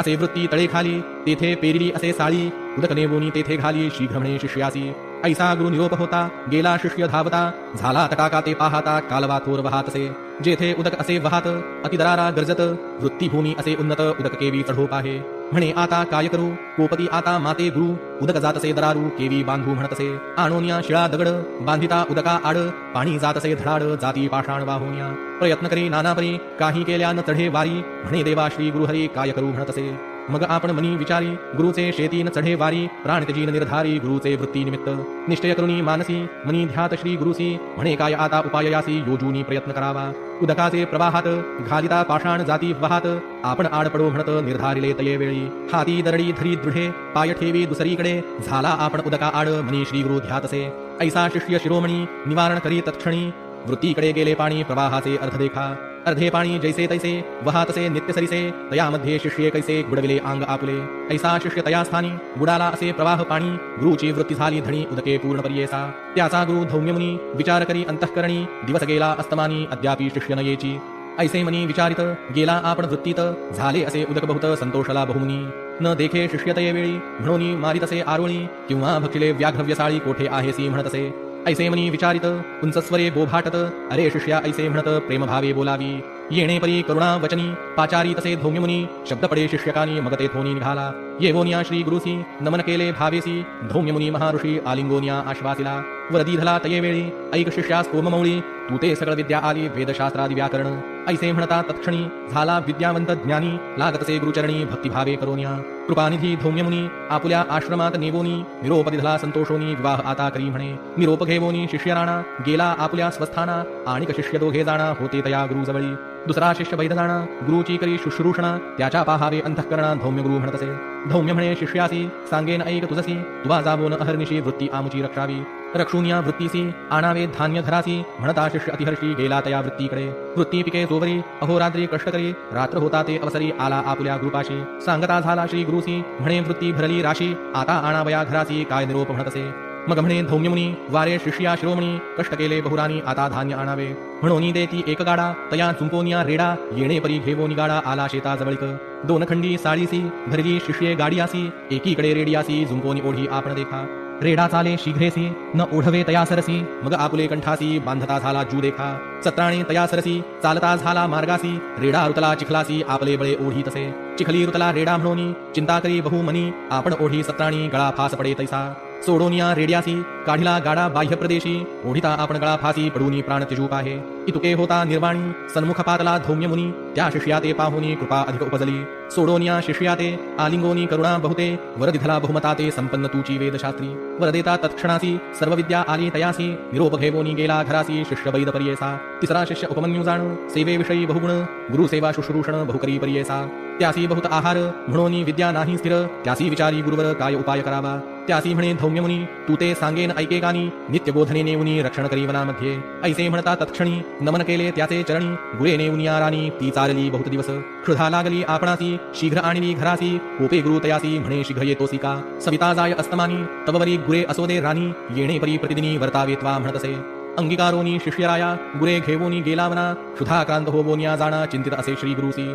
असे वृत्ती तळे खाली तेथे पेरिली असे साळी उदक नेवोनी तेथे घाली शीघ्र म्हणे शिष्यासी ऐसा गुरु निरोप होता गेला शिष्य धावता झाला तटाका ते पाहता कालवा थोर वाहतसे जेथे उदक असे वाहत अतिदरारा गरजत वृत्तीभूमी असे उन्नत उदक केवी चढोप आहे म्हणे आता काय करू कोपती आता माते गुरु उदक जातसे दरारू केवी बांधू म्हणतसे आणोनिया शिळा दगड बांधिता उदका आड पाणी जातसे धडाड जाती पाषाण वाहोनिया प्रयत्न करी नानापरी काही केल्या न चढे वारी म्हणे देवा श्री गुरुहरी काय करू म्हणतसे मग आपण मनी विचारी गुरुचे शेतीन चढे वारी प्राण त्यजीन निर्धारी गुरुचे वृत्ती निमित्त निश्चय करुनी मानसी मनी ध्यात श्री गुरुसी म्हणे काय आता उपाययासी योजूनी प्रयत्न करावा उदकाचे प्रवाहात घालिता पाषाण जाती वाहात आपण आड पडो म्हणत निर्धारिले तये वेळी हाती दरडी धरी दृढे पाय ठेवी दुसरीकडे झाला आपण उदका आड मनी श्री गुरु ध्यातसे ऐसा शिष्य शिरोमणी निवारण करी तत्क्षणी वृत्तीकडे गेले पाणी प्रवाहाचे अर्ध देखा अर्धे पाणी जैसे तैसे वहातसे नित्य सरिसे तयामध्ये शिष्ये कैसे बुडविले अंग आपुले ऐसा शिष्य तया स्थानी बुडाला असे प्रवाह पाणी गुरुची वृत्ती झाली धणी उदके पूर्ण पर्येसा त्याचा गुरु धौम्यमुनी विचार करी अंतःकरणी दिवस गेला अस्तमानी अद्यापि शिष्य न येची ऐसे मनी विचारित गेला आपण वृत्तीत झाले असे उदक बहुत संतोषला बहुमुनी न देखे शिष्यतये वेळी म्हणून मारितसे आरोळी किंवा भक्षिले व्याघ्रव्यसाळी कोठे आहेसी म्हणतसे ऐसे मनी विचारित उंचस्वरे बोभाटत अरे शिष्या ऐसे म्हणत प्रेमभावे बोलावी येणे परी करुणा वचनी पाचारी तसे धौम्यमुनी शब्द पडे शिष्यकानी मग तेथोनी निघाला येवोनिया श्री गुरुसी नमन केले भावेसी धौम्यमुनी महाऋषी आलिंगोनिया आश्वासिला वरदी धला तये वेळी ऐक शिष्यास कोममौळी तू ते सकळ विद्या आली वेदशास्त्रादि व्याकरण ऐसे म्हणता तत्क्षणी झाला विद्यावंत ज्ञानी लागतसे गुरुचरणी भक्तिभावे करोनिया कृपानिधी धौम्यमुनी आपुल्या आश्रमात नेवोनी निरोप दिधला संतोषोनी विवाह आता करी म्हणे निरोप घेवोनी शिष्य राणा गेला आपुल्या स्वस्थाना आणिक शिष्य दोघे जाणा होते तया गुरुजवळी दुसरा शिष्य वैद जाणा गुरुची करी शुश्रूषणा त्याच्या पाहावे अंतःकरणा धौम्य गुरु म्हणतसे धौम्य म्हणे शिष्यासी सांगेन ऐक तुझसी तुवा जावोन अहर्निशी वृत्ती आमुची रक्षावी रक्षूनिया वृत्तीसी आणावे धान्य धरासी म्हणता शिष्य अतिहर्षी गेला तया वृत्तीकडे वृत्ती पिके जोवरी अहोरात्री कष्ट करी रात्र होता ते अवसरी आला आपुल्या गुरुपाशी सांगता झाला श्री गुरुसी म्हणे वृत्ती भरली राशी आता आणावया घरासी काय निरोप म्हणतसे मग म्हणे धौम्यमुनी वारे शिष्या शिरोमणी कष्ट केले बहुरानी आता धान्य आणावे म्हणून देती एक गाडा तया चुंपोनिया रेडा येणे परी घेवोनी गाडा आला शेता जवळक दोन खंडी साळीसी भरली शिष्ये गाडीयासी एकीकडे रेडियासी जुंपोनी ओढी आपण देखा रेडा चाले शीघ्रेसी न ओढवे तया सरसी मग आपुले कंठासी बांधता झाला जू देखा सत्राणे तया सरसी चालता झाला मार्गासी रेडा रुतला चिखलासी आपले बळे ओढी तसे चिखली रुतला रेडा म्हणून चिंता करी बहुमनी आपण ओढी सत्राणी गळा फास पडे तैसा सोडोनिया रेड्यासी काढिला गाडा बाह्य प्रदेशी ओढिता आपण गळा फासी पडूनी प्राण त्यजूप आहे इतुके होता निर्वाणी सन्मुख पातला धौम्य मुनी त्या शिष्याते पाहुनी कृपा अधिक उपजली सोडोनिया शिष्याते आलिंगोनी करुणा बहुते वरदिधला बहुमताते संपन्न तूची वेदशास्त्री वरदेता तत्क्षणासी सर्व विद्या आली तयासी निरोप घेवोनी गेला घरासी शिष्य वैद पर्येसा तिसरा शिष्य उपमन्यू जाण सेवेविषयी बहुगुण गुरुसेवा शुश्रूषण बहुकरी पर्येसा त्यासी बहुत आहार म्हणून विद्या नाही स्थिर त्यासी विचारी गुरुवर काय उपाय करावा त्यासी म्हणे धौम्यमुनी तू ते सांगेन ऐकेकानी नित्य बोधने नेऊनी रक्षण करी वनामध्ये ऐसे म्हणता तत्क्षणी नमन केले त्याचे चरणी गुरे नेऊनी राणी ती चालली बहुत दिवस क्षुधा लागली आपणासी शीघ्र आणली घरासी कोपे गुरु तयासी म्हणे शीघ्र येतोसी का सविता जाय अस्तमानी तववरी गुरे असोदे राणी येणे परी प्रतिदिनी वर्तावे त्वा म्हणतसे अंगीकारोनी शिष्यराया गुरे घेवोनी गेला मना क्षुधाक्रांत होवोनिया जाणा चिंतित असे श्री गुरुसी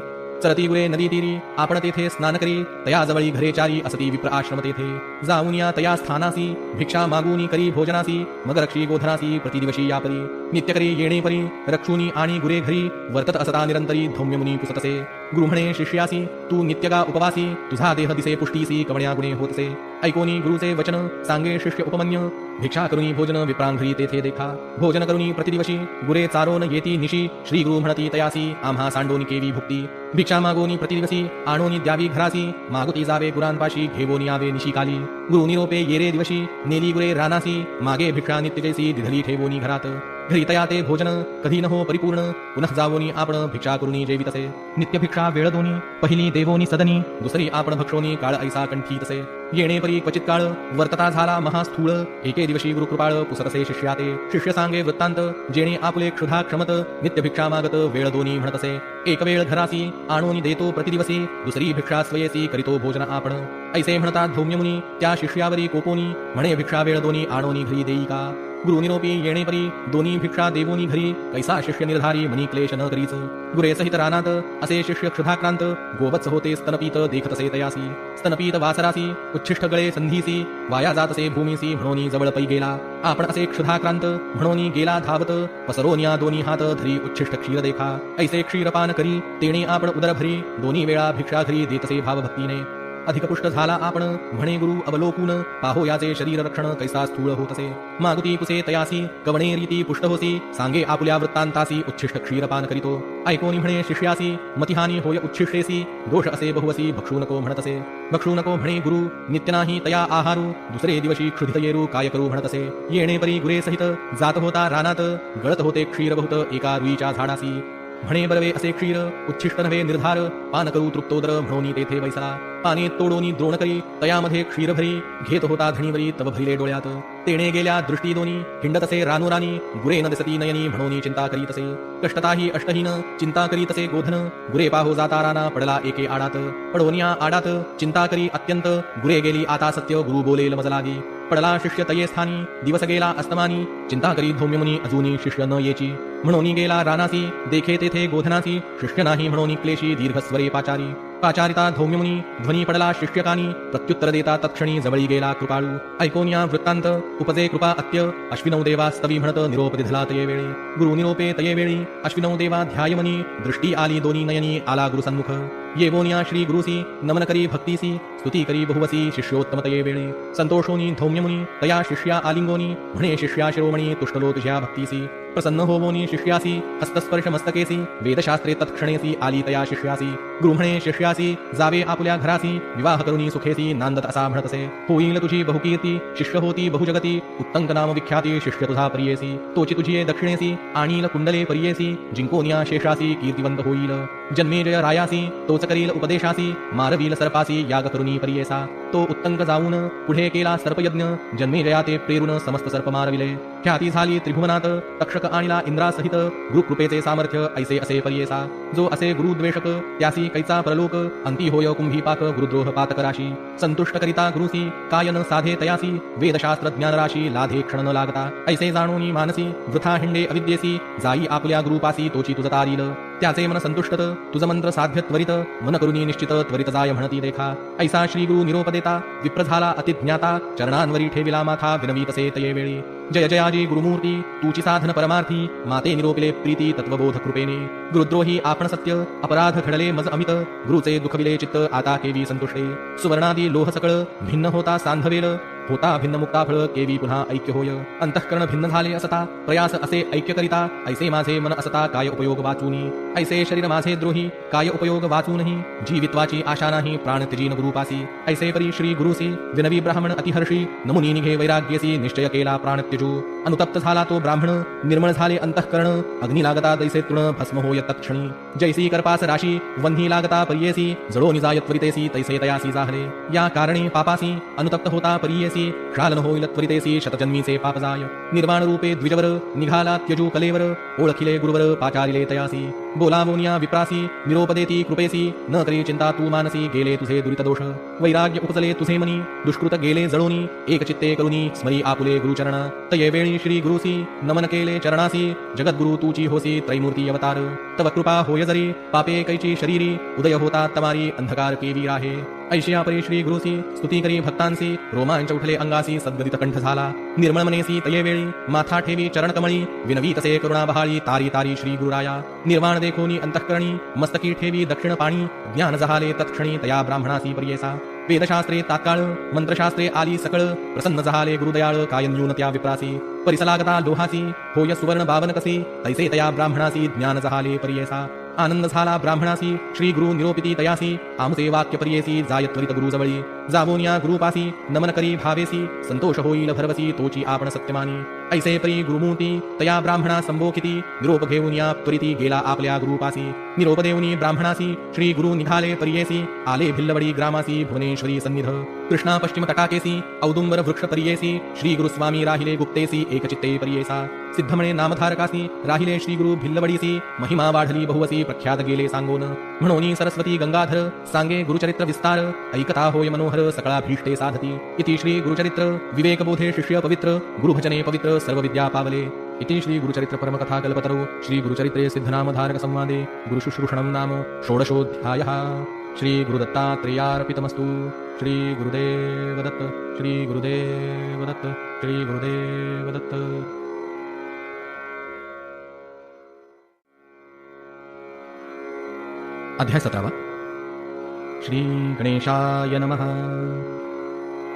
चरती गुरे नदी तीरी आपण तेथे स्नान करी तया जवळी घरे चारी असती विप्र आश्रम तेथे जाऊन या तया स्थानासी भिक्षा मागूनी करी भोजनासी मग रक्षी गोधनासी प्रतिदिवशी यापरी नित्य करी येणे परी रक्षुनी आणि गुरे घरी वर्तत असता निरंतरी धौम्य मुनी पुसतसे गुरु म्हणे शिष्यासी तू नित्यगा उपवासी तुझा देह दिसे पुष्टीसी कवण्या गुणे होतसे ऐकोनी गुरुचे वचन सांगे शिष्य उपमन्य भिक्षा करुनी भोजन विप्रांघरी तेथे देखा भोजन करुनी प्रतिदिवशी गुरे चारोन येती निशी श्री गुरु म्हणती तयासी आम्हा सांडोनी केवी भुक्ती भिक्षा मागोनी प्रतिदिवसी आणोनी द्यावी घरासी मागुती जावे गुरांपाशी घेवोनी आवे निशिकाली गुरु निरोपे येरे दिवशी नेली गुरे रानासी मागे भिक्षा नित्यजेसी दिधली ठेवोनी घरात घरी तया ते भोजन कधी न हो परिपूर्ण पुनः जावोनी आपण भिक्षा करुनी जेवितसे नित्य भिक्षा वेळ दोनी पहिली देवोनी सदनी दुसरी आपण भक्षोनी काळ ऐसा कंठी तसे येणे परी क्वचित काळ वर्तता झाला महास्थूळ एके दिवशी गुरुकृपाळ पुसतसे शिष्याते शिष्य सांगे वृत्तांत जेणे आपले क्षुधा क्षमत नित्य भिक्षा मागत वेळ दोनी म्हणतसे एक वेळ घरासी आणोनी देतो प्रतिदिवसी दुसरी भिक्षा स्वयेसी करीतो भोजन आपण ऐसे म्हणतात धौम्यमुनी त्या शिष्यावरी कोपोनी म्हणे भिक्षा वेळ दोनी आणोनी घरी देई का गुरु निरोपी येणे परी दोन्ही भिक्षा देवोनी घरी कैसा शिष्य निर्धारी मनी क्लेश न करीच गुरे सहित रानात असे शिष्य क्षुधाक्रांत गोवत्स होते स्तनपीत देखतसे तयासी स्तनपीत वासरासी उच्छिष्ट गळे संधीसी वाया जातसे भूमीसी म्हणोनी जवळ पै गेला आपण असे क्षुधाक्रांत म्हणोनी गेला धावत पसरोनिया दोन्ही हात धरी उच्छिष्ट क्षीर देखा ऐसे क्षीरपान करी तेणे आपण उदर भरी दोन्ही वेळा भिक्षा घरी देतसे भावभक्तीने अधिक पुष्ट झाला आपण म्हणे गुरु अवलोकून पाहो याचे शरीर रक्षण कैसा स्थूळ होतसे मागुती पुसे तयासी कवणे रीती पुष्ट होसी सांगे आपुल्या वृत्तांतासी उच्छिष्ट क्षीरपान करीतो ऐकोनी म्हणे शिष्यासी मतिहानी होय उच्छिष्टेसी दोष असे बहुवसी भक्षू नको म्हणतसे भक्षू नको म्हणे गुरु नित्य नाही तया आहारू दुसरे दिवशी क्षुधित येरू काय करू म्हणतसे येणे परी गुरे सहित जात होता रानात गळत होते क्षीर बहुत एका रुईच्या झाडासी म्हणे बरवे असे क्षीर उच्छिष्ट नव्हे निर्धार पान करू तृप्तोदर म्हणोनी तेथे बैसला पाने तोडोनी द्रोण करी तयामध्ये क्षीर भरी घेत होता धणीवरी तव भरिले डोळ्यात तेणे गेल्या दृष्टी दोनी हिंडतसे रानुरानी गुरे न दिसती नयनी म्हणोनी चिंता करीतसे कष्टताही अष्टहीन चिंता करीतसे गोधन गुरे पाहो जाता राना पडला एके आडात पडोनिया आडात चिंता करी अत्यंत गुरे गेली आता सत्य गुरु बोलेल मज लागी पडला शिष्य तये स्थानी दिवस गेला अस्तमानी चिंता करी धौम्यमुनी अजूनी शिष्य न येची म्हणोनी गेला रानासी देखे तेथे गोधनासी शिष्य नाही म्हणोनी क्लेशी दीर्घस्वरे पाचारी पाचारिता धौम्यमुनी ध्वनी पडला शिष्यकानी प्रत्युत्तर देता तत्क्षणी जवळी गेला कृपाळू ऐकोनिया वृत्तांत उपजे कृपा अत्य अश्विनौ देवा स्तवी म्हणत निरोप दिधला तये वेळी गुरु निरोपे तये वेळी अश्विनौ देवा ध्यायमनी दृष्टी आली दोन्ही नयनी आला गुरु सन्मुख येवोनिया श्री गुरुसी नमन करी भक्तीसी स्तुती करी बहुवसी शिष्योत्तम तये वेळी संतोषोनी धौम्यमुनी तया शिष्या आलिंगोनी म्हणे शिष्या शिरोमणी तुष्टलो तुझ्या भक्तीसी प्रसन्न होवोनी शिष्यासी हस्तस्पर्श मस्तकेसी वेदशास्त्रे तत्क्षणेसी आली तया शिष्यासी गुरु म्हणे शिष्यासी जावे आपुल्या घरासी विवाह करुनी सुखेसी नांदत असा म्हणतसे होईल तुझी बहुकीर्ती शिष्य होती बहुजगती उत्तंक नाम विख्याती शिष्य तुझा परियेसी तोची तुझी दक्षिणेसी आणील कुंडले परियेसी जिंकोनिया शेषासी कीर्तिवंत होईल जन्मे जय रायासी तोच करील उपदेशासी मारवील सर्पासी याग करुनी परियेसा तो उत्तंक जाऊन पुढे केला सर्पयज्ञ जन्मे जयाते प्रेरून समस्त सर्प मारविले ख्याती झाली त्रिभुवनात तक्षक आणिला इंद्रासहित गुरुकृपेचे सामर्थ्य ऐसे असे परियेसा जो असे गुरुद्वेषक त्यासी कैचा परलोक अंती होय कुंभीपाक गुरुद्रोह पातकराशी संतुष्ट करिता गुरुसी कायन साधे तयासी वेदशास्त्र ज्ञानराशी लाधे क्षण न लागता ऐसे जाणोनी मानसी वृथा हिंडे अविद्येसी जाई आपल्या गुरुपासी तोची तुझ तारील त्याचे मन संतुष्टत तुझ मंत्र साध्य त्वरित मन करुनी निश्चित त्वरित जाय म्हणती देखा ऐसा श्री गुरु निरोप देता विप्र झाला अतिज्ञाता चरणांवरी ठेविला माथा विनवीतसे तये वेळी जय जयाजी गुरुमूर्ती तुची साधन परमार्थी माते निरोपिले प्रीती तत्वबोध कृपेने गुरुद्रोही आपण सत्य अपराध घडले मज अमित गुरुचे दुखविले चित्त आता केवी संतुष्टे सुवर्णादी लोह सकळ भिन्न होता सांधवेल होता भिन्न मुक्ता फळ केवी पुन्हा ऐक्य होय अंतःकरण भिन्न झाले असता प्रयास असे ऐक्य करिता ऐसे माझे मन असता काय उपयोग वाचूनी ऐसे शरीर माझे द्रोही काय उपयोग वाचूनही जीवित्वाची आशा नाही प्राण त्यजीन गुरुपासी ऐसे परी श्री गुरुसी विनवी ब्राह्मण अतिहर्षी नमुनी निघे वैराग्यसी निश्चय केला प्राण त्यजू अनुतप्त झाला तो ब्राह्मण निर्मळ झाले अंतःकरण अग्नी लागता दैसे तृण भस्म होय तत्क्षणी जैसी करपास राशी वन्ही लागता परियेसी जळो निजाय त्वरितेसी तैसे तयासी जाहले या कारणे पापासी अनुतप्त होता परियेसी क्षालन होईल त्वरितेसी शतजन्मीचे पाप जाय निर्वाण रूपे द्विजवर निघाला त्यजू कलेवर ओळखिले गुरुवर पाचारिले तयासी बोलावोनिया विप्रासी निरोप देती कृपेसी न करी चिंता तू मानसी गेले तुझे दुरित दोष वैराग्य उपजले तुझे मनी दुष्कृत गेले जळोनी एक चित्ते करुनी स्मरी आपुले गुरुचरण तये वेळी श्री गुरुसी नमन केले चरणासी जगद्गुरु तूची होसी त्रैमूर्ती अवतार तव कृपा होय जरी पापे कैची शरीरी उदय होता तमारी अंधकार केवी राहे ऐशिया परी श्री गुरुसी स्तुती करी भक्तांसी रोमांच उठले अंगासी सद्गदित कंठ झाला निर्मळ मनेसी तये वेळी माथा ठेवी चरण कमळी विनवी तसे करुणा बहाळी तारी तारी श्री गुरुराया निर्वाण देखोनी अंतःकरणी मस्तकी ठेवी दक्षिण पाणी ज्ञान जहाले तत्क्षणी तया ब्राह्मणासी पर्येसा वेदशास्त्रे तात्काळ मंत्रशास्त्रे आली सकळ प्रसन्न जहाले गुरुदयाळ काय न्यून त्या विप्रासी परिसलागता लोहासी होय सुवर्ण बावन कसी तैसे तया ब्राह्मणासी ज्ञान जहाले पर्येसा आनंद झाला ब्राह्मणासी श्री गुरु निरोपिती तयासी आमचे वाक्य पर्येसी जाय त्वरित गुरु जवळी जावोनिया गुरुपासी नमन करी भावेसी संतोष होईल भरवसी तोची आपण सत्यमानी ऐसे परी गुरुमूर्ती तया ब्राह्मणा संबोखिती निरोप घेऊनिया त्वरिती गेला आपल्या गुरुपासी निरोप देऊनी ब्राह्मणासी श्री गुरु निघाले पर्येसी आले भिल्लवडी ग्रामासी भुवनेश्वरी सन्निध कृष्णा पश्चिम तटाकेसी औदुंबर वृक्ष पर्येसी श्री गुरुस्वामी राहिले गुप्तेसी एकचित्ते पर्येसा सिद्धमणे नामधारकासी राहिले श्री गुरु भिल्लवडीसी महिमा वाढली बहुवसी प्रख्यात गेले सांगोन म्हणोनी सरस्वती गंगाधर सांगे गुरुचरित्र विस्तार ऐकता होय मनोहर सकळा भीष्टे साधती इति श्री गुरुचरित्र विवेकबोधे शिष्य पवित्र गुरुभजने पवित्र सर्व विद्या पावले इति श्री गुरुचरित्र परमकथा कल्पतरो श्री गुरुचरित्रे सिद्धनामधारक संवादे गुरुशुश्रूषणं नाम षोडशोऽध्यायः श्री गुरुदत्तात्रेयार्पितमस्तु श्री गुरुदेव दत्त श्री गुरुदेव दत्त श्री गुरुदेव दत्त। अध्याय 17 श्री गणेशाय नमः।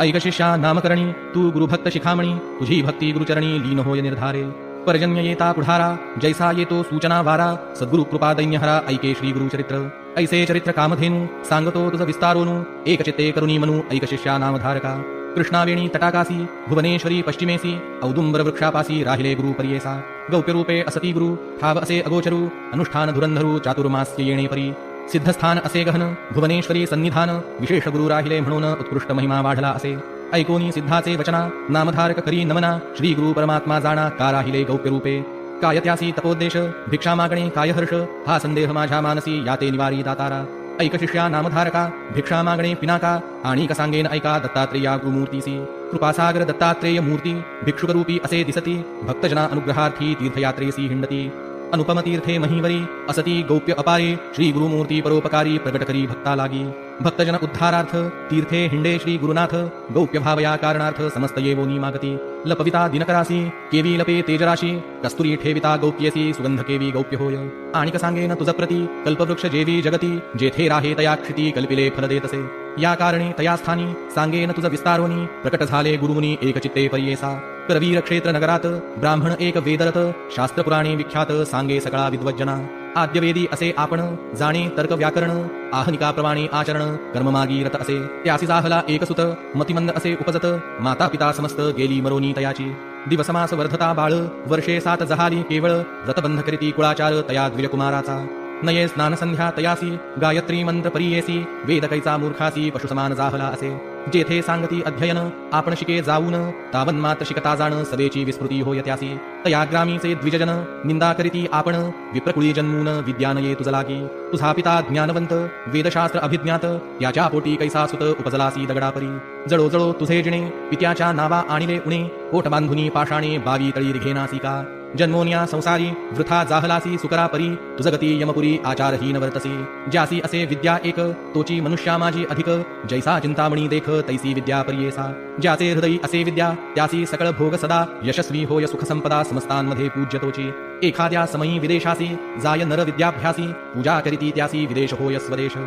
ऐक शिष्या नामकरणी तू गुरुभक्त शिखामणी तुझी भक्ती गुरुचरणी लीन होय निर्धारे पर्जन्य येता पुढारा जैसा येतो सूचना वारा सद्गुरु कृपा दैन्यहरा ऐके श्री गुरुचरित्र ऐसे चरित्र कामधेनु सांगतो तुझ विस्तारोनु एक चित्ते करुणी मनु ऐक शिष्या नामधारका कृष्णावेणी तटाकासी भुवनेश्वरी पश्चिमेसी औदुंबर वृक्षापासी राहिले गुरु पर्येसा गौप्यरूपे असती गुरु ठाव असे अगोचरू अनुष्ठान धुरंधरू चातुर्मास्य येणे परी सिद्धस्थान असे गहन भुवनेश्वरी सन्निधान विशेष गुरु राहिले म्हणून उत्कृष्ट महिमा वाढला असे ऐकोनी सिद्धाचे वचना नामधारक करी नमना श्री गुरु परमात्मा जाणा का राहिले गौप्यरूपे काय त्यासी तपोद्देश भिक्षा मागणे काय हर्ष हा संदेह माझ्या मानसी याते निवारी दातारा ऐक शिष्या नामधारका भिक्षा मागणे पिनाका आणि सांगेन ऐका दत्तात्रेया गुरुमूर्तीसी कृपासागर दत्तात्रेय मूर्ती भिक्षुकरूपी असे दिसती भक्तजना अनुग्रहार्थी तीर्थयात्रेसी हिंडती अनुपम तीर्थे महीवरी असती गौप्य अपारे श्री गुरुमूर्ती परोपकारी प्रगट करी भक्ता लागी भक्तजन उद्धारार्थ तीर्थे हिंडे श्री गुरुनाथ गौप्य भावया कारणार्थ समस्त येवोनी मागती लपविता दिनकरासी केवी लपे तेजराशी कस्तुरी ठेविता गौप्यसी सुगंध केवी गौप्य होय आणिक सांगेन तुझ प्रती कल्पवृक्ष जेवी जगती जेथे राहे तया क्षिती कल्पिले फल देतसे या कारणे तया स्थानी सांगेन तुझ विस्तारोनी प्रकट झाले गुरुमुनी एकचित्ते पर्येसा करवीर क्षेत्र नगरात ब्राह्मण एक वेदरत शास्त्र पुराणे विख्यात सांगे सकळा विद्वज्जना आद्यवेदी असे आपण जाणे तर्क व्याकरण आहनिका प्रमाणे आचरण कर्ममागी रत असे त्यासी जाहला एक सुत मतिमंद असे उपजत माता पिता समस्त गेली मरोनी तयाची दिवसमास वर्धता बाळ वर्षे 7 जहाली केवळ व्रतबंध करीती कुळाचार तया द्विजकुमाराचा नये स्नान संध्या तयासी गायत्री मंत्र परियेसी वेद कैचा मूर्खासी पशुसमान जाहला असे जेथे सांगती अध्ययन आपण शिके जाऊन तावन्मात शिकता जाण सवेची विस्मृती होय त्यासी तया ग्रामीचे द्विजजन निंदा करीती आपण विप्रकुळी जन्मून विद्यानये तुझ लागी तुझा पिता ज्ञानवंत वेदशास्त्र अभिज्ञात त्याच्या पोटी कैसा सुत उपजलासी दगडापरी जळो जळो तुझे जिणे पित्याच्या नावा आणिले उणे पोट बांधुनी पाषाणे बावी तळी रिघेनासी का जन्मोन्या संसारी वृथा जाहलासी सुकरा परी तुझ गती यमपुरी आचारहीन वर्तसी ज्यासी असे विद्या एक तोची मनुष्या माझी अधिक जैसा चिंतामणी देख तैसी विद्या पर्येसा ज्याचे हृदयी असे विद्या त्यासी सकळ भोग सदा यशस्वी होय सुख संपदा समस्तांमध्ये पूज्य तोची एखाद्या समयी विदेशासी जाय नर विद्याभ्यासी पूजा करीती त्यासी विदेश होय स्वदेश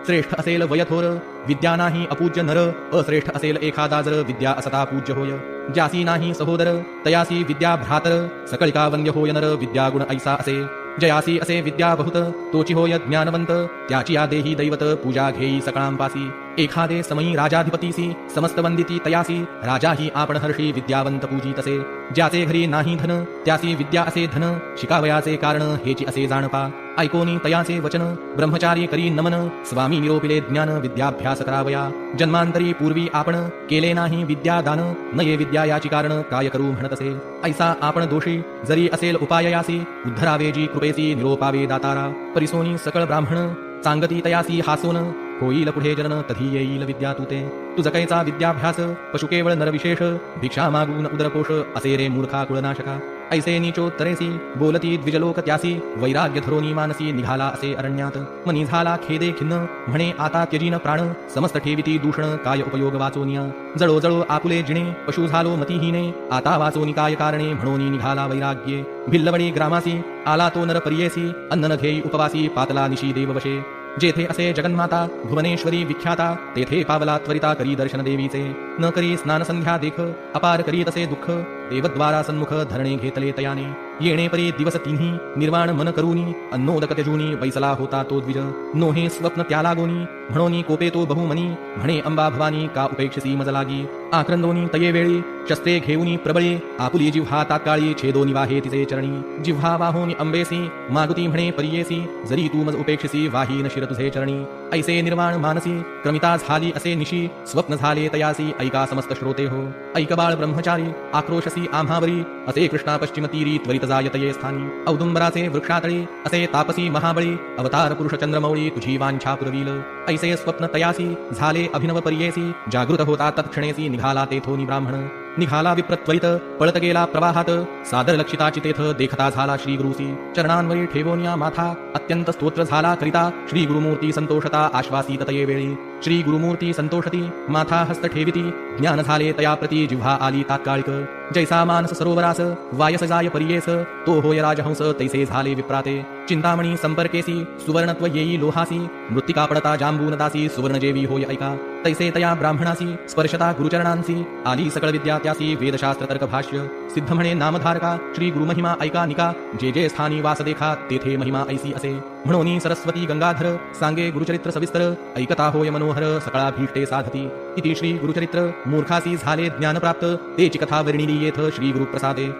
श्रेष्ठ असेल वयथोर विद्या नाही अपूज्य नर अश्रेष्ठ असेल एखादा जर विद्या असता पूज्य होय ज्यासी नाही सहोदर तयासी विद्या भ्रातर सकळिका वंद्य होय नर विद्या गुण ऐसा असे जयासी असे विद्या बहुत तोची होय ज्ञानवंत त्याची या देही दैवत पूजा घेई सकळांपासी एखादे समयी राजाधिपतीसी समस्त वंदिती तयासी राजाही आपण हर्षी विद्यावंत पूजी तसे ज्याचे घरी नाही धन त्यासी विद्या असे धन शिकावयाचे कारण हेची असे जाणपा ऐकोनी तयाचे वचन ब्रह्मचारी करी नमन स्वामी निरोपिले ज्ञान विद्याभ्यास करावया जन्मांतरी पूर्वी आपण केले नाही विद्यादान न ये विद्या याची कारण काय करू म्हणत असे ऐसा आपण दोषी जरी असेल उपाययासी उद्धरावे जी कृपेसी निरोपावे दातारा परिसोनी सकळ ब्राह्मण सांगती तयासी हासोन होईल पुढे जनन तधी येईल विद्या तुते तुझ कैचा विद्याभ्यास पशु केवळ नरविशेष भिक्षा मागून उदरपोष असे रे मूर्खा कुळनाशका ऐसे नीचोत्तरेसी बोलती द्विजलोक त्यासी वैराग्य धरोनी मानसी निघाला असे अरण्यात मनी झाला खेदे खिन्न म्हणे आता त्यजीन प्राण समस्त ठेविती दूषण काय उपयोग वाचोनिया जळो जळो आपुले जिणे पशु झालो मतिहीने आता वाचोनी काय कारणे म्हणोनी निघाला वैराग्ये भिल्लवणी ग्रामासी आला तो नर परियेसी अन्न न घेई उपवासी पातला निशी देववशे जेथे असे जगन्माता भुवनेश्वरी विख्याता तेथे पावला त्वरिता करी दर्शन देवीचे न करी स्नान संध्या देख अपार करी तसे दुःख देवद्वारा सन्मुख धरणे घेतले तयाने येणे परी दिवस तिन्ही निर्वाण मन करूनी अन्नोदक त्यजूनी बैसला होता तो द्विज नोहे स्वप्न त्याला गोनी म्हणोनी कोपे तो बहुमनी म्हणे अंबा भवानी का उपेक्षसी मज लागी आक्रंदोनी तये वेळी शस्त्रे घेऊनी प्रबळे आपुली जिव्हा तात्काळी छेदोनी वाहे तिचे चरणी जिव्हा वाहोनी अंबेसी मागुती म्हणे परियेसी जरी तू मज उपेक्षसी वाही न शिर तुझे चरणी ऐसे निर्वाण मानसी क्रमिता झाली असे निशी स्वप्न झाले तयासी ऐका समस्त श्रोते हो ऐक बाळ ब्रह्मचारी आक्रोशसी आम्हावरी असे कृष्णा पश्चिम तीरी त्वरित जायतये स्थानी औदुंबराचे वृक्षातळी असे तापसी महाबळी अवतार पुरुष चंद्रमौळी तुझी वांछा पुरविल ऐसे स्वप्न तयासी झाले अभिनव परियेसी जागृत होता तत्क्षणेसी निघाला तेथोनी ब्राह्मण निघाला विप्रत्वरित पळत गेला प्रवाहात सादर लक्षिताची तेथ देखता झाला श्री गुरुसी चरणांवरी ठेवोनिया माथा अत्यंत स्तोत्र झाला करिता श्री गुरुमूर्ती संतोषता आश्वासित तये वेळी श्री गुरुमूर्ती संतोषती माथा हस्त ठेविती ज्ञान झाले तया प्रती जिव्हा आली तात्कालिक जैसा मानस सरोवरास वायस जाय परियेस तो होय राजहंस तैसे झाले विप्राते चिंतामणी संपर्केसी सुवर्णत्व येई लोहासी मृत्तिका पडता जांबूनदासी सुवर्णजेवी होय ऐका तैसे तया ब्राह्मणासी स्पर्शता गुरुचरणांसी आली सकळ विद्या त्यासी वेदशास्त्र तर्क भाष्य सिद्ध म्हणे नामधारका श्री गुरुमहिमा ऐका निका जे जे स्थानी वास देखा तेथे महिमा ऐसी असे म्हणोनी सरस्वती गंगाधर सांगे गुरुचरित्र सविस्तर ऐकता होय मनोहर सकळा भीष्टे साधती इति श्री गुरुचरित्र मूर्खासी झाले ज्ञान प्राप्त तेची कथा वर्णिली येथ श्री गुरुप्रसादे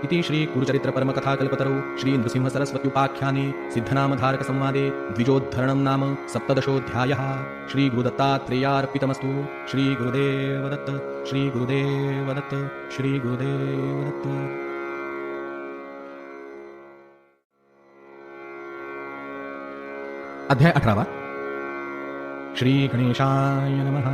इति श्री गुरुचरित्र परमकथा कल्पतरौ श्री नृसिंह सरस्वती उपाख्याने सिद्धनामधारक संवादे द्विजोद्धरणं नाम सप्तदशोऽध्यायः श्री गुरुदत्तात्रेयार्पितमस्तु श्री गुरुदेव दत्त श्री गुरुदेव दत्त श्री गुरुदेव दत्त। अध्याय 18 श्री गणेशाय नमः।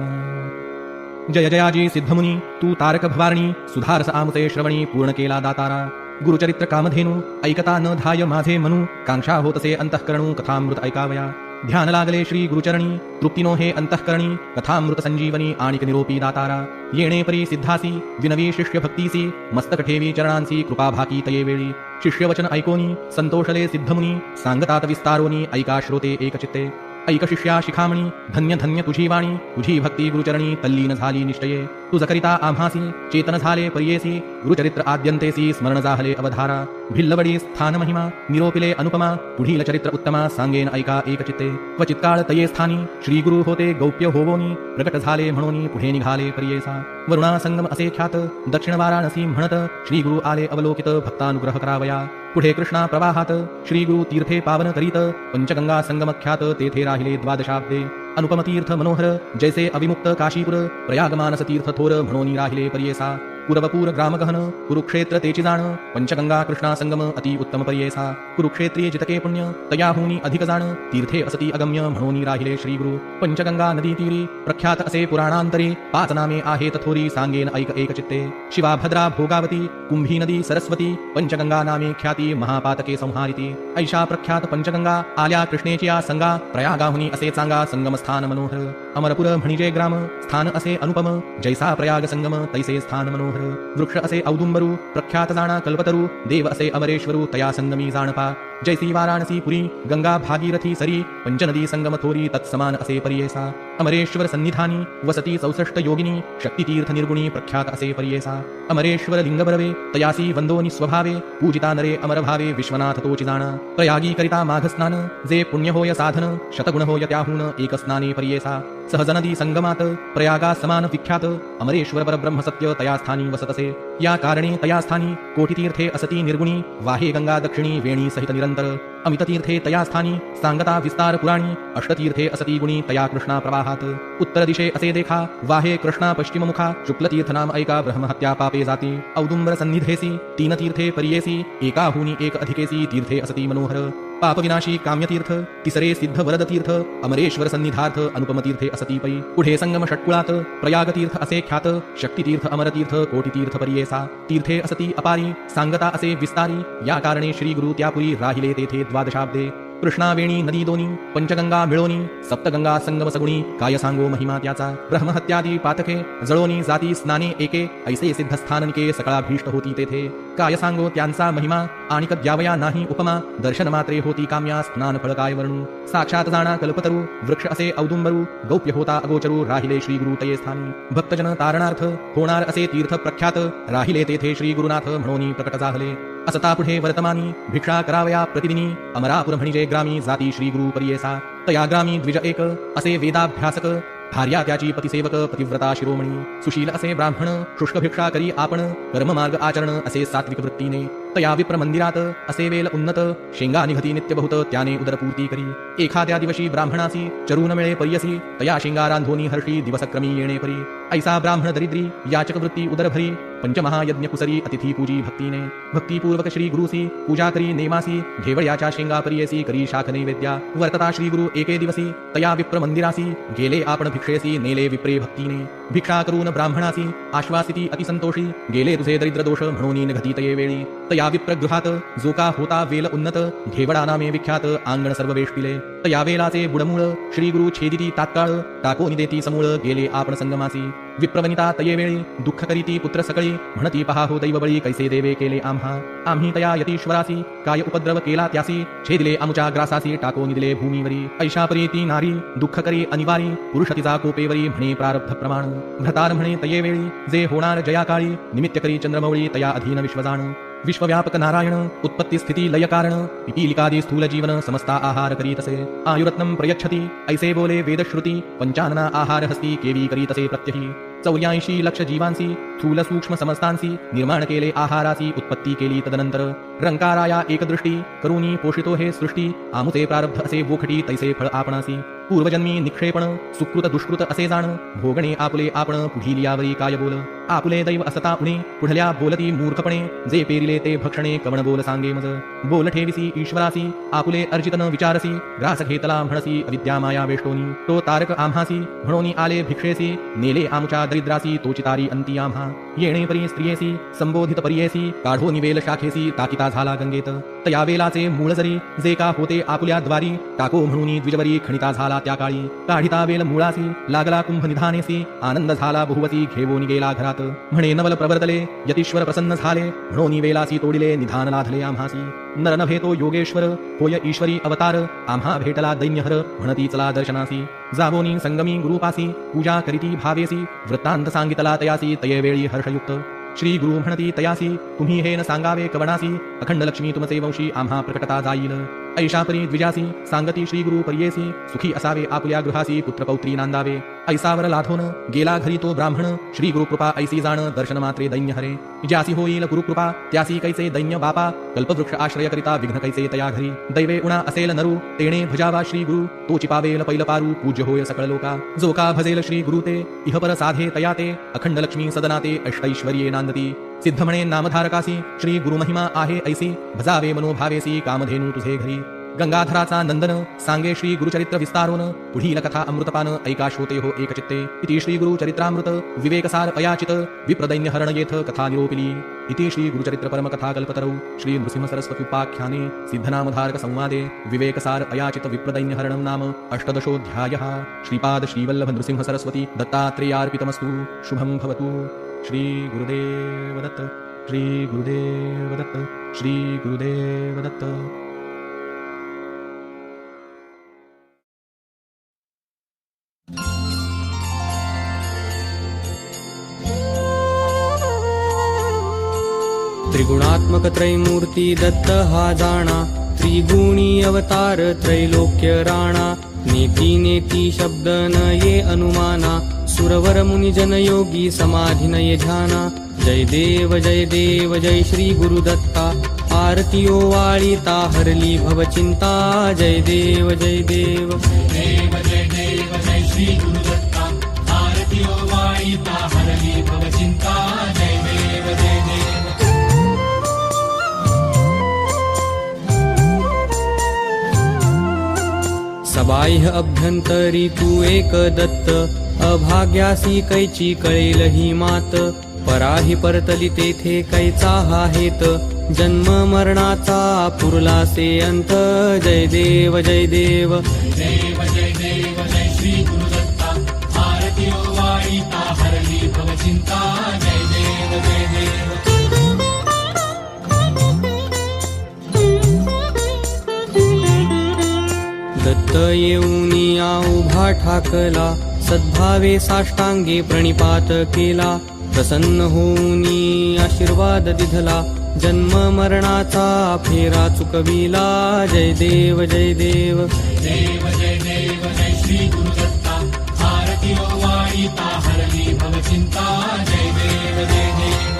जय जयाजी सिद्धमुनी तू तारक भवारणी सुधारस आमचे श्रवणी पूर्ण केला दातारा गुरुचरित्र कामधेनु ऐकता न धाय माझे मनू कांक्षा होतसे अंतःकरणू कथामृत ऐकावया ध्यान लागले श्री गुरुचरणी तृप्तिनो हे अंतःकरणी कथामृत संजीवनी आणिक निरोपी दातारा येणे परी सिद्धासी विनवी शिष्य भक्तीसी मस्तक ठेवी चरणांसी कृपा भाकी तये वेळी शिष्यवचन ऐकोनी संतोषले सिद्धमुनी सांगतात विस्तारोनी ऐका श्रोते एकचित्ते ऐक शिष्या शिखामणी धन्य धन्य तुझी वाणी तुझी भक्ती गुरुचरणी तल्लीन झाली निश्चये तुझ करिता आम्हासी चेतन झाले परियेसी गुरुचरित्र आद्यंतेसी स्मरण जाहले अवधारा भिल्लवडी स्थान महिमा निरोपिले अनुपमा पुढील चरित्र उत्तमा सांगेन ऐका एकचित्ते क्वचित काळ तये स्थानी श्री गुरु होते गौप्य होवोनी प्रकट झाले म्हणोनी पुढे निघाले परियेसा वरुणा संगम असे ख्यात दक्षिण वाराणसी म्हणत श्री गुरु आले अवलोकित भक्तानुग्रह करावया पुढे कृष्णा प्रवाहात श्री गुरु तीर्थे पावन करीत पंचगंगा संगमख्यात तेथे राहिले द्वादशाब्दे अनुपम तीर्थ मनोहर जैसे अविमुक्त काशीपुर प्रयाग मानस तीर्थ थोर म्हणोनी राहिले परियेसा पूर्वपूर ग्रामगहन कुरुक्षेत्र तेची जाण पंचगंगा कृष्णा संगम अति उत्तम परियेसा कुरुक्षेत्री जितके पुण्य तयाहुनी अधिक जाण तीर्थे असती अगम्य म्हणोनी राहिले श्री गुरु पंचगंगा नदी तीरी प्रख्यात असे पुराणांतरे 5 नामे आहेत थोरी सांगेन ऐक एकचित्ते शिवा भद्रा भोगावती कुंभी नदी सरस्वती पंचगंगा नामे ख्याती महापातके संहारिती ऐशा प्रख्यात पंचगंगा आल्या कृष्णेची संगा प्रयागाहुनी असे चांगा संगम स्थान मनोहर अमरपुर म्हणजे ग्राम स्थान असे अनुपम जैसा प्रयाग संगम तैसे स्थान मनोहर वृक्ष असे औदुंबरू प्रख्यात जाणा कल्पतरू देव असे अमरेश्वरू तया संगमी जाणपा जैसी वाराणसी पुरी गंगा भागीरथी सरी पंचनदी संगम थोरी तत्समान असे परियेसा अमरेश्वर सन्निधानी वसती 64 योगिनी शक्तितीर्थ निर्गुणी प्रख्यात असे परियेसा अमरेश्वर लिंगबरवे तयासी वंदोनी स्वभावे पूजिता नरे अमर भावे विश्वनाथ तोची जाणा प्रयागी करिता माघ स्नान जे पुण्य होय साधन शतगुण होय त्याहून एक स्नाने परियेसा सहजनदी संगमात प्रयागा समान विख्यात अमरेश्वर परब्रह्म सत्य तया स्थानी वसतसे या कारणे तया स्थानी कोटितीर्थे असती निर्गुणी वाहे गंगा दक्षिणी वेणी सहित निरंतर अमिततीर्थे तया स्थानी सांगता विस्तार पुराणी अष्टतीर्थे असती गुणी तया कृष्णा प्रवाहात उत्तर दिशे असे देखा वाहे कृष्णा पश्चिम मुखा शुक्लतीर्थ नाम ऐका ब्रह्महत्या पापे जाती औदुंबर सन्निधेसी तीन तीर्थे परियेसी एकाहुनी एक अधिकेसी तीर्थे असती मनोहर पापविनाशी काम्यतीर्थ तिसरे सिद्ध वरद तीर्थ अमरेश्वर सन्निधार्थ अनुपम तीर्थे असती पै पुढे संगम षटकुळात प्रयागतीर्थ असे ख्यात शक्तितीर्थ अमरतीर्थ कोटितीर्थ परियेसा तीर्थे असती अपारी सांगता असे विस्तारी या कारणे श्री गुरु त्यापुरी राहिले तेथे द्वादशाब्दे कृष्णावेणी नदी दोनी पंचगंगा मिळोनी सप्तगंगा संगम सगुणी काय सांगो महिमा त्याचा ब्रह्महत्यादी पातके जळोनी जाती स्नाने एके ऐसे सिद्धस्थाननिके सकळा भीष्ट होती तेथे काय सांगो त्यांचा महिमा आणिक द्यावया नाही उपमा दर्शन मात्रे होती काम्या स्नान फळ काय वर्णू साक्षात जाणा कल्पतरू वृक्ष असे औदुंबरू गौप्य होता अगोचरू राहिले श्री गुरु तये स्थानी भक्तजन तारणार्थ होणार असे तीर्थ प्रख्यात राहिले तेथे श्री गुरुनाथ म्हणोनी प्रकट झाले असता पुढे वर्तमानी भिक्षा करावया प्रतिदिनी अमरापुर म्हणजे ग्रामी जाती श्री गुरु परियेसा तया ग्रामी द्विज एक असे वेदाभ्यासक भार्या त्याची पतिसेवक पतिव्रता शिरोमणी सुशील असे ब्राह्मण शुष्क भिक्षा करी आपण कर्ममार्ग आचरण असे सात्विक वृत्तीने तया विप्र मंदिरात असे वेल उन्नत शेंगा निघती नित्य बहुत त्याने उदरपूर्ती करी एखाद्या दिवशी ब्राह्मणासी चरून मिळे परियसी तया शेंगा रांधोनी हर्षी दिवसक्रमी येणे परी ऐसा ब्राह्मण दरिद्री याचक वृत्ती उदरभरी पंचमहायज्ञ कुसरी अतिथी पूजी भक्तीने भक्तीपूर्वक श्री गुरुसी पूजा करी नेमासी घेवळ्याच्या शेंगा परियेसी करी शाख नैवेद्या वर्तता श्री गुरु एके दिवसी तया विप्र मंदिरासी गेले आपण भिक्षेसी नेले विप्रे भक्तीने भिक्षा करून ब्राह्मणासी आश्वासिती अतिसंतोषी गेले तुझे दरिद्र दोष म्हणून निघती तये वेळी तया विप्र गृहात जो का होता वेल उन्नत घेवडा नामे विख्यात आंगण सर्व वेष्टिले तया वेलाचे बुडमूळ श्री गुरु छेदिती तात्काळ टाको निदेती समूळ गेले आपण संगमासी विप्रवनिता तये वेळी दुःख करीती पुत्र सकळी म्हणती पहा हो दैव बळी कैसे देवे केले आम्ही तया यतीश्वरासी काय उपद्रव केला त्यासी छेदिले आमुच्या ग्रासासी टाको निदिले भूमीवरी ऐशा परी ती नारी दुःख करी अनिवारी पुरुष तिचा कोपेवरी म्हणे प्रारब्ध प्रमाण भ्रतार म्हणे तये वेळी जे होणार जयाकाळी निमित्त करी चंद्रमौळी तया अधीन विश्वजाण विश्वव्यापक नारायण उत्पत्ती स्थिती लय कारण पिपीलिकादी स्थूल जीवन समस्ता आहार करीतसे आयुरत्नम प्रयच्छति ऐसे बोले वेदश्रुती पंचानना आहार हस्ती केवी करीतसे प्रत्यही 84 लक्ष जीवांसी स्थूल सूक्ष्म समस्तांसी निर्माण केले आहाराची उत्पत्ती केली तदनंतर रंकाराया एकदृष्टी करूनी पोषितो हे सृष्टी आमुचे प्रारब्ध असे बोखटी तैसे फळ आपणासी पूर्वजन्मी निक्षेपण सुकृत दुष्कृत असे जाण भोगणे आपुले आपण पुढील यावरी काय बोल आपुले दैव असता उणे पुढल्या बोलती मूर्खपणे जे पेरिले ते भक्षणे कवण बोल सांगे मज बोल ठेविसी ईश्वरासी आपुले अर्जित न विचारसी ग्रास घेतला म्हणसी अविद्या माया वेष्टोनी तो तारक आम्हासी म्हणोनी आले भिक्षेसी नेले आमुच्या दरिद्रासी तोचितारी अंती आम्हा येणे परी स्त्रियेसी संबोधित परियेसी काढो निवेल शाखेसी ताकिता झाला गंगेत तया वेलाचे मूळ जरी जे का होते आपुल्या द्वारी टाको म्हणून द्विजवरी खणिता झाला त्या काळी काढिता वेल मुळासी लागला कुंभ निधानेसी आनंद झाला बहुवती घेवून गेला घरात म्हणे नवल प्रवर्तले यतीश्वर प्रसन्न झाले म्हणून वेलासी तोडिले निधान लाधले आम्हासी नर नव्हे तो योगेश्वर होय ईश्वरी अवतार आम्हा भेटला दैन्यहर म्हणती चला दर्शनासी जाबोनी संगमी गुरुपासी पूजा करीती भावेसी वृत्तांत सांगितला तयासी तये वेळी हर्षयुक्त श्री गुरु म्हणती तयासी तुम्ही हे न सांगावे कवणासी अखंड लक्ष्मी तुमचे वंशी आम्हा प्रकटता जाईल ऐशा परी द्विजासी सांगती श्री गुरु परियेसी सुखी असावे आपुल्या गृहासी पुत्र पौत्री नांदावे ऐसावर लाथोन गेला घरी तो ब्राह्मण श्री गुरुकृपा ऐसी जाण दर्शन मात्रे दैन्य हरे ज्यासी होईल गुरुकृपा त्यासी कैसे दैन्य बापा कल्पवृक्ष आश्रय करिता विघ्न कैसे तया घरी दैवे उणा असेल नरू तेणे भजावा श्री गुरु तोची पावेल पैल पारू पूज्य होय सकळ लोका जो का भजेल श्री गुरु ते इहपर साधे तया ते अखंड लक्ष्मी सदनाते अष्टैश्वर्ये नांदती सिद्ध म्हणे नामधारकासी श्री गुरु महिमा आहे ऐसी भजावे मनोभावेसी कामधेनू तुझे घरी गंगाधराचा नंदन सांगे श्री गुरुचरित्र विस्तारोन पुढील कथा अमृतपान ऐका श्रोते हो एकचित्ते इति श्री गुरुचरित्रामृत विवेकसार अयाचित विप्रदैन्य हरण येथ कथा निरोपिली इति श्री गुरुचरित्र परम कथा कल्पतरौ श्री नृसिंह सरस्वती उपाख्याने सिद्धनामधारक संवादे विवेकसार अयाचित विप्रदैन्य हरणं नाम अष्टदशोऽध्यायः श्रीपाद श्रीवल्लभ नृसिंह सरस्वती दत्तात्रेयार्पितमस्तु शुभं भवतु श्री गुरुदेव दत्त श्री गुरुदेव दत्त श्री गुरुदेव दत्त त्रिगुणात्मक त्रैमूर्ती दत्त हा जाणा त्रिगुणी अवतार त्रैलोक्य राणा नेती नेती शब्द न ये अनुमाना सुरवर मुनिजन योगी समाधी न ये ध्याना जय देव जय श्री गुरुदत्ता आरती ओवाळिता हरली भवचिंता जय देव जय देव जय श्री गुरुदत्ता आरती ओवाळिता हरली भवचिंता जय देव जय देव सबाह्य अभ्यंतरी तू एक दत्त अभाग्यासी कैची कळेल ही मात पराही परतली तेथे कैचा हा हेत जन्म मरणाचा पुरलासे अंत जय देव जय देव जय श्री गुरुदत्ता आरती ओवाळिता हरली भवचिंता जय देव जय देव दत्त येऊनिया उभा ठाकला सद्भावे साष्टांगे प्रणिपात केला प्रसन्न होऊनी आशीर्वाद दिधला जन्म मरणाचा फेरा चुकविला जय देव जय देव जय श्री गुरुदत्ता आरती ओवाळिता हरली भवचिंता जय देव जय देव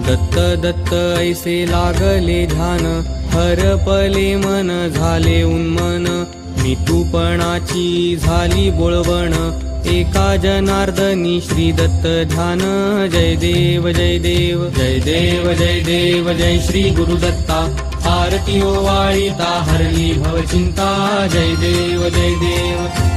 दत्त दत्त ऐसे लागले ध्यान हरपले मन झाले उन्मन मितूपणाची झाली बोळवण एका जनार्दनी श्री दत्त ध्यान जय देव जय देव जय श्री गुरुदत्ता आरती ओवाळिता हरली भवचिंता जय देव जय देव